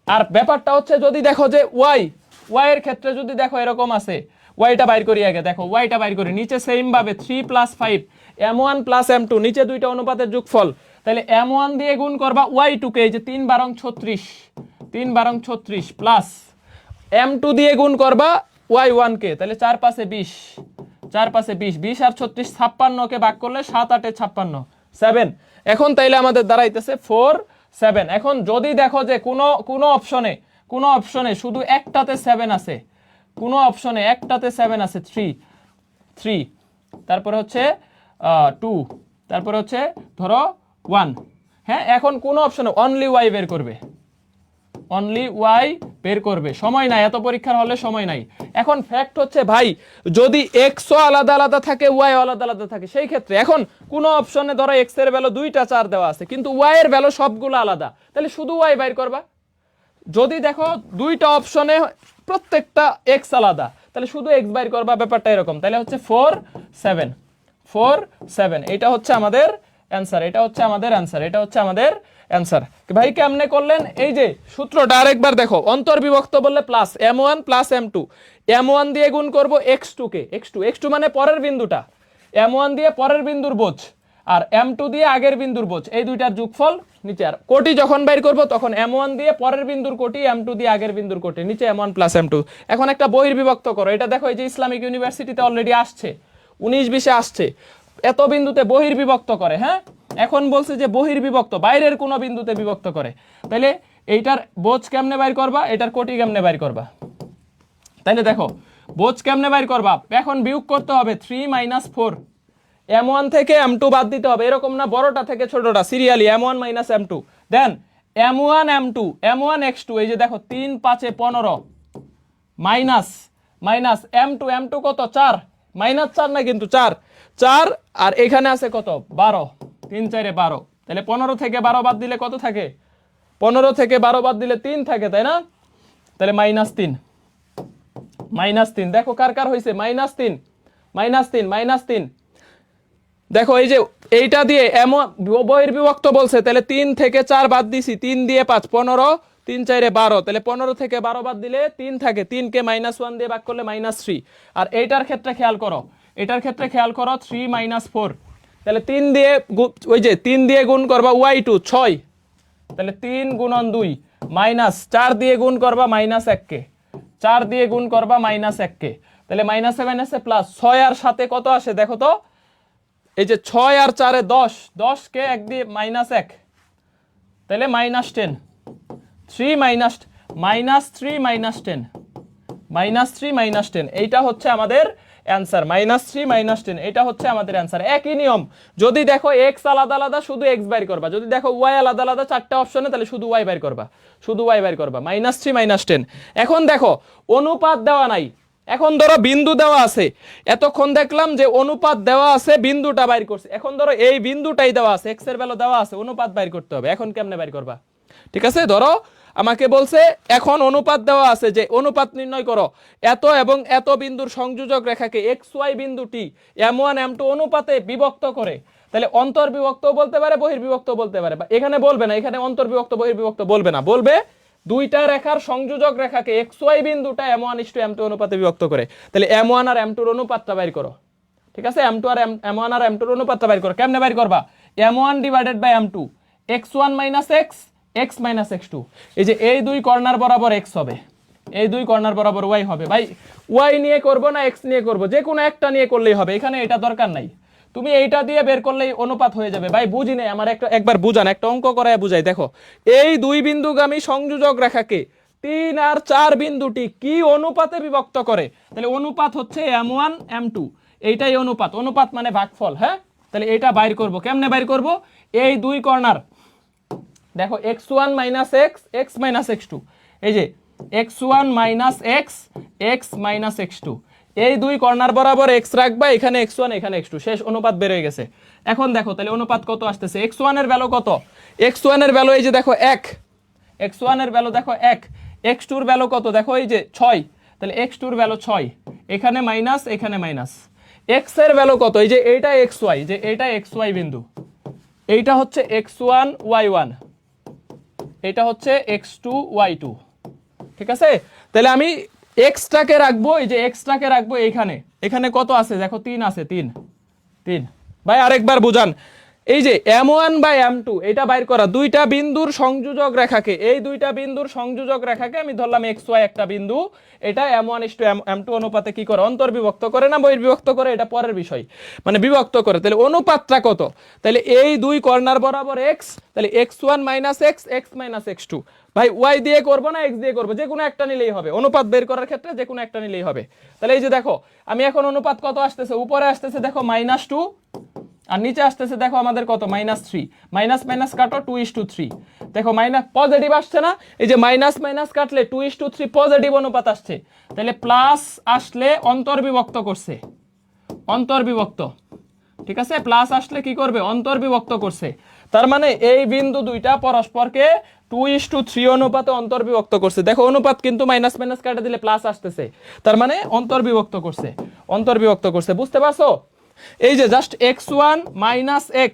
আর ব্যাপারটা হচ্ছে যদি দেখো যে ওয়াই, ওয়াই এর ক্ষেত্রে যদি দেখো এরকম আছে, ওয়াইটা বাইর করি আগে, দেখো ওয়াইটা বাইর করি, নিচে সেম ভাবে 3 + 5 m1 + m2, নিচে দুইটা অনুপাতের যোগফল, তাহলে m1 দিয়ে গুণ করবা y2 কে, এই যে 3 × 36, 3 × 36 প্লাস m2 দিয়ে গুণ করবা y1 কে, তাহলে 4 × 5 = 20, 4 × 5 = 20, 20 আর 36 56 কে ভাগ করলে 7 8 56 7। এখন তাইলে আমাদের দাঁড়াইতেছে 4 7। এখন যদি দেখো যে কোনো অপশনে শুধু একটাতে 7 আছে, কোনো অপশনে একটাতে 7 আছে, 3, তারপরে হচ্ছে 2, তারপরে হচ্ছে ধরো 1, হ্যাঁ, এখন কোন অপশনে অনলি ওয়াই বের করবে, অনলি ওয়াই বের করবে। সময় নাই, এত পরীক্ষার হলে সময় নাই। এখন ফ্যাক্ট হচ্ছে ভাই, যদি এক্সও আলাদা আলাদা থাকে, ওয়াই আলাদা আলাদা থাকে, সেই ক্ষেত্রে এখন কোন অপশনে ধরো এক্স এর ভ্যালু 2টা 4 দেওয়া আছে, কিন্তু ওয়াই এর ভ্যালু সবগুলো আলাদা, তাহলে শুধু ওয়াই বের করবা। যদি দেখো দুইটা অপশনে প্রত্যেকটা এক্স আলাদা, তাহলে শুধু এক্স বাইর করবা, ব্যাপারটা এরকম। তাহলে হচ্ছে 4 7, 4 7, এটা হচ্ছে আমাদের অ্যান্সার, এটা হচ্ছে আমাদের অ্যান্সার, এটা হচ্ছে আমাদের অ্যান্সার। ভাই কেমনে করলেন? এই যে সূত্রটা আরেকবার দেখো, অন্তর্বিভক্ত বললে প্লাস m1 + m2, m1 দিয়ে গুণ করব x2 কে, x2 মানে পরের বিন্দুটা, m1 দিয়ে পরের বিন্দুর বোঝ, আর m2 দিয়ে আগের বিন্দুর বোঝ, এই দুইটার যোগফল নিচে। আর কোটি যখন বাইর করব তখন m1 দিয়ে পরের বিন্দুর কোটি, m2 দিয়ে আগের বিন্দুর কোটি, নিচে m1 + m2। এখন একটা বহির্বিভক্ত করো, এটা দেখো এই যে ইসলামিক ইউনিভার্সিটিতে অলরেডি আসছে, 19-20-এ আসছে, এত বিন্দুতে বহির্বিভক্ত করে। হ্যাঁ, এখন বলছে যে বহির্বিভক্ত, বাইরের কোনো বিন্দুতে বিভক্ত করে, তাহলে এইটার বোঝ কেমনে বাইর করবা, এটার কোটি কেমনে বাইর করবা? তাহলে দেখো বোঝ কেমনে বাইর করবা, এখন বিয়োগ করতে হবে 3 - 4, m1 থেকে m2 বাদ দিতে হবে, এরকম না বড়টা থেকে ছোটটা সিরিয়ালি, m1 - m2, দেন m1 m2 m1 x2, এই যে দেখো 3 5 15 মাইনাস মাইনাস m2 কত 4, -4 না কিন্তু 4, আর এখানে আছে কত 12, 3 4 12, তাহলে 15 থেকে 12 বাদ দিলে কত থাকে? 15 থেকে 12 বাদ দিলে 3 থাকে, তাই না? তাহলে -3, দেখো কার কার হয়েছে -3, দেখো এই যে এইটা দিয়ে এমন বহির্বিভক্ত বলছে, তাহলে 3 থেকে 4 বাদ দিছি, 3 দিয়ে 5 15, 3 4 12, তাহলে 15 থেকে 12 বাদ দিলে 3 থাকে, 3 কে -1 দিয়ে ভাগ করলে -3। আর এইটার ক্ষেত্রে খেয়াল করো, 3 - 4, তাহলে 3 দিয়ে ওই যে 3 দিয়ে গুণ করবা y2 6, তাহলে 3 × 2 মাইনাস 4 দিয়ে গুণ করবা -1 কে, 4 দিয়ে গুণ করবা -1 কে, তাহলে -7 আছে প্লাস 6 আর 7 কত আসে দেখো তো, এই যে 6 আর 4 10, 10 কে 1 দিয়ে -1, তাহলে -10, 3 - 10, এইটা হচ্ছে আমাদের অ্যান্সার, -3 - 10, এটা হচ্ছে আমাদের অ্যান্সার। একই নিয়ম, যদি দেখো এক্স আলাদা আলাদা শুধু এক্স বাইর করবা, যদি দেখো ওয়াই আলাদা আলাদা চারটা অপশনে, তাহলে শুধু ওয়াই বাইর করবা, -3 - 10। এখন দেখো অনুপাত দেওয়া নাই, এখন ধরো বিন্দু দেওয়া আছে, এতক্ষণ দেখলাম যে অনুপাত দেওয়া আছে, বিন্দুটা বাইর করছে, এখন ধরো এই বিন্দুটাই দেওয়া আছে, এক্স এর ভ্যালু দেওয়া আছে, অনুপাত বাইর করতে হবে। এখন কেমনে বাইর করবা? ঠিক আছে, ধরো আমাকে বলছে এখন অনুপাত দেওয়া আছে, যে অনুপাত নির্ণয় করো এত এবং এত বিন্দুর সংযোজক রেখাকে এক্স ওয়াই বিন্দুটি m1 m2 অনুপাতে বিভক্ত করে, তাহলে অন্তর্বিভক্ত বলতে পারে, বহির্বিভক্ত বলতে পারে, বা এখানে বলবে না, এখানে অন্তর্বিভক্ত বহির্বিভক্ত বলবে না, বলবে দুইটা রেখার সংযোজক রেখাকে এক্স ওয়াই বিন্দুটা m1:m2 অনুপাতে বিভক্ত করে, তাহলে m1 আর m2 এর অনুপাতটা বাইর করো। ঠিক আছে, m1 আর m2 এর অনুপাতটা বাইর করো। কেমনে বাইর করবা? m1 / m2, x1 - x, x - x2, এই যে এই দুই কর্নার বরাবর x হবে, এই দুই কর্নার বরাবর y হবে। ভাই y নিয়ে করব না x নিয়ে করব, যে কোনো একটা নিয়ে করলেই হবে, এখানে এটা দরকার নাই, তুমি এইটা দিয়ে বের করলেই অনুপাত হয়ে যাবে। ভাই বুঝি নাই, আমার একবার বুঝান, একটা অঙ্ক করায় বুঝাই। দেখো এই দুই বিন্দুগামী সংযোজক রেখাকে 3 আর 4 বিন্দুটি কি অনুপাতে বিভক্ত করে? তাহলে অনুপাত হচ্ছে m1 m2, এইটাই অনুপাত, অনুপাত মানে ভাগফল। হ্যাঁ, তাহলে এটা বাইর করব, কেমনে বাইর করব? এই দুই কর্নার দেখো x1 - x, x - x2, এই যে x1 - x, x - x2, এই দুই কর্নার বরাবর x রাখবা, এখানে x1 এখানে x2, শেষ, অনুপাত বের হয়ে গেছে। এখন দেখো তাহলে অনুপাত কত আসতেছে, x1 এর ভ্যালু কত? x1 এর ভ্যালু এই যে দেখো 1, x1 এর ভ্যালু দেখো 1, x2 এর ভ্যালু কত দেখো এই যে 6, তাহলে x2 এর ভ্যালু 6, এখানে মাইনাস এখানে মাইনাস, এক্স এর ভ্যালু কত, এই যে এইটা এক্স ওয়াই, যে এইটা এক্স ওয়াই বিন্দু, এইটা হচ্ছে x1 y1, এটা হচ্ছে x2 y2, ঠিক আছে। তাহলে আমি এক্সটাকে রাখবো, এই যে এক্সটাকে রাখবো এইখানে, এখানে কত আছে দেখো 3 আছে, 3 3 ভাই আরেকবার বুঝান। এই যে m1 বাই m2 এটা বাইর করা, দুইটা বিন্দুর সংযোজক রেখাকে, এই দুইটা বিন্দুর সংযোজক রেখাকে আমি ধরলাম xy একটা বিন্দু, এটা m1:m2 অনুপাতে কি করে, অন্তর্বিভক্ত করে না বহির্বিভক্ত করে, এটা পরের বিষয়, মানে বিভক্ত করে। তাহলে অনুপাতটা কত, তাহলে এই দুই কর্নার বরাবর x, তাহলে x1 - x, x - x2, ভাই y দিয়ে করব না x দিয়ে করব, যে কোনো একটা নিলেই হবে, অনুপাত বের করার ক্ষেত্রে যে কোনো একটা নিলেই হবে। তাহলে এই যে দেখো আমি এখন অনুপাত কত আসতেছে, উপরে আসতেছে দেখো -2, আর নিচে আসতেছে দেখো আমাদের কত -3, মাইনাস মাইনাস কাটো 2:3, দেখো মাইনাস পজিটিভ আসছে না, এই যে মাইনাস মাইনাস কাটলে 2:3 পজিটিভ অনুপাত আসছে, তাহলে প্লাস আসলে অন্তর্বিভক্ত করছে, অন্তর্বিভক্ত, ঠিক আছে, প্লাস আসলে কি করবে, অন্তর্বিভক্ত করছে। তার মানে এই বিন্দু দুইটা পরস্পরকে 2:3 অনুপাতে অন্তর্বিভক্ত করছে। দেখো অনুপাত কিন্তু মাইনাস মাইনাস কাটে দিলে প্লাস আসতেছে, তার মানে অন্তর্বিভক্ত করছে, অন্তর্বিভক্ত করছে, বুঝতে পারছো। এই যে just x1 - x,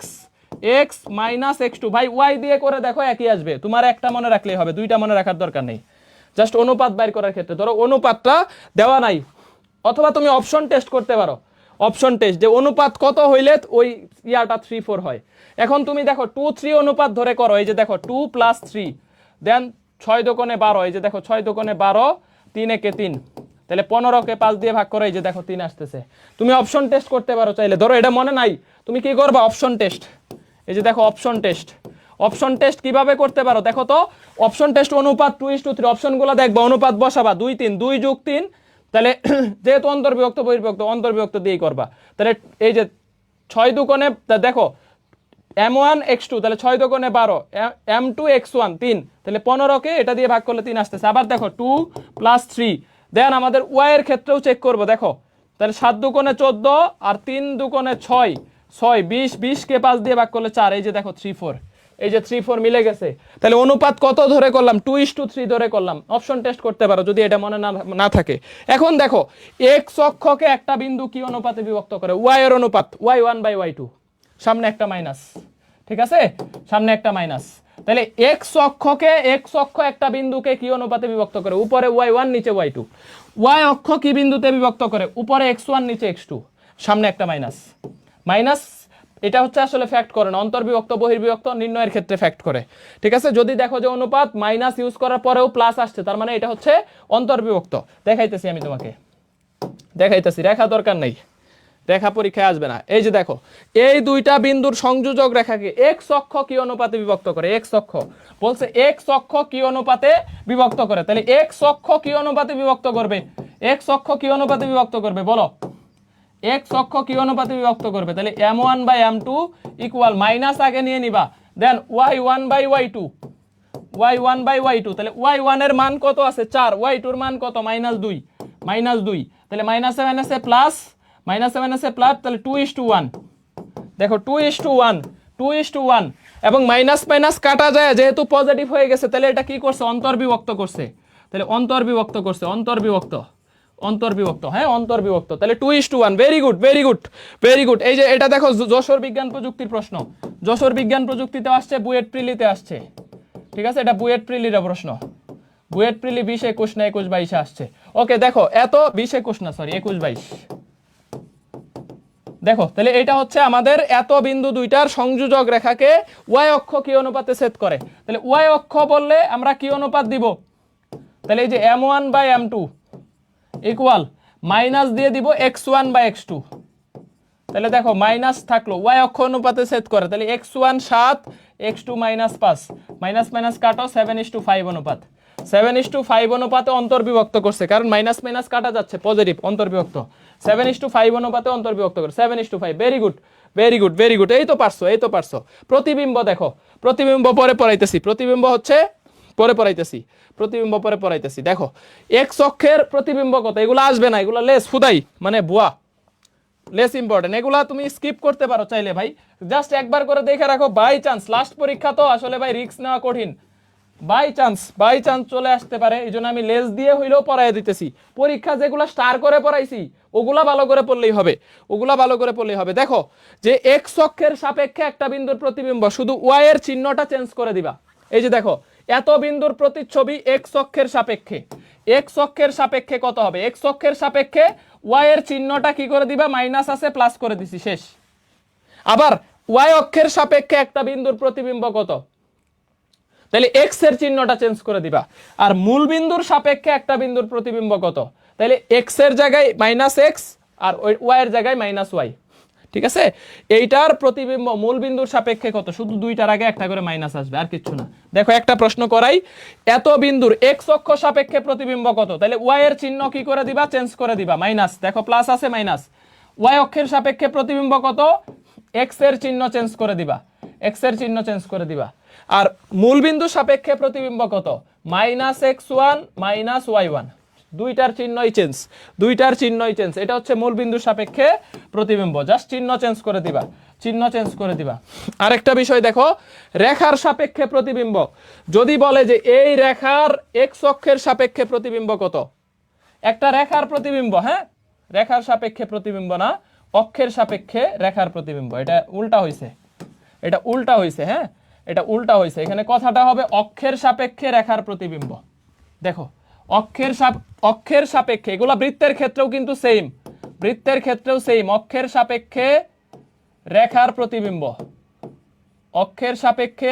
x - x2, ভাই y দিয়ে করে দেখো একই আসবে, তোমার একটা মনে রাখলেই হবে, দুইটা মনে রাখার দরকার নেই। জাস্ট অনুপাত বাইর করার ক্ষেত্রে ধরো অনুপাতটা দেওয়া নাই, অথবা তুমি অপশন টেস্ট করতে পারো, অপশন টেস্ট যে অনুপাত কত হইলে ওই ইয়াটা 3 4 হয়। এখন তুমি দেখো 2 3 অনুপাত ধরে করো, এই যে দেখো 2 + 3 দেন 6 দোকানে 12, এই যে দেখো 6 দোকানে 12, 3 একে 3, তাহলে 15কে 5 দিয়ে ভাগ করো, এই যে দেখো 3 আসতেছে। তুমি অপশন টেস্ট করতে পারো চাইলে, ধরো এটা মনে নাই, তুমি কি করবা, অপশন টেস্ট, এই যে দেখো অপশন টেস্ট, অপশন টেস্ট কিভাবে করতে পারো দেখো তো, অপশন টেস্ট অনুপাত 2:3, অপশনগুলো দেখবা, অনুপাত বসাবা 2 3, 2 + 3, তাহলে যেহেতু অন্তর্বিভক্ত বহির্বিভক্ত, অন্তর্বিভক্ত দিয়েই করবা। তাহলে এই যে 6 দুকোণে দেখো m1 x2, তাহলে 6 দুকোণে 12, m2 x1 3, তাহলে 15কে এটা দিয়ে ভাগ করলে 3 আসতেছে। আবার দেখো 2 + 3, দেন আমাদের y এর ক্ষেত্রেও চেক করব, দেখো তাহলে 7 দুকোণে 14 আর 3 দুকোণে 6 6 20, 20কে 5 দিয়ে ভাগ করলে 4, এই যে দেখো 3 4, এই যে 3 4 মিলে গেছে। তাহলে অনুপাত কত ধরে করলাম, 2:3 ধরে করলাম। অপশন টেস্ট করতে পারো যদি এটা মনে না থাকে। এখন দেখো x অক্ষকে একটা বিন্দু কি অনুপাতে বিভক্ত করে, y এর অনুপাত y1 বাই y2, সামনে একটা মাইনাস, ঠিক আছে, সামনে একটা মাইনাস। তাহলে x অক্ষকে, x অক্ষ একটা বিন্দুকে কি অনুপাতে বিভক্ত করে, উপরে y1 নিচে y2। y অক্ষ কি বিন্দুতে বিভক্ত করে, উপরে x1 নিচে x2, সামনে একটা মাইনাস, মাইনাস। এটা হচ্ছে আসলে ফ্যাক্ট করে না, অন্তর্বিভক্ত বহির্বিভক্ত নির্ণয়ের ক্ষেত্রে ফ্যাক্ট করে, ঠিক আছে। যদি দেখো যে অনুপাত মাইনাস ইউজ করার পরেও প্লাস আসছে, তার মানে এটা হচ্ছে অন্তর্বিভক্ত। দেখাইতেছি আমি তোমাকে, দেখাইতেছি, রেখা দরকার নেই, রেখা পরীক্ষায় আসবে না। এই যে দেখো এই দুইটা বিন্দুর সংযোজক রেখাকে x অক্ষ কি অনুপাতে বিভক্ত করে, x অক্ষ বলছে x অক্ষ কি অনুপাতে বিভক্ত করে, তাহলে x অক্ষ কি অনুপাতে বিভক্ত করবে, x অক্ষ কি অনুপাতে বিভক্ত করবে বলো, x অক্ষ কি অনুপাতে বিভক্ত করবে, তাহলে m1 by m2 equal minus আগে নিয়ে নিবা, দেন y1 by y2, y1 by y2, তাহলে y1 এর মান কত আছে 4, y2 এর মান কত -2, -2, তাহলে মাইনাসে মাইনাসে প্লাস, মাইনাসে মাইনাসে প্লাস, তাহলে 2:1, দেখো 2:1, 2:1, এবং মাইনাস মাইনাস কাটা যায়, যেহেতু পজিটিভ হয়ে গেছে, তাহলে এটা কি করছে, অন্তর্বিভক্ত করছে, তাহলে অন্তর্বিভক্ত করছে, অন্তর্বিভক্ত, অন্তর্বিভক্ত, হ্যাঁ অন্তর্বিভক্ত, তাহলে 2:1, very good very good very good. এই যে এটা দেখো যশোর বিজ্ঞান প্রযুক্তির প্রশ্ন, যশোর বিজ্ঞান প্রযুক্তিতে আসছে, বুয়েট প্রিলিতে আসছে, ঠিক আছে, এটা বুয়েট প্রিলির প্রশ্ন, বুয়েট প্রিলি 20 21 না 21 22 আসছে। ওকে দেখো এত 20 21 না, সরি 21 22, দেখো তাহলে এটা হচ্ছে আমাদের এত বিন্দু দুইটার সংযোজক রেখাকে y অক্ষ কি অনুপাতে ছেদ করে। তাহলে y অক্ষ বললে আমরা কি অনুপাত দিব, তাহলে এই যে m1 by m2 equal minus দিয়ে দিব x1 বাই x2, তাহলে দেখো মাইনাস থাকলো, y অক্ষ অনুপাতে ছেদ করে, তাহলে x1 7, x2 -5, মাইনাস মাইনাস কাটো 7:5 অনুপাত, 7:5 অনুপাতে অন্তর্বিভক্ত করছে, কারণ মাইনাস মাইনাস কাটা যাচ্ছে, পজিটিভ অন্তর্বিভক্ত, 7:5 অনুপাতে অন্তর্বিভক্ত করে, 7:5, very good very good very good, এই তো পারছো এই তো পারছো। প্রতিবিম্ব দেখো, প্রতিবিম্ব পরে পড়াইতেছি, প্রতিবিম্ব হচ্ছে পরে পড়াইতেছি, প্রতিবিম্ব পরে পড়াইতেছি। দেখো x অক্ষের প্রতিবিম্ব কত, এগুলো আসবে না, এগুলো লেস ফুদাই, মানে বুয়া, লেস ইম্পর্টেন্ট, এগুলা তুমি স্কিপ করতে পারো চাইলে ভাই, জাস্ট একবার করে দেখে রাখো, বাই চান্স লাস্ট পরীক্ষা তো আসলে ভাই রিস্ক নেওয়া কঠিন, বাই চান্স চলে আসতে পারে, এই জন্য আমি লেস দিয়ে হইলেও পড়াই দিতেছি। পরীক্ষা যেগুলো স্টার করে পড়াইছি ওগুলা ভালো করে পড়লেই হবে। দেখো যে এক্স অক্ষের সাপেক্ষে একটা বিন্দুর প্রতিবিম্ব, শুধু ওয়াই এর চিহ্নটা চেঞ্জ করে দিবা। এই যে দেখো এত বিন্দুর প্রতিচ্ছবি এক্স অক্ষের সাপেক্ষে কত হবে? এক্স অক্ষের সাপেক্ষে ওয়াই এর চিহ্নটা কি করে দিবা? মাইনাস আছে প্লাস করে দিছি, শেষ। আবার ওয়াই অক্ষের সাপেক্ষে একটা বিন্দুর প্রতিবিম্ব কত? তাহলে এক্স এর চিহ্নটা চেঞ্জ করে দিবা। আর মূল বিন্দুর সাপেক্ষে একটা বিন্দুর প্রতিবিম্ব কত? তাহলে এক্স এর জায়গায় মাইনাস এক্স আর ওয়াই এর জায়গায় মাইনাস ওয়াই। ঠিক আছে, এইটার প্রতিবিম্ব মূল বিন্দুর সাপেক্ষে কত? শুধু দুইটার আগে একটা করে মাইনাস আসবে, আর কিচ্ছু না। দেখো একটা প্রশ্ন করাই, এত বিন্দুর এক্স অক্ষ সাপেক্ষে প্রতিবিম্ব কত? তাহলে ওয়াই এর চিহ্ন কি করে দিবা? চেঞ্জ করে দিবা, মাইনাস। দেখো প্লাস আছে মাইনাস। ওয়াই অক্ষের সাপেক্ষে প্রতিবিম্ব কত? এক্স এর চিহ্ন চেঞ্জ করে দিবা। আর মূল বিন্দু সাপেক্ষে প্রতিবিম্ব কত? Minus x one minus y one. দুইটার চিহ্নই চেঞ্জ। এটা হচ্ছে মূল বিন্দু সাপেক্ষে প্রতিবিম্ব, জাস্ট চিহ্ন চেঞ্জ করে দিবা। আরেকটা বিষয় দেখো, রেখার সাপেক্ষে প্রতিবিম্ব। যদি বলে যে এই রেখার এক্স অক্ষের সাপেক্ষে প্রতিবিম্ব কত? একটা রেখার প্রতিবিম্ব, হ্যাঁ, রেখার সাপেক্ষে প্রতিবিম্ব না, অক্ষের সাপেক্ষে রেখার প্রতিবিম্ব। এটা উল্টা হয়েছে, হ্যাঁ, এটা উল্টা হয়েছে। এখানে কথাটা হবে অক্ষের সাপেক্ষে রেখার প্রতিবিম্ব। দেখো অক্ষের সাপেক্ষে, এগুলা বৃত্তের ক্ষেত্রেও কিন্তু সেম, অক্ষের সাপেক্ষে রেখার প্রতিবিম্ব, অক্ষের সাপেক্ষে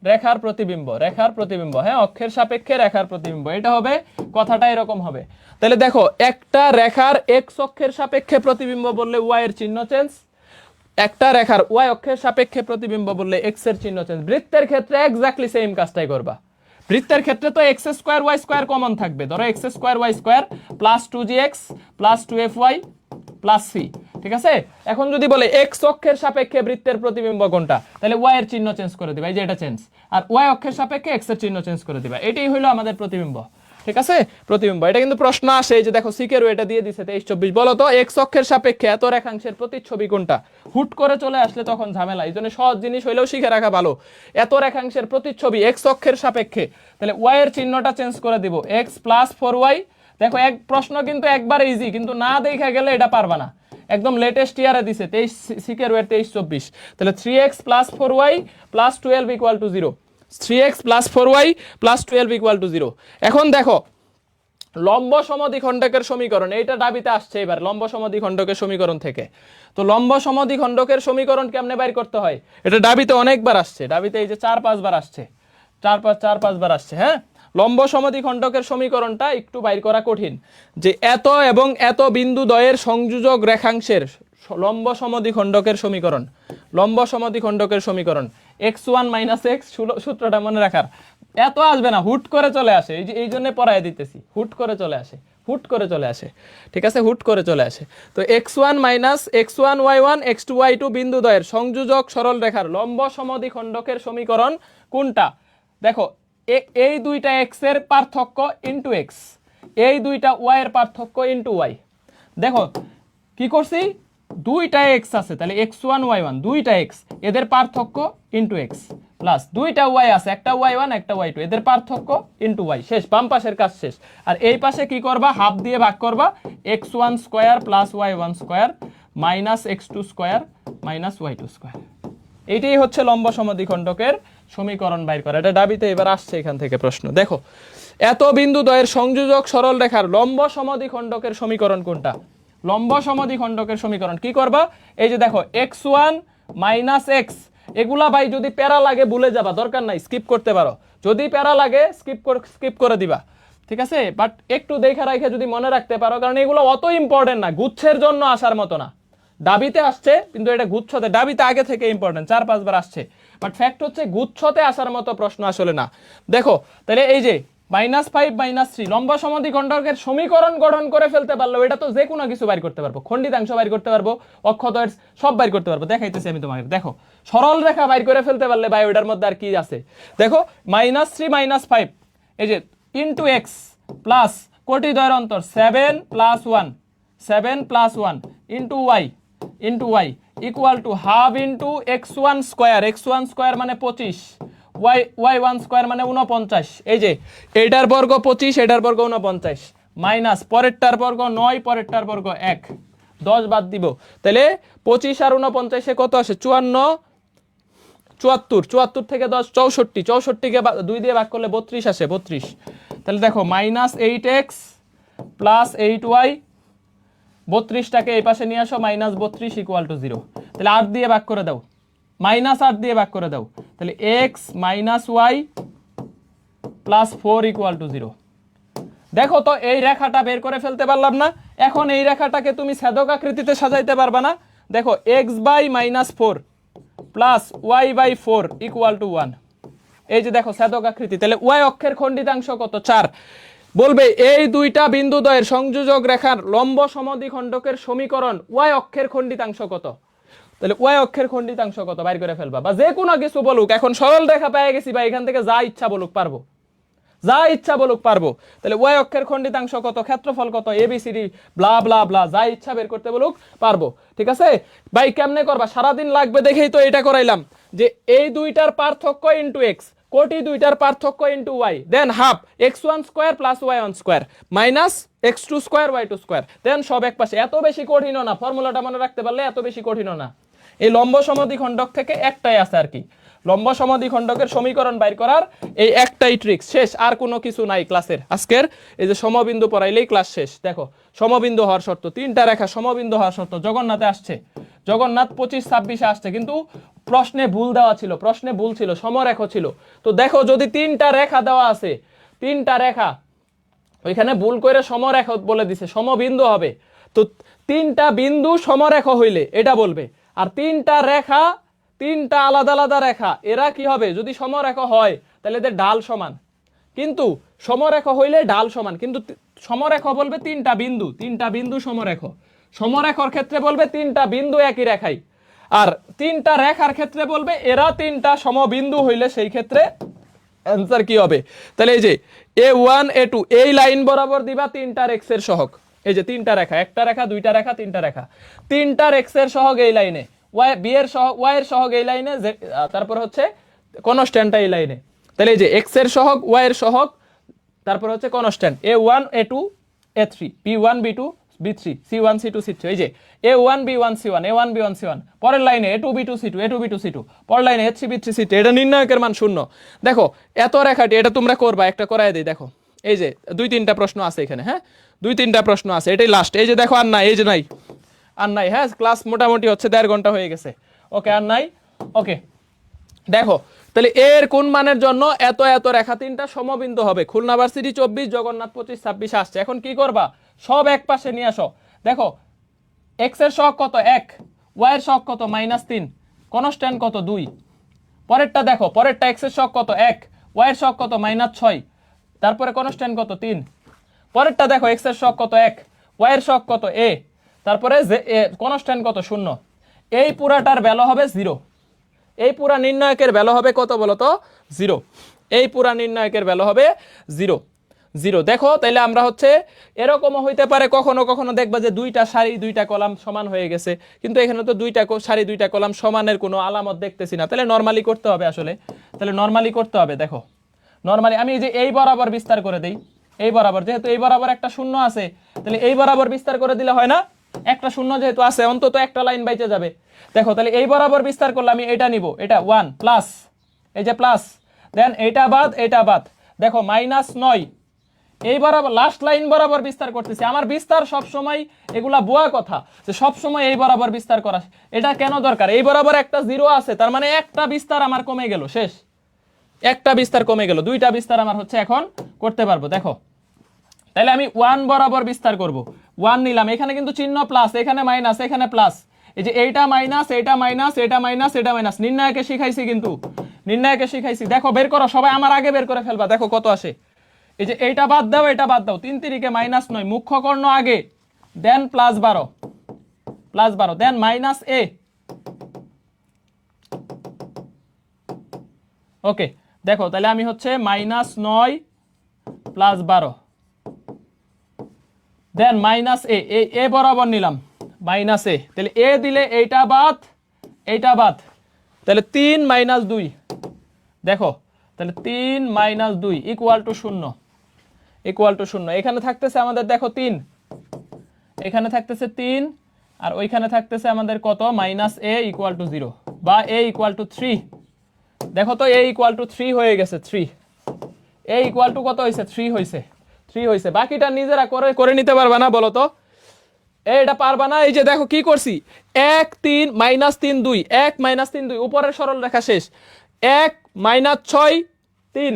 রেখার প্রতিবিম্ব, হ্যাঁ, অক্ষের সাপেক্ষে রেখার প্রতিবিম্ব। এটা হবে, কথাটা এরকম হবে। তাহলে দেখো একটা রেখার এক্স অক্ষের সাপেক্ষে প্রতিবিম্ব বললে ওয়াই এর চিহ্ন চেঞ্জ, একটা রেখার ওয়াই অক্ষের সাপেক্ষে প্রতিবিম্ব বললে এক্স এর চিহ্ন চেঞ্জ। বৃত্তের ক্ষেত্রে এক্স্যাক্টলি সেম কাজটাই করবা। বৃত্তের ক্ষেত্রে তো x square y square common থাকবে। ধরো x square y square plus 2gx plus 2fy plus c। ঠিক আছে, এখন যদি বলে এক্স অক্ষের সাপেক্ষে বৃত্তের প্রতিবিম্ব কোনটা, তাহলে ওয়াই এর চিহ্ন চেঞ্জ করে দিবা, এই যে এটা চেঞ্জ। আর ওয়াই অক্ষের সাপেক্ষে এক্স এর চিহ্ন চেঞ্জ করে দিবা। এটাই হলো আমাদের প্রতিবিম্ব। ঠিক আছে, প্রতিবিম্ব। এটা কিন্তু প্রশ্ন আসে, এই যে দেখো সিকেরও এটা দিয়ে দিছে 23-24। বলো তো এক্স অক্ষের সাপেক্ষে এত রেখাংশের প্রতিচ্ছবি কোনটা? হুট করে চলে আসলে তখন ঝামেলা, এই জন্য সহজ জিনিস হইলেও শিখে রাখা ভালো। এত রেখাংশের প্রতিচ্ছবি এক্স অক্ষের সাপেক্ষে, তাহলে ওয়াই এর চিহ্নটা চেঞ্জ করে দিব, এক্স প্লাস 4y। দেখো এক প্রশ্ন কিন্তু একবার ইজি, কিন্তু না দেখা গেলে এটা পারবা না। একদম লেটেস্ট ইয়ারে দিছে 23 সিকেরও 23-24। তাহলে 3x plus 4y plus 12 equal to 0। 3x plus 4y plus 12 equal to 0। এখন দেখো লম্ব সমদ্বিখণ্ডকের সমীকরণ, এইটা ডাবিতে আসছে এবার লম্ব সমদ্বিখণ্ডকের সমীকরণ থেকে। তো লম্ব সমদ্বিখণ্ডকের সমীকরণ কেমনে বাইর করতে হয়? এটা ডাবিতে অনেকবার আসছে, ডাবিতে এই যে 4-5 বার আসছে, 4-5 বার আসছে। হ্যাঁ, লম্ব সমদ্বিখণ্ডকের সমীকরণটা একটু বাইর করা কঠিন, যে এত এবং এত বিন্দু দ্বয়ের সংযোজক রেখাংশের লম্ব সমদ্বিখণ্ডকের সমীকরণ x1 - x, সূত্রটা মনে রাখার। এত আসবে না, হুট করে চলে আসে, এই জন্য পড়াই দিতেছি, হুট করে চলে আসে। ঠিক আছে, হুট করে চলে আসে। তো x1 - x1 y1 x2 y2 বিন্দু দ্বয়ের সংযোজক সরল রেখার লম্ব সমদ্বিখণ্ডকের সমীকরণ কোনটা? দেখো এই দুইটা x এর পার্থক্য ইনটু x, এই দুইটা y এর পার্থক্য ইনটু y। দেখো কি করছি, দুইটা x আছে, তাহলে x1 y1 দুইটা x, এদের পার্থক্য ইনটু x, প্লাস দুইটা y আছে, একটা y1 একটা y2, এদের পার্থক্য ইনটু y। শেষ, বাম পাশের কাজ শেষ। আর এই পাশে কি করবা, হাফ দিয়ে ভাগ করবা, x1 square plus y1 square minus x2 square minus y2 square. এইটাই হচ্ছে লম্ব সমদ্বিখণ্ডকের সমীকরণ বাইর করা। এটা ডাবিতে এবার আসছে, এখান থেকে প্রশ্ন। দেখো এত বিন্দু দ্বয়ের সংযোজক সরল রেখার লম্ব সমদ্বিখণ্ডকের সমীকরণ কোনটা? লম্ব সমদ্বিখণ্ডকের সমীকরণ কি করবা, এই যে দেখো x1 - x, এগুলা ভাই যদি প্যারা লাগে ভুলে যাবা, দরকার নাই, স্কিপ করতে পারো। যদি প্যারা লাগে স্কিপ করে দিবা। ঠিক আছে, বাট একটু দেখা রাখে যদি মনে রাখতে পারো, কারণ এগুলো অত ইম্পর্টেন্ট না, গুচ্ছের জন্য আসার মতো না। ডাবিতে আসছে কিন্তু এটা গুচ্ছতে, ডাবিতে আগে থেকে ইম্পর্টেন্ট, 4-5 বার আসছে, বাট ফ্যাক্ট হচ্ছে গুচ্ছতে আসার মতো প্রশ্ন আসলে না। দেখো তাহলে এই যে -5 - 3 লম্ব সমদ্বিখণ্ডকের সমীকরণ গঠন করে ফেলতে পারলো, এটা তো যে কোনো কিছু বাইর করতে পারবো, খণ্ডিতাংশ বাইর করতে পারবো, অক্ষদ্বয়ের সব বাইর করতে পারবো। দেখাইতেছি আমি তোমাকে। দেখো সরল রেখা বাইর করে ফেলতে পারলে ভাই ওটার মধ্যে আর কি আছে, দেখো -3 - 5, এই যে ইনটু x প্লাস কোটি দ্বয়ের অন্তর 7 + 1 into y equal to half into x1 square মানে 25, ওয়াই ওয়ান স্কোয়ার মানে 49, এই যে এইটার বর্গ 25, এটার বর্গ 49, মাইনাস পরেরটার বর্গ 9, পরেরটার বর্গ 1, 10 বাদ দিব, তাহলে 25 আর 49 কত আসে? 54, 74 থেকে 10 64, 64কে 2 দিয়ে ভাগ করলে 32 আসে, 32। তাহলে দেখো -8x প্লাস 8y, 32টাকে এই পাশে নিয়ে আসো, -32 = 0। তাহলে 8 দিয়ে ভাগ করে দাও, -8 দিয়ে ভাগ করে দাও, তাহলে x - y প্লাস 4 = 0। দেখো তো এই রেখাটা বের করে ফেলতে পারলাম না? এখন এই রেখাটাকে তুমি ছেদক আকৃতিতে সাজাইতে পারবা না? দেখো x/-4 প্লাস y/4 = 1। এই যে দেখো ছেদক আকৃতি, তাহলে y অক্ষের খণ্ডিতাংশ কত? 4। বলবে এই দুইটা বিন্দুদ্বয়ের সংযোজক রেখার লম্ব সমদ্বিখণ্ডকের সমীকরণ y অক্ষের খণ্ডিতাংশ কত? তাহলে y অক্ষের খণ্ডিতাংশ কত বাইর করে ফেলবা, বা যে কোনো কিছু বলুক। এখন সরল রেখা পেয়ে গেছি, বা এখান থেকে যা ইচ্ছা বলুক পারবো, যা ইচ্ছা বলুক পারবো। তাহলে y অক্ষের খণ্ডিতাংশ কত, ক্ষেত্রফল কত, এবিসিডি ব্লা ব্লা ব্লা, যা ইচ্ছা বের করতে বলুক পারবো। ঠিক আছে ভাই, কেমনে করবা? সারাদিন লাগবে দেখেই তো এটা করাইলাম, যে এই দুইটার পার্থক্য ইন্টু এক্স, কোটি দুইটার পার্থক্য into y, then half x1 square plus y1 square minus x2 square y2 square, then সব এক পাশে। এত বেশি কঠিনও না, ফর্মুলাটা মনে রাখতে পারলে এত বেশি কঠিনও না। এই লম্ব সমদ্বিখণ্ডক থেকে একটাই আছে আর কি, লম্ব সমদ্বিখণ্ডকের সমীকরণ বাইর করার এই একটাই ট্রিক্স, শেষ। আর কোনো কিছু নাই ক্লাসের আজকের। এই যে সমবিন্দু পড়াইলেই ক্লাস শেষ। দেখো সমবিন্দু হওয়ার শর্ত, তিনটা রেখা সমবিন্দু হওয়ার শর্ত জগন্নাথে আসছে, জগন্নাথ 25-26 আসছে, কিন্তু প্রশ্নে ভুল দেওয়া ছিল, প্রশ্নে ভুল ছিল, সমরেখ ছিল। তো দেখো যদি তিনটা রেখা দেওয়া আছে, তিনটা রেখা ওইখানে ভুল করে সমরেখ বলে দিছে, সমবিন্দু হবে। তো তিনটা বিন্দু সমরেখ হইলে এটা বলবে, আর তিনটা রেখা, তিনটা আলাদা আলাদা রেখা, এরা কি হবে? যদি সমরেখ হয় তাহলে এদের ঢাল সমান, কিন্তু সমরেখ হইলে ঢাল সমান, কিন্তু সমরেখ বলবে তিনটা বিন্দু, তিনটা বিন্দু সমরেখ। সমরেখর ক্ষেত্রে বলবে তিনটা বিন্দু একই রেখায়, আর তিনটা রেখার ক্ষেত্রে বলবে এরা তিনটা সমবিন্দু হইলে সেই ক্ষেত্রে অ্যান্সার কি হবে? তাহলে এই যে a1 a2 এই লাইন বরাবর দিবা তিনটার x এর সহগ। এই যে তিনটা রেখা, একটা রেখা, দুইটা রেখা, তিনটা রেখা, তিনটার x এর সহগ এই লাইনে, b এর সহগ, y এর সহগ এই লাইনে, তারপর হচ্ছে কনস্ট্যান্টটা এই লাইনে। তাহলে এই যে x এর সহগ, y এর সহগ, তারপর হচ্ছে constant a1 a2 a3 b1 b2 b3 c1 c2 c3। এই যে a1 b1 c1 a1 b1 c1, পরের লাইনে a2 b2 c2 a2 b2 c2, পরের লাইনে a3 b3 c3। এটা নির্ণায়কের মান 0। দেখো এত রেখাটি, এটা তোমরা করবা, একটা করায় দেই। দেখো এই যে 2-3টা প্রশ্ন আছে এখানে, হ্যাঁ 2-3টা প্রশ্ন আছে, এটাই লাস্ট। এই যে দেখো আর নাই, এই যে নাই, আর নাই। হ্যাঁ ক্লাস মোটামুটি হচ্ছে 1.5 ঘন্টা হয়ে গেছে, ওকে আর নাই। ওকে দেখো তাহলে এর কোন মানের জন্য এত এত রেখা তিনটা সমবিন্দু হবে? খুলনা ভার্সিটি 24, জগন্নাথ 25-26 আসছে। এখন কি করবা? সব এক পাশে নিয়ে আসো। দেখো x এর সহগ কত? 1, y এর সহগ কত? -3, কনস্ট্যান্ট কত? 2। পরেরটা দেখো, পরেরটা x এর সহগ কত? 1, y এর সহগ কত? -6, তারপরে কনস্ট্যান্ট কত? 3। পরেরটা দেখো x এর সহগ কত? 1, y এর সহগ কত? a, তারপরে কনস্ট্যান্ট কত? 0। এই পুরাটার ভ্যালু হবে 0। এই পুরা নির্ণায়কের ভ্যালু হবে কত বলো তো? 0। এই পুরা নির্ণায়কের ভ্যালু হবে 0, 0। দেখো তাইলে আমরা হচ্ছে এরকমও হইতে পারে কখনো কখনো দেখবা যে দুইটা সারি দুইটা কলাম সমান হয়ে গেছে, কিন্তু এখানে তো দুইটা সারি দুইটা কলাম সমানের কোনো আলামত দেখতেছি না। তাহলে নরমালি করতে হবে আসলে, তাহলে নরমালি করতে হবে। দেখো নরমালি আমি যে এই বরাবর বিস্তার করে দেই, এই বরাবর, যেহেতু এই বরাবর একটা শূন্য আছে, তাহলে এই বরাবর বিস্তার করে দিলে হয় না? একটা শূন্য যেহেতু আছে, অন্তত একটা লাইন বাইচে যাবে। দেখো তাহলে এই বরাবর বিস্তার করলে আমি এটা নিব, এটা 1 প্লাস, এই যে প্লাস, দেন এটা বাদ, এটা বাদ, দেখো -9। এই বরাবর লাস্ট লাইন বরাবর বিস্তার করতেছি। আমার বিস্তার সব সময় এগুলা বুয়া কথা, যে সব সময় এই বরাবর বিস্তার করা, এটা কেন দরকার? এই বরাবর একটা 0 আছে, তার মানে একটা বিস্তার আমার কমে গেল, শেষ। একটা বিস্তার কমে গেল, দুইটা বিস্তার আমার হচ্ছে এখন করতে পারবো। দেখো তাহলে আমি 1 বরাবর বিস্তার করব, 1 নিলাম, এখানে কিন্তু চিহ্ন প্লাস, এখানে মাইনাস, এখানে প্লাস, এই যে এইটা মাইনাস, এইটা মাইনাস, এটা মাইনাস, এটা মাইনাস। নির্ণায়কে শিখাইছি, কিন্তু নির্ণায়কে শিখাইছি। দেখো বের করো, সবাই আমার আগে বের করে ফেলবা, দেখো কত আসে। এই যে এইটা বাদ দাও, এটা বাদ দাও, 3 তিরিকে -9, মুখ্য কর্ণ আগে, দেন +12, +12, দেন -a। ওকে দেখো তাহলে আমি হচ্ছে -9 +12, দেন -a, এ বরাবর নিলাম -a, তাহলে a দিলে এইটা বাদ, এইটা বাদ, তাহলে 3 - 2। দেখো তাহলে 3 minus 2 equal to 0, equal to 0। এখানে থাকতেছে আমাদের দেখো 3, এখানে থাকতেছে 3, আর ওইখানে থাকতেছে আমাদের কত মাইনাস a ইকুয়াল টু 0 বা a ইকুয়াল টু 3। দেখো তো a ইকুয়াল টু 3 হয়ে গেছে, 3 a ইকুয়াল টু কত হয়েছে 3 হয়েছে, 3 হয়েছে। বাকিটা নিজেরা করে নিতে পারবা না বলো তো? এটা পারবা না? এই যে দেখো কি করছি, 1 3 মাইনাস 3 2, 1 মাইনাস 3 2, উপরের সরল রেখা শেষ, 1 মাইনাস 6 3,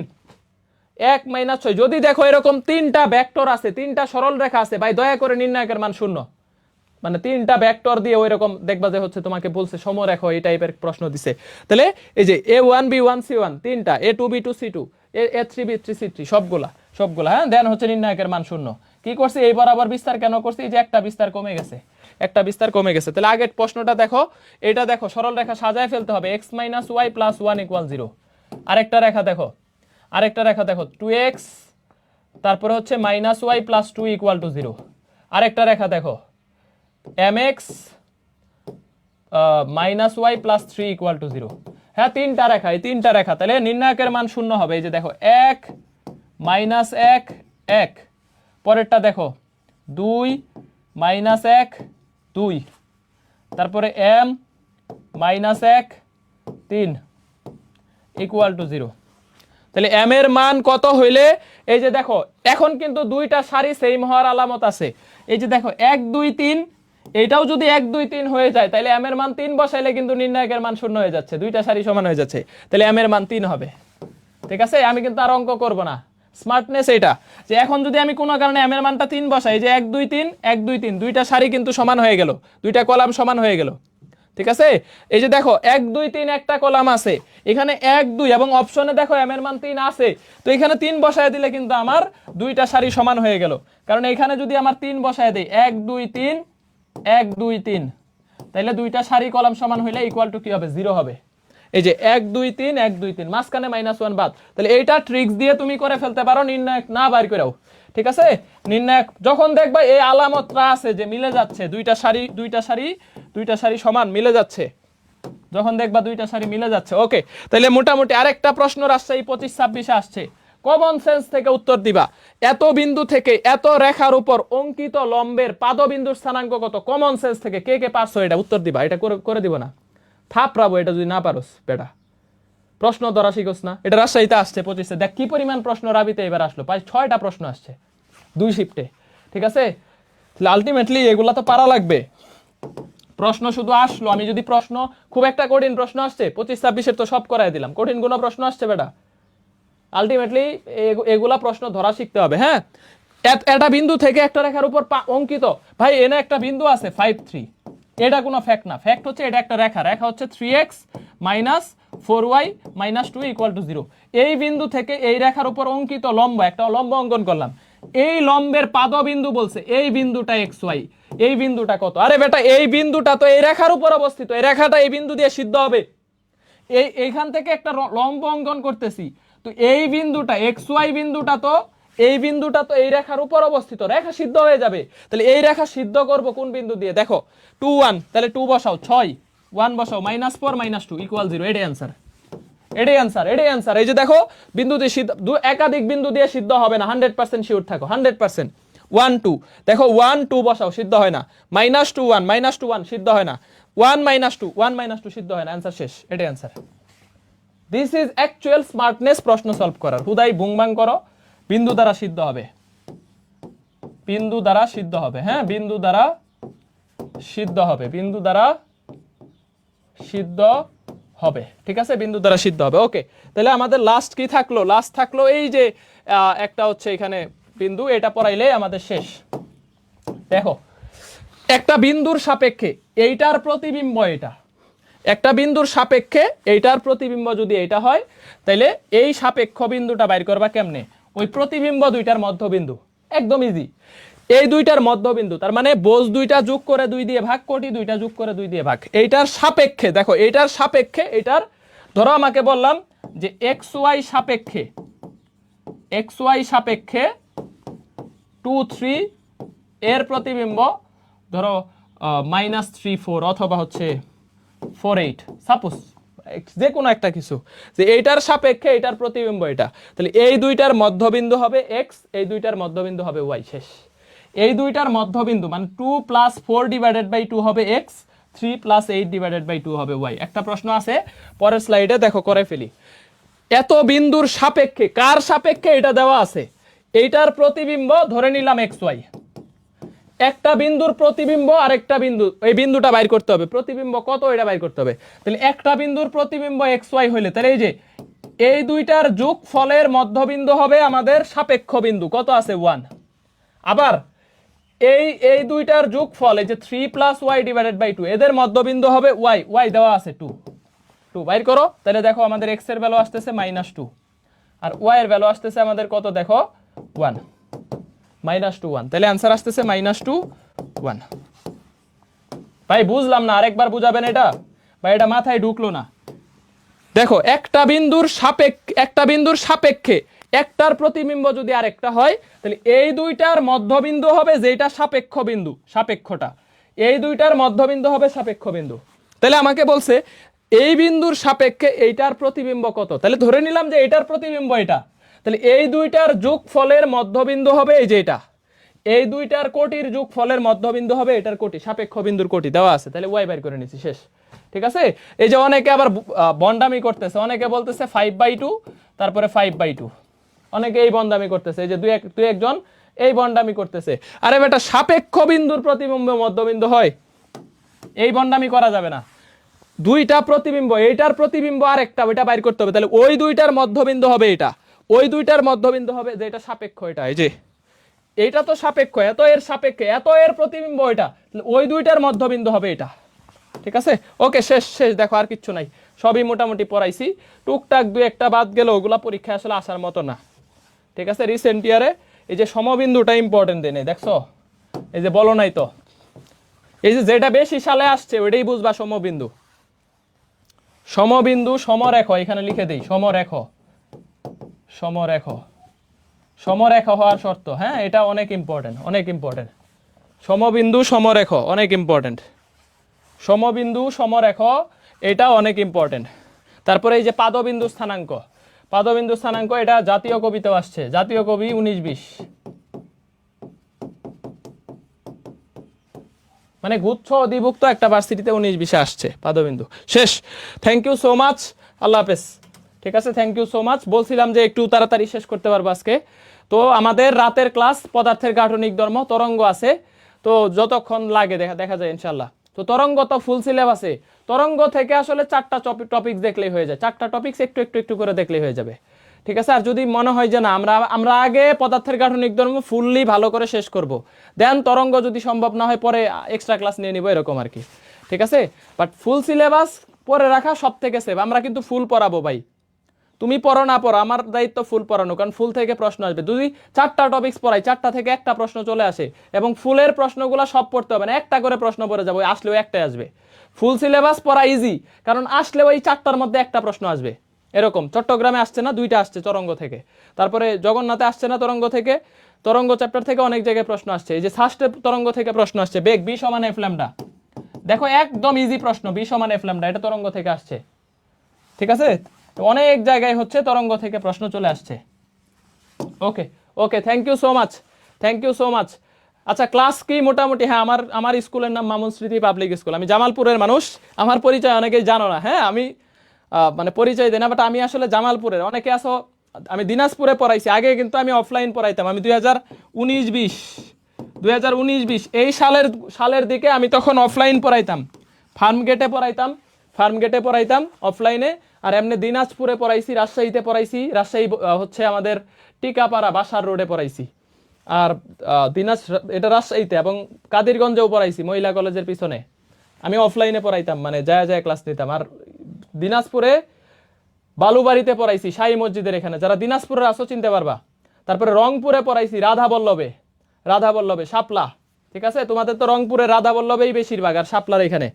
1 মাইনাস 6। যদি দেখো এরকম তিনটা ভেক্টর আছে, তিনটা সরল রেখা আছে, ভাই দয়া করে নির্ণায়কের মান 0। মানে তিনটা ভেক্টর দিয়ে ওইরকম দেখবা যে হচ্ছে তোমাকে বলছে সমরেখ এই টাইপের প্রশ্ন দিছে। তাহলে এই যে a1 b1 c1 তিনটা, a2 b2 c2 a3 b3 c3 সবগুলা হ্যাঁ, দেন হচ্ছে নির্ণায়কের মান 0। কি করছি এই বরাবর বিস্তার কেন করছি? এই যে একটা বিস্তার কমে গেছে, একটা বিস্তার কমে গেছে। তাহলে আগের প্রশ্নটা দেখো, এটা দেখো সরল রেখা সাজায় ফেলতে হবে, x minus y plus 1 equal 0। আরেকটা রেখা দেখো, আরেকটা রেখা দেখো 2x তারপরে হচ্ছে minus y plus 2 equal to 0। আরেকটা রেখা দেখো mx minus y plus 3 equal to 0। হ্যাঁ, তিনটা রেখা, এই তিনটা রেখা। তাহলে নির্ণায়কের মান 0 হবে। এই যে দেখো 1 মাইনাস 1 1, পরেরটা দেখো 2 মাইনাস 1 2, তারপরে m মাইনাস 1 3 ইকুয়াল টু 0। তাহলে m এর মান কত হইলে, এই যে দেখো এখন কিন্তু দুইটা সারি সেম হওয়ার আলামত আছে। এই যে দেখো 1 2 3, এটাও যদি 1 2 3 হয়ে যায় তাহলে m এর মান 3 বসাইলে কিন্তু নির্ণায়কের মান 0 হয়ে যাচ্ছে, দুইটা সারি সমান হয়ে যাচ্ছে। তাহলে m এর মান 3 হবে। ঠিক আছে, আমি কিন্তু আর অঙ্ক করব না, স্মার্টনেস এটা যে এখন যদি আমি কোনো কারণে m এর মানটা 3 বসাই, যে 1 2 3 1 2 3, দুইটা সারি কিন্তু সমান হয়ে গেল, দুইটা কলাম সমান হয়ে গেল। ঠিক আছে, এই যে দেখো 1 2 3 একটা কলাম আছে, এখানে 1 2 এবং অপশনে দেখো m এর মান 3 আছে, তো এখানে 3 বসায় দিলে কিন্তু আমার দুইটা সারি সমান হয়ে গেল। কারণ এখানে যদি আমার 3 বসায় দেই 1 2 3 1 2 3, তাহলে দুইটা সারি কলাম সমান হইলে ইকুয়াল টু কি হবে 0 হবে। এই যে 1 2 3 1 2 3, মাঝখানে -1 বাদ। তাহলে এইটা ট্রিক্স দিয়ে তুমি করে ফেলতে পারো, নির্ণায়ক না বাইর করেও। ঠিক আছে, নির্ণায়ক যখন দেখবা এই আলামতটা আছে যে মিলে যাচ্ছে, দুইটা সারি সমান মিলে যাচ্ছে, যখন দেখবা দুইটা সারি মিলে যাচ্ছে, ওকে। তাহলে মোটামুটি আরেকটা প্রশ্ন রাজশাহী 25 26 আসছে, কমন সেন্স থেকে উত্তর দিবা। এত বিন্দু থেকে এত রেখার উপর অঙ্কিত লম্বের পাদবিন্দুর স্থানাঙ্ক কত? কমন সেন্স থেকে কে কে পারছো এটা উত্তর দিবা, এটা করে দিব না, থাপড়াবো এটা যদি না পারোস বেটা। প্রশ্ন ধরা শিখোস না, এটা রাজশাহীতে আসছে 25-এ। দেখ কি পরিমাণ প্রশ্ন রাবিতে এবার আসলো, প্রায় 6টা প্রশ্ন আসছে 2 শিফটে। ঠিক আছে, আলটিমেটলি এগুলা তো পারা লাগবে। প্রশ্ন শুধু আসলো, আমি যদি প্রশ্ন খুব একটা কঠিন প্রশ্ন আসছে 25 26-এর তো সব করাই দিলাম, কঠিন কোনো প্রশ্ন আসছে বেটা, আলটিমেটলি এগুলা প্রশ্ন ধরা শিখতে হবে। হ্যাঁ, একটা বিন্দু থেকে একটা রেখার উপর অঙ্কিত, ভাই এনে একটা বিন্দু আছে 5 3, এটা কোনো ফ্যাক্ট না, ফ্যাক্ট হচ্ছে এটা একটা রেখা, রেখা হচ্ছে 3x minus 4y minus 2 equal to 0। এই বিন্দু থেকে এই রেখার উপর অঙ্কিত লম্ব, একটা লম্ব অঙ্কন করলাম, এই লম্বের পাদবিন্দু বলছে এই বিন্দুটা xy, এই বিন্দুটা কত? আরে বেটা এই বিন্দুটা তো এই রেখার উপর অবস্থিত, এই রেখাটা এই বিন্দু দিয়ে সিদ্ধ হবে। এইখান থেকে একটা লম্ব অঙ্কন করতেছি, তো এই বিন্দুটা xy বিন্দুটা তো এই রেখার উপর অবস্থিত, রেখা সিদ্ধ হয়ে যাবে। তাহলে এই রেখা সিদ্ধ করব কোন বিন্দু দিয়ে? দেখো 2 1, তাহলে 2 বসাও, 6 1 বসাও, -4 -2 ইকুয়াল 0। এটাই অ্যান্সার, এটাই অ্যান্সার। এই যে দেখো বিন্দু দিয়ে সিদ্ধ, একাধিক বিন্দু দিয়ে সিদ্ধ হবে না, 100% শিওর থাকো, 100%। 1 2, দেখো 1 2 বসাও, সিদ্ধ হয় না। -2 1 -2 1 সিদ্ধ হয় না। 1 -2 1 -2 সিদ্ধ হয় না, অ্যান্সার শেষ, এটাই answer. This is actual smartness প্রশ্ন সলভ করার। হুদাই বুংবাং করো, বিন্দু দ্বারা সিদ্ধ হবে, বিন্দু দ্বারা সিদ্ধ হবে। হ্যাঁ, বিন্দু দ্বারা সিদ্ধ হবে, বিন্দু দ্বারা সিদ্ধ হবে। ঠিক আছে, বিন্দু দ্বারা সিদ্ধ হবে। ওকে, তাহলে আমাদের লাস্ট কি থাকলো? লাস্ট থাকলো এই যে একটা হচ্ছে এখানে বিন্দু, এটা পড়াইলে আমাদের শেষ। দেখো একটা বিন্দুর সাপেক্ষে এইটার প্রতিবিম্ব এটা, একটা বিন্দুর সাপেক্ষে এইটার প্রতিবিম্ব যদি এইটা হয়, তাহলে এই সাপেক্ষ বিন্দুটা বাইর করবা কেমনে? ওই প্রতিবিম্ব দুইটার মধ্যবিন্দু, একদম ইজি। এই দুইটার মধ্যবিন্দু, তার মানে বোঝ দুইটা যোগ করে 2 দিয়ে ভাগ, কোটি দুইটা যোগ করে 2 দিয়ে ভাগ। এইটার সাপেক্ষে দেখো, এইটার সাপেক্ষে এইটার, ধরো আমাকে বললাম যে xy সাপেক্ষে 2 3 এর প্রতিবিম্ব ধরো -3 4 অথবা হচ্ছে 4 8, সাপোজ যে কোনো একটা কিছু, যে এইটার সাপেক্ষে এইটার প্রতিবিম্ব এটা, তাহলে এই দুইটার মধ্যবিন্দু হবে এক্স, এই দুইটার মধ্যবিন্দু হবে ওয়াই। শেষ। এই দুইটার মধ্যবিন্দু মানে 2 + 4 / 2 হবে এক্স, 3 + 8 / 2 হবে ওয়াই। একটা প্রশ্ন আছে পরের স্লাইডে, দেখো করে ফেলি। এত বিন্দুর সাপেক্ষে, কার সাপেক্ষে এটা দেওয়া আছে, এইটার প্রতিবিম্ব ধরে নিলাম এক্স ওয়াই। একটা বিন্দুর প্রতিবিম্ব আর একটা বিন্দু, এই বিন্দুটা বাইর করতে হবে, প্রতিবিম্ব কত এটা বাইর করতে হবে। তাহলে একটা বিন্দুর প্রতিবিম্ব এক্স ওয়াই হইলে তাহলে এই যে এই দুইটার যোগফলের মধ্যবিন্দু হবে আমাদের সাপেক্ষ বিন্দু, কত আছে 1। আবার এই দুইটার যোগফল এই যে 3 + y / 2, এদের মধ্যবিন্দু হবে ওয়াই, ওয়াই দেওয়া আছে 2 বাইর করো। তাহলে দেখো আমাদের এক্স এর ভ্যালু আসতেছে -2 আর ওয়াই এর ভ্যালু আসতেছে আমাদের কত দেখো 1, -2 1, তাহলে आंसर আসতেছে -2 1। ভাই বুঝলাম না, আরেকবার বুঝাবেন এটা ভাই, এটা মাথায় ঢুকলো না। দেখো একটা বিন্দুর সাপেক্ষে একটার প্রতিবিম্ব যদি আরেকটা হয়, তাহলে এই দুইটার মধ্যবিন্দু হবে যেটা সাপেক্ষ বিন্দু, সাপেক্ষটা এই দুইটার মধ্যবিন্দু হবে সাপেক্ষ বিন্দু। তাহলে আমাকে বলছে এই বিন্দুর সাপেক্ষে এইটার প্রতিবিম্ব কত, তাহলে ধরে নিলাম যে এইটার প্রতিবিম্ব এটা, তাহলে এই দুইটার যোগফলের মধ্যবিন্দু হবে এই যে এটা, এই দুইটার কোটির যোগফলের মধ্যবিন্দু হবে এটার কোটি, সাপেক্ষ বিন্দুর কোটি দেওয়া আছে, তাহলে ওয়াই বের করে নিছি। শেষ। ঠিক আছে। এই যে অনেকে আবার বন্ডামি করতেছে, অনেকে বলতেছে 5/2 তারপরে 5/2, অনেকে এই বন্ডামি করতেছে, এই যে দুই একজন এই বন্ডামি করতেছে। আরে বেটা সাপেক্ষ বিন্দুর প্রতিবিম্ব মধ্যবিন্দু হয়, এই বন্ডামি করা যাবে না। দুইটা প্রতিবিম্ব, এইটার প্রতিবিম্ব আর একটা, ওইটা বাইর করতে হবে, তাহলে ওই দুইটার মধ্যবিন্দু হবে এটা, ওই দুইটার মধ্যবিন্দু হবে যেটা সাপেক্ষ এটা, এই যে এইটা তো সাপেক্ষ, এত এর সাপেক্ষে এত এর প্রতিবিম্ব এটা, ওই দুইটার মধ্যবিন্দু হবে এটা। ঠিক আছে। ওকে, শেষ শেষ। দেখো আর কিচ্ছু নাই, সবই মোটামুটি পড়াইছি, টুকটাক দুই একটা বাদ গেল, ওগুলা পরীক্ষায় আসলে আসার মতো না। ঠিক আছে। রিসেন্ট ইয়ারে এই যে সমবিন্দুটা ইম্পর্টেন্ট দেয় নাই, দেখছো এই যে বলো নাই তো, এই যে যেটা বেশি সালে আসছে ওইটাই বুঝবা সমবিন্দু। সমবিন্দু সমরেখ, এখানে লিখে দেই সমরেখ, সমরেখ, সমরেখ হওয়ার শর্ত। হ্যাঁ, এটা অনেক ইম্পর্টেন্ট, অনেক ইম্পর্টেন্ট। সমবিন্দু সমরেখ অনেক ইম্পর্টেন্ট, সমবিন্দু সমরেখ এটা অনেক ইম্পর্টেন্ট। তারপরে এই যে পাদবিন্দু স্থানাঙ্ক, পাদবিন্দু স্থানাঙ্ক এটা জাতীয় কবিতেও আসছে, জাতীয় কবি 19-20, মানে গুচ্ছ অধিভুক্ত একটা ভার্সিটিতে 19-20 আসছে পাদবিন্দু। শেষ। থ্যাংক ইউ সো মাচ, আল্লাহ হাফেজ। ঠিক আছে, থ্যাংক ইউ সো মাচ। বলছিলাম যে একটু তাড়াতাড়ি শেষ করতে পারবো আজকে। তো আমাদের রাতের ক্লাস পদার্থের গাঠনিক ধর্ম তরঙ্গ আছে, তো যতক্ষণ লাগে দেখা যায় ইনশাল্লাহ। তো তরঙ্গ তো ফুল সিলেবাসে, তরঙ্গ থেকে আসলে 4টা টপিক দেখলেই হয়ে যায়, 4টা টপিকস একটু একটু একটু করে দেখলেই হয়ে যাবে। ঠিক আছে। আর যদি মনে হয় যে না আমরা আগে পদার্থের গাঠনিক ধর্ম ফুললি ভালো করে শেষ করব, দেন তরঙ্গ যদি সম্ভব না হয় পরে এক্সট্রা ক্লাস নিয়ে নিব, এরকম আর কি। ঠিক আছে। বাট ফুল সিলেবাস পরে রাখা সব থেকে সেভ। আমরা কিন্তু ফুল পড়াবো ভাই, তুমি পড়ো না পড়ো, আমার দায়িত্ব ফুল পড়ানো, কারণ ফুল থেকে প্রশ্ন আসবে। যদি 4টা টপিকস পড়াই, 4টা থেকে একটা প্রশ্ন চলে আসে, এবং ফুলের প্রশ্নগুলো সব পড়তে হবে না, একটা করে প্রশ্ন পড়ে যাবো, আসলেও একটাই আসবে। ফুল সিলেবাস পড়া ইজি, কারণ আসলে ওই 4টার মধ্যে একটা প্রশ্ন আসবে। এরকম চট্টগ্রামে আসছে না, 2টা আসছে তরঙ্গ থেকে, তারপরে জগন্নাথে আসছে না তরঙ্গ থেকে, তরঙ্গ চ্যাপ্টার থেকে অনেক জায়গায় প্রশ্ন আসছে। এই যে ষষ্ঠের তরঙ্গ থেকে প্রশ্ন আসছে, বেগ B = F ল্যামডা, দেখো একদম ইজি প্রশ্ন, B = F ল্যামডা, এটা তরঙ্গ থেকে আসছে। ঠিক আছে। অনেক জায়গায় হচ্ছে তরঙ্গ থেকে প্রশ্ন চলে আসছে। Okay okay, thank you so much, thank you so much. আচ্ছা, ক্লাস কি মোটামুটি? হ্যাঁ, আমার স্কুলের নাম মামুন স্মৃতি পাবলিক স্কুল, আমি জামালপুরের মানুষ। আমার পরিচয় অনেকেই জানো না, হ্যাঁ আমি মানে পরিচয় দেই না, বাট আমি আসলে জামালপুরের। অনেকে আসো, আমি দিনাজপুরে পড়াইছি আগে, কিন্তু আমি অফলাইন পড়াইতাম। আমি 2019-20 এই সালের দিকে আমি তখন অফলাইন পড়াইতাম, ফার্মগেটে পড়াইতাম অফলাইনে। আর এমনি দিনাজপুরে পড়াইছি, রাজশাহীতে পড়াইছি, রাজশাহী হচ্ছে আমাদের টিকাপাড়া বাসার রোডে পড়াইছি, আর এটা রাজশাহীতে, এবং কাদিরগঞ্জেও পড়াইছি মহিলা কলেজের পিছনে। আমি অফলাইনে পড়াইতাম, মানে যায় ক্লাস নিতাম। আর দিনাজপুরে বালুবাড়িতে পড়াইছি, শাহী মসজিদের এখানে, যারা দিনাজপুরের আসো চিনতে পারবা। তারপরে রংপুরে পড়াইছি রাধা বল্লভে শাপলা। ঠিক আছে, তোমাদের তো রংপুরে রাধা বল্লভেই বেশিরভাগ, আর শাপলার এখানে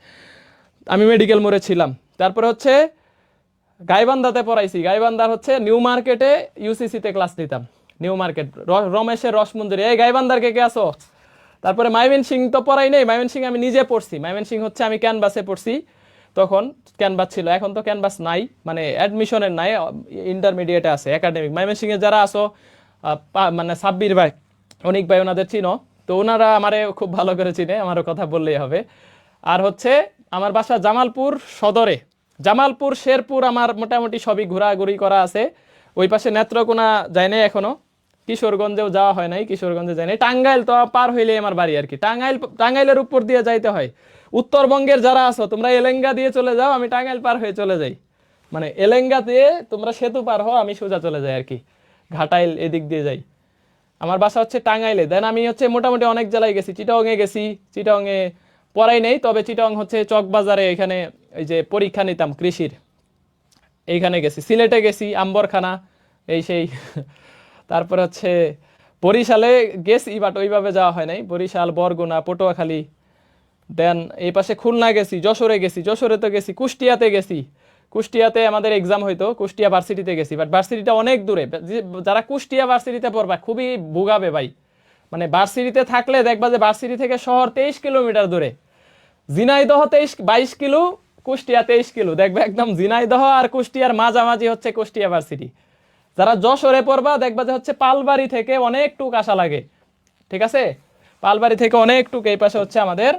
আমি মেডিকেল মোড়ে ছিলাম। তারপরে হচ্ছে গাইবান্ধাতে পড়াইছি, গাইবান্ধার হচ্ছে নিউ মার্কেটে ইউসিসিতে ক্লাস নিতাম, নিউ মার্কেট রমেশের রসমঞ্জুরি। এই গাইবান্ধার কে আসো? তারপরে মাইমেনসিং তো পড়াই নেই, মাইমেনসিং আমি নিজে পড়ছি, মাইমেনসিং হচ্ছে আমি ক্যানভাসে পড়ছি, তখন ক্যানভাস ছিল, এখন তো ক্যানভাস নাই, মানে অ্যাডমিশনের নাই, ইন্টারমিডিয়েটে আছে একাডেমিক। ময়মনসিংহে যারা আসো মানে সাব্বির ভাই, অনিক ভাই, ওনাদের চিনো, তো ওনারা আমারে খুব ভালো করে চিনে, আমারও কথা বললেই হবে। আর হচ্ছে আমার বাসা জামালপুর সদরে, জামালপুর শেরপুর আমার মোটামুটি সবই ঘোরাঘুরি করা আছে। ওই পাশে নেত্রকোনা যায় নাই এখনো, কিশোরগঞ্জেও যাওয়া হয় নাই, কিশোরগঞ্জে যায় নাই। টাঙ্গাইল তো পার হইলে আমার বাড়ি আর কি, টাঙ্গাইলের উপর দিয়ে যাইতে হয়। উত্তরবঙ্গের যারা আছো তোমরা এলেঙ্গা দিয়ে চলে যাও, আমি টাঙ্গাইল পার হয়ে চলে যাই, মানে এলেঙ্গা দিয়ে তোমরা সেতু পার হও, আমি সোজা চলে যাই আর কি, ঘাটাইল এদিক দিয়ে যাই। আমার বাসা হচ্ছে টাঙ্গাইলে। দেন আমি হচ্ছে মোটামুটি অনেক জেলায় গেছি, চিটাগংয়ে গেছি, চিটাগংয়ে পড়াই নেই, তবে চিটাগং হচ্ছে চকবাজারে, এখানে এই যে পরীক্ষা নিতাম কৃষির, এইখানে গেছি। সিলেটে গেছি, আম্বরখানা, এই সেই তারপর হচ্ছে বরিশালে গেছি, বাট ওইভাবে যাওয়া হয় নাই, বরিশাল, বরগুনা, পটুয়াখালী। দেন এই পাশে খুলনা গেছি, যশোরে গেছি, যশোরে তো গেছি, কুষ্টিয়াতে গেছি, কুষ্টিয়াতে আমাদের এক্সাম হইতো, কুষ্টিয়া ভার্সিটিতে গেছি, বাট ভার্সিটিটা অনেক দূরে। যারা কুষ্টিয়া ভার্সিটিতে পড়বা খুবই ভুগাবে ভাই, মানে ভার্সিটিতে থাকলে দেখবা যে ভার্সিটি থেকে শহর 23 কিলোমিটার দূরে। ঝিনাইদহ 22 কিলো, কুষ্টিয়া 23 কিলো, দেখবে একদম ঝিনাইদহ আর কুষ্টিয়ার মাঝামাঝি হচ্ছে কুষ্টিয়া ভার্সিটি। যারা যশোরে পড়বা দেখবা যে হচ্ছে পালবাড়ি থেকে অনেক টুক আসা লাগে, ঠিক আছে, পালবাড়ি থেকে অনেক টুক এই পাশে হচ্ছে আমাদের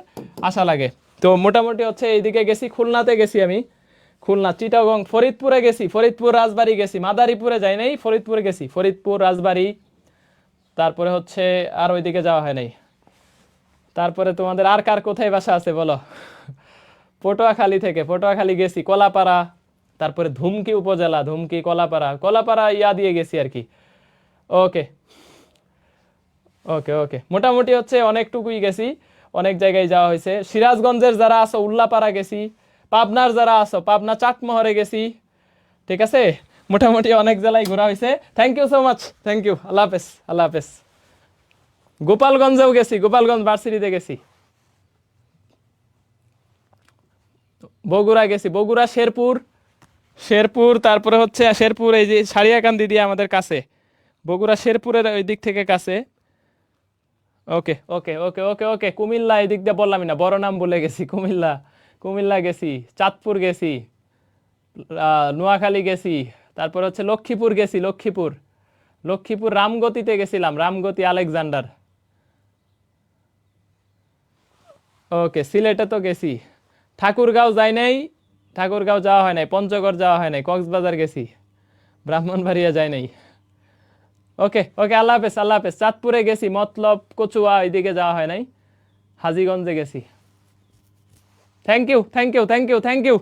আসা লাগে। তো মোটামুটি হচ্ছে এইদিকে গেছি, খুলনাতে গেছি আমি, খুলনা, চিটাগং, ফরিদপুরে গেছি, ফরিদপুর রাজবাড়ি গেছি, মাদারীপুরে যাই নাই, ফরিদপুরে গেছি, ফরিদপুর রাজবাড়ি। তারপরে হচ্ছে আর ওইদিকে যাওয়া হয় নাই। তারপরে তোমাদের আর কার কোথায় বাসা আছে বলো? পটুয়াখালী থেকে, পটুয়াখালী গেছি, কলাপাড়া, তারপরে ধুমকি উপজেলা, ধুমকি, কলাপাড়া, কলাপাড়া ইয়া দিয়ে গেছি আর কি। ওকে ওকে ওকে, মোটামুটি হচ্ছে অনেকটুকুই গেছি, অনেক জায়গায় যাওয়া হয়েছে। সিরাজগঞ্জের যারা আছো উল্লাপাড়া গেছি, পাবনার যারা আছো পাবনা চাটমোহরে গেছি, ঠিক আছে, মোটামুটি অনেক জেলায় ঘোরা হয়েছে। Thank you so much, thank you, আল্লাহ হাফেজ, আল্লাহ হাফেজ। গোপালগঞ্জেও গেছি, গোপালগঞ্জ ভার্সিটিতে গেছি, বগুড়া গেছি, বগুড়া, শেরপুর, শেরপুর, তারপরে হচ্ছে শেরপুর এই যে সারিয়াকান্দি দিয়ে আমাদের কাছে, বগুড়া শেরপুরের ওই দিক থেকে কাছে। ওকে ওকে ওকে ওকে ওকে, কুমিল্লা এই দিক দিয়ে বললামই না, বড় নাম বলে গেছি, কুমিল্লা, কুমিল্লা গেছি, চাঁদপুর গেছি, নোয়াখালী গেছি, তারপর হচ্ছে লক্ষ্মীপুর গেছি, লক্ষ্মীপুর, লক্ষ্মীপুর রামগতিতে গেছিলাম, রামগতি আলেকজান্ডার। ওকে, সিলেটে তো গেছি, ঠাকুরগাঁও যাই নাই, ঠাকুরগাঁও যাওয়া হয় নাই, পঞ্চগড় যাওয়া হয় নাই, কক্সবাজার গেছি, ব্রাহ্মণবাড়িয়া যাই নাই। ওকে ওকে, আল্লাহ হাফেজ, আল্লাহ হাফেজ। চাঁদপুরে গেছি, মতলব, কচুয়া, এইদিকে যাওয়া হয় নাই, হাজীগঞ্জে গেছি। Thank you, thank you, thank you, thank you.